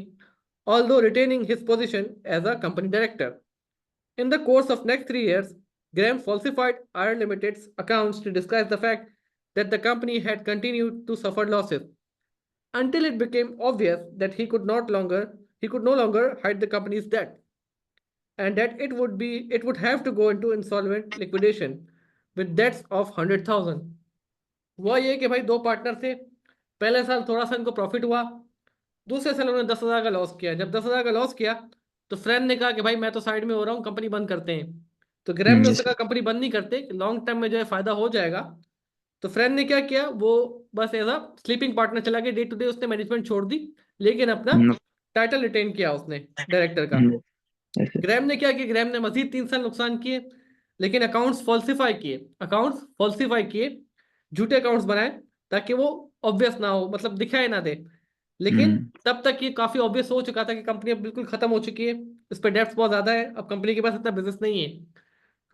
although retaining his position as a company director. In the course of next 3 years, Graham falsified Iron Limited's accounts to disguise the fact that the company had continued to suffer losses. until it became obvious that he could no longer hide the company's debt, and that it would have to go into insolvent liquidation with debts of 100,000. हुआ ये कि भाई दो partner थे, पहले साल थोड़ा सा इनको प्रॉफिट हुआ, दूसरे साल उन्होंने 10,000 का लॉस किया। जब 10,000 का लॉस किया तो फ्रेंड ने कहा कि भाई मैं तो साइड में हो रहा हूँ, कंपनी बंद करते हैं। तो ग्रैम ने यस उससे कहा सर। कंपनी बंद नहीं करते, लॉन्ग टर्म में जो है फायदा हो जाएगा। तो फ्रेंड ने क्या किया, वो बस एज अ स्लीपिंग पार्टनर चला गया, डे टू डे उसने मैनेजमेंट छोड़ दी, लेकिन अपना टाइटल रिटेन किया उसने डायरेक्टर का। Yes sir. ग्रैम ने क्या किया, ग्रैम ने मजीद 3 साल नुकसान किए, लेकिन अकाउंट्स फॉल्सिफाई किए, झूठे अकाउंट्स बनाए ताकि वो ऑब्वियस ना हो, मतलब दिखाई ना दे। लेकिन तब तक ये काफी ऑब्वियस हो चुका था कि कंपनी अब बिल्कुल खत्म हो चुकी है, इस पर डेट्स बहुत ज्यादा है, अब कंपनी के पास इतना बिजनेस नहीं है।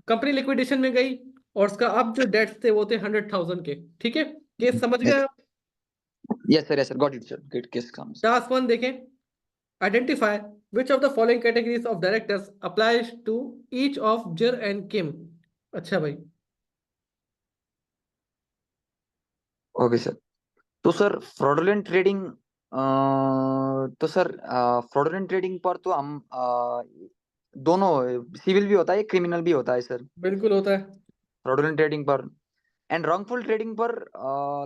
कंपनी लिक्विडेशन में गई और उसका अब जो डेट्स थे वो थे 100,000 के। ठीक है, केस समझ गए? Yes sir got it sir, gate case comes. Task 1 देखें, identify which of the following categories of directors applies to each of Jir and Kim। अच्छा भाई, ओके सर। तो सर फ्रॉडुलेंट ट्रेडिंग, तो सर फ्रॉडुलेंट ट्रेडिंग पर तो हम दोनों civil भी होता है क्रिमिनल भी होता है सर, बिल्कुल होता है। फ्रॉडुलेंट ट्रेडिंग पर। एंड रॉन्गफुल ट्रेडिंग पर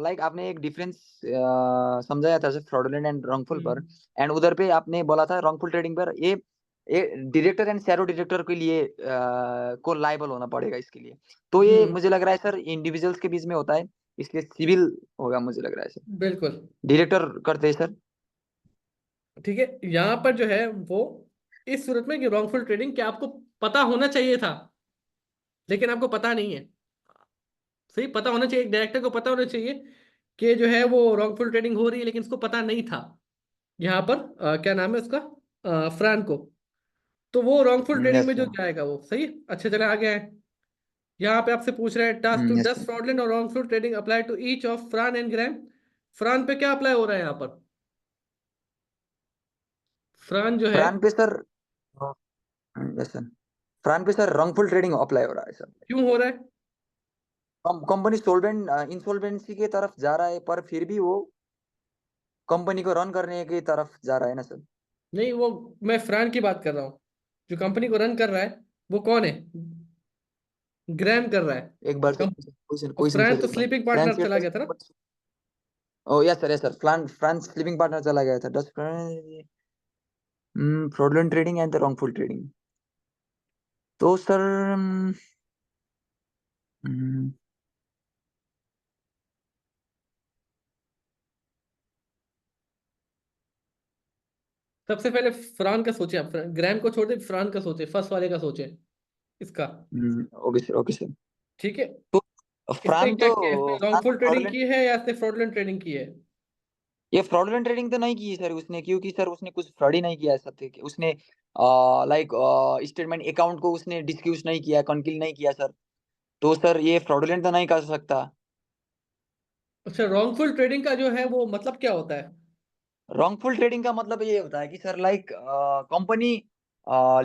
लाइक आपने एक डिफरेंस समझाया था सर फ्रॉडुलेंट एंड रॉन्गफुल पर। हम्म एंड उधर पे आपने बोला था रॉन्गफुल ट्रेडिंग पर ये डायरेक्टर एंड शैडो डायरेक्टर के लिए को लायबल होना पड़ेगा इसके लिए। तो ये हम्म मुझे लग रहा है सर इंडिविजुअल्स के बीच में होता है, इसलिए सिविल होगा मुझे लग रहा है सर। बिल्कुल डायरेक्टर करते हैं सर। ठीक है। यहाँ पर जो है वो इस सूरत में कि रॉन्गफुल ट्रेडिंग क्या आपको पता होना चाहिए था, लेकिन आपको पता नहीं है। सही, पता होना चाहिए, एक डायरेक्टर को पता होना चाहिए कि जो है वो रॉन्गफुल ट्रेडिंग हो रही है, लेकिन उसको पता नहीं था। यहाँ पर क्या नाम है उसका, फ्रान को। तो वो रॉन्गफुल ट्रेडिंग यस में जो सर। जाएगा वो सही। अच्छा चले आगे आए, यहाँ पे आपसे पूछ रहे हैं टास्क टू, यस डस सर। फ्रॉडलेंट और wrongful trading apply to each of Fran and Gram. Fran पे क्या अप्लाई हो रहा है यहाँ पर? फ्रान जो है, फ्रांस पे सर, यस सर, फ्रांस पे सर रॉन्गफुल ट्रेडिंग अप्लाई हो रहा है सर। क्यों हो रहा है? कंपनी सोल्वेंट इंसॉल्वेंसी की तरफ जा रहा है, पर फिर भी वो कंपनी को रन करने की तरफ जा रहा है ना सर। नहीं, वो मैं फ्रान की बात कर रहा हूँ, जो कंपनी को रन कर रहा है वो कौन है? ग्रैम कर रहा है। एक बार सर, कम- क्वेश्चन और क्वेश्चन फ्रांस सर तो एक बार। स्लीपिंग फ्रांस पार्टनर के चला डस, गया था ना। Oh yes sir Fran's sleeping partner चला गया था डस। Fraudulent trading and the wrongful trading. तो सर सबसे पहले फ्रान का सोचे आप, ग्रैम को छोड़ दे, फ्रान का सोचे, फर्स्ट वाले का सोचे इसका। Okay sir okay sir. ठीक है, तो इसने फ्रांस क्या तो किया, इसने फ्रांस रॉन्गफुल ट्रेडिंग फ्रॉडलेंट, की है या इसने फ्रॉडलेंट ट्रेडिंग की है? ये फ्रॉडलेंट ट्रेडिंग तो नहीं की सर उसने, क्योंकि सर उसने कुछ फ्रॉड ही नहीं किया है सर। ठीक है, उसने लाइक स्टेटमेंट अकाउंट को उसने डिस्क्लोज नहीं किया, कनकिल नहीं किया सर। तो सर ये फ्रॉडलेंट तो नहीं कर सकता। अच्छा, रॉन्गफुल ट्रेडिंग का जो है वो मतलब क्या होता है? रॉन्गफुल ट्रेडिंग का मतलब ये होता है कि सर लाइक कंपनी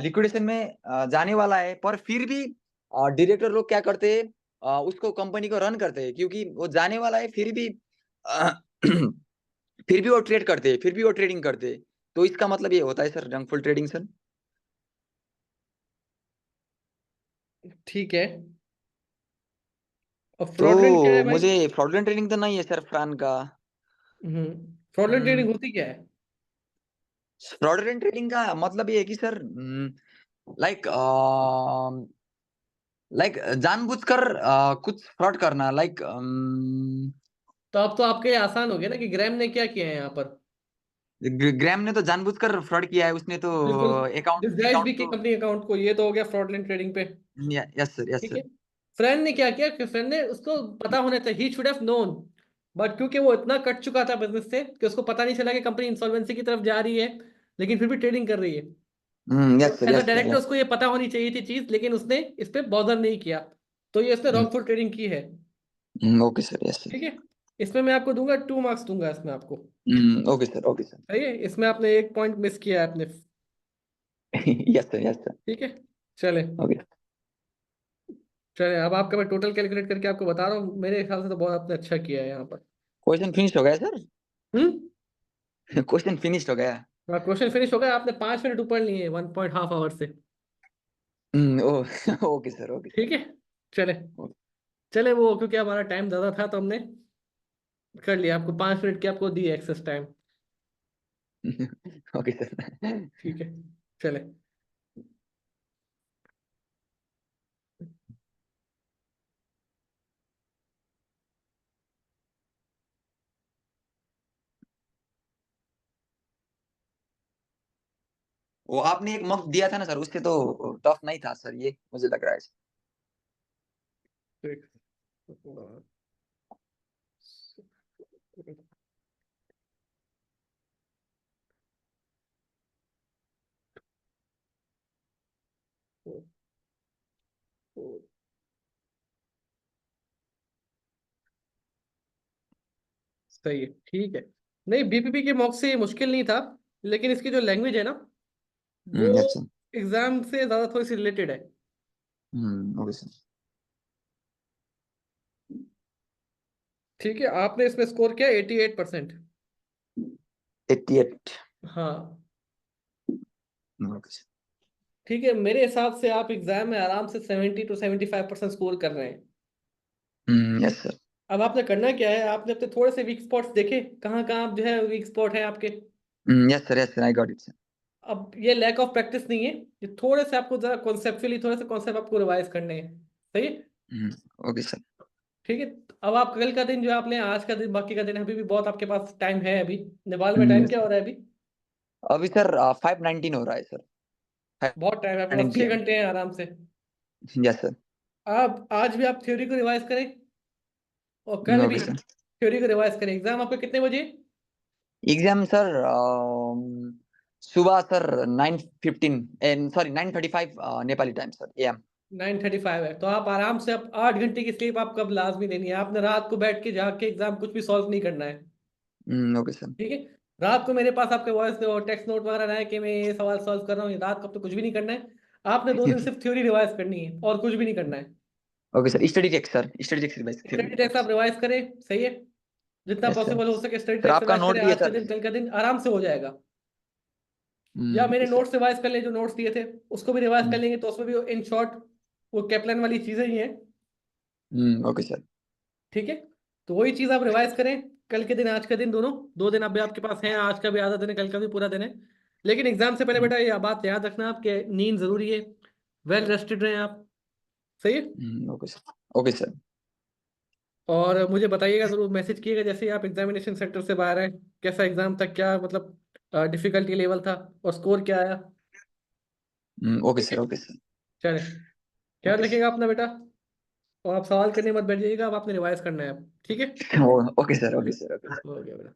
लिक्विडेशन में जाने वाला है, पर फिर भी डायरेक्टर लोग क्या करते हैं, उसको कंपनी को रन करते हैं, क्योंकि वो जाने वाला है फिर भी फिर भी वो ट्रेड करते हैं, फिर भी वो ट्रेडिंग करते हैं। तो इसका मतलब ये होता है सर रॉन्गफुल ट्रेडिंग सर। ठीक है, और तो फ्रॉडलेंट क्या है भाई? मुझे फ्रॉडलेंट ट्रेडिंग तो नहीं है सर फ्रान का। फ्रॉडलेंट ट्रेडिंग होती क्या है? फ्रॉडलेंट ट्रेडिंग का मतलब ये है कि सर लाइक लाइक जानबूझकर कुछ फ्रॉड करना, लाइक तो अब तो आपके लिए आसान हो गया ना कि ग्रैम ने क्या किया है यहाँ पर। ग्रैम ने तो जानबूझकर फ्रॉड किया है, उसने तो बिल्कुल, अकाउंट डिसगाइज भी अकाउंट की को। कंपनी अकाउंट को, ये तो हो गया फ्रॉडलेंट ट्रेडिंग पे। यस सर यस ठीक है, सर। फ्रेंड ने क्या किया कि फ्रेंड ने, उसको पता होना चाहिए, he should have known, but क्योंकि वो इतना कट चुका था बिजनेस से कि उसको पता नहीं चला कि कंपनी इंसॉल्वेंसी की तरफ जा रही है, लेकिन फिर भी ट्रेडिंग कर रही है। यस तो sir as a yes director sir. उसको ये पता होनी चाहिए थी चीज, लेकिन उसने इस पे बॉदर नहीं किया, तो ये उसने रॉन्गफुल ट्रेडिंग की है। Okay sir yes sir. ठीक है, इसमें मैं आपको दूंगा 2 मार्क्स दूंगा इसमें आपको। Okay sir okay sir. सही है, इसमें आपने एक पॉइंट मिस किया है आपने। Yes sir yes sir. ठीक है, चले ओके। चले, अब आपका मैं टोटल कैलकुलेट करके आपको बता रहा हूँ, मेरे ख्याल से तो बहुत आपने अच्छा किया है यहाँ पर। क्वेश्चन फिनिश हो गया सर। हम्म क्वेश्चन फिनिश्ड हो गया। क्वेश्चन फिनिश हो गया, आपने 5 मिनट ऊपर लिए 1.5 आवर से। ओ ओके सर, ओके ठीक है, चले। सर। चले वो क्योंकि हमारा टाइम ज़्यादा था तो हमने कर लिया, आपको 5 मिनट की आपको दी एक्सेस टाइम। Okay sir. ठीक है, चले। वो आपने एक मॉक दिया था ना सर, उससे तो टफ नहीं था सर, ये मुझे लग रहा है। ठीक। सही है, ठीक है। नहीं, बीपीपी के मॉक से ये मुश्किल नहीं था, लेकिन इसकी जो लैंग्वेज है ना, वो यस सर। एग्जाम से ज़्यादा थोड़ी सी रिलेटेड है। Okay sir. ठीक है, आपने इसमें स्कोर किया 88%। 88। हाँ। Okay sir. ठीक है, मेरे हिसाब से आप एग्जाम में आराम से 70 to 75% स्कोर कर रहे हैं। Yes sir. अब आपने करना क्या है, आपने अपने थोड़े से वीक स्पॉट्स देखे, कहाँ कहाँ आप जो है वीक स्पॉट है आपके। Yes sir, yes sir, I got it sir. अब ये लैक ऑफ प्रैक्टिस नहीं है, ये थोड़े से आपको जरा कॉन्सेप्चुअली थोड़े से कॉन्सेप्ट आपको रिवाइज करने हैं। सही है। Okay sir. ठीक है, अब आप कल का दिन जो है आप लें, आज का दिन, बाकी का दिन, अभी भी बहुत आपके पास टाइम है। अभी नेपाल में टाइम यस क्या सर। हो रहा है अभी? अभी सर 5:19 हो रहा है सर। बहुत टाइम है आपके पास, 5:19 छह PM। घंटे हैं आराम से। Yes sir. आप आज भी आप थ्योरी को रिवाइज करें, और कल भी ओके सर। थ्योरी को रिवाइज करें। एग्जाम आपका कितने बजे? एग्जाम सर सुबह sir 9:15 and sorry 9:35 Nepali time sir, AM। 9:35 है, तो आप आराम से, आप 8 घंटे की स्लीप आप कब लाजमी लेनी है। आपने रात को बैठ के जाके एग्जाम कुछ भी सॉल्व नहीं करना है। Okay sir. ठीक है, रात को मेरे पास आपके वॉइस और टेक्स्ट नोट वगैरह ना है कि मैं ये सवाल सॉल्व कर रहा हूँ, रात को तो कुछ भी नहीं करना है। आपने 2 दिन सिर्फ थ्योरी रिवाइज करनी है और कुछ भी नहीं करना है। Okay sir, study text sir, study text. Study text आप रिवाइज करें, सही है। जितना यस सर। पॉसिबल हो सके स्टडी सर टेक्स्ट आपका रिवाइज नोट करें, भी है आज का सर। दिन कल का दिन आराम से हो जाएगा। या मेरे ओके सर। नोट्स रिवाइज कर ले, जो नोट्स दिए थे उसको भी रिवाइज कर लेंगे, तो उसमें भी इन शॉर्ट वो कैप्लन वाली चीजें ही हैं। Okay sir. ठीक है, तो वही चीज आप रिवाइज करें, कल के दिन आज का दिन, दोनों 2 दिन अभी आपके पास हैं, आज का भी आधा दिन है, कल का भी पूरा दिन है। लेकिन एग्जाम से पहले बेटा ये बात याद रखना, आपके नींद जरूरी है, वेल रेस्टेड रहें आप। सही है। Okay sir. Okay sir. और मुझे बताइएगा जरूर, मैसेज किएगा जैसे ही आप एग्जामिनेशन सेंटर से बाहर आए, कैसा एग्जाम था, क्या मतलब डिफिकल्टी लेवल था और स्कोर क्या आया। ओके ठीक है, सर। Okay sir. चले, ख्याल ओके रखिएगा अपना बेटा। और आप सवाल करने मत बैठ जाइएगा, अब आपने रिवाइज करना है अब। ठीक है, sir. Okay sir. Okay sir. Okay sir. हो गया बेटा।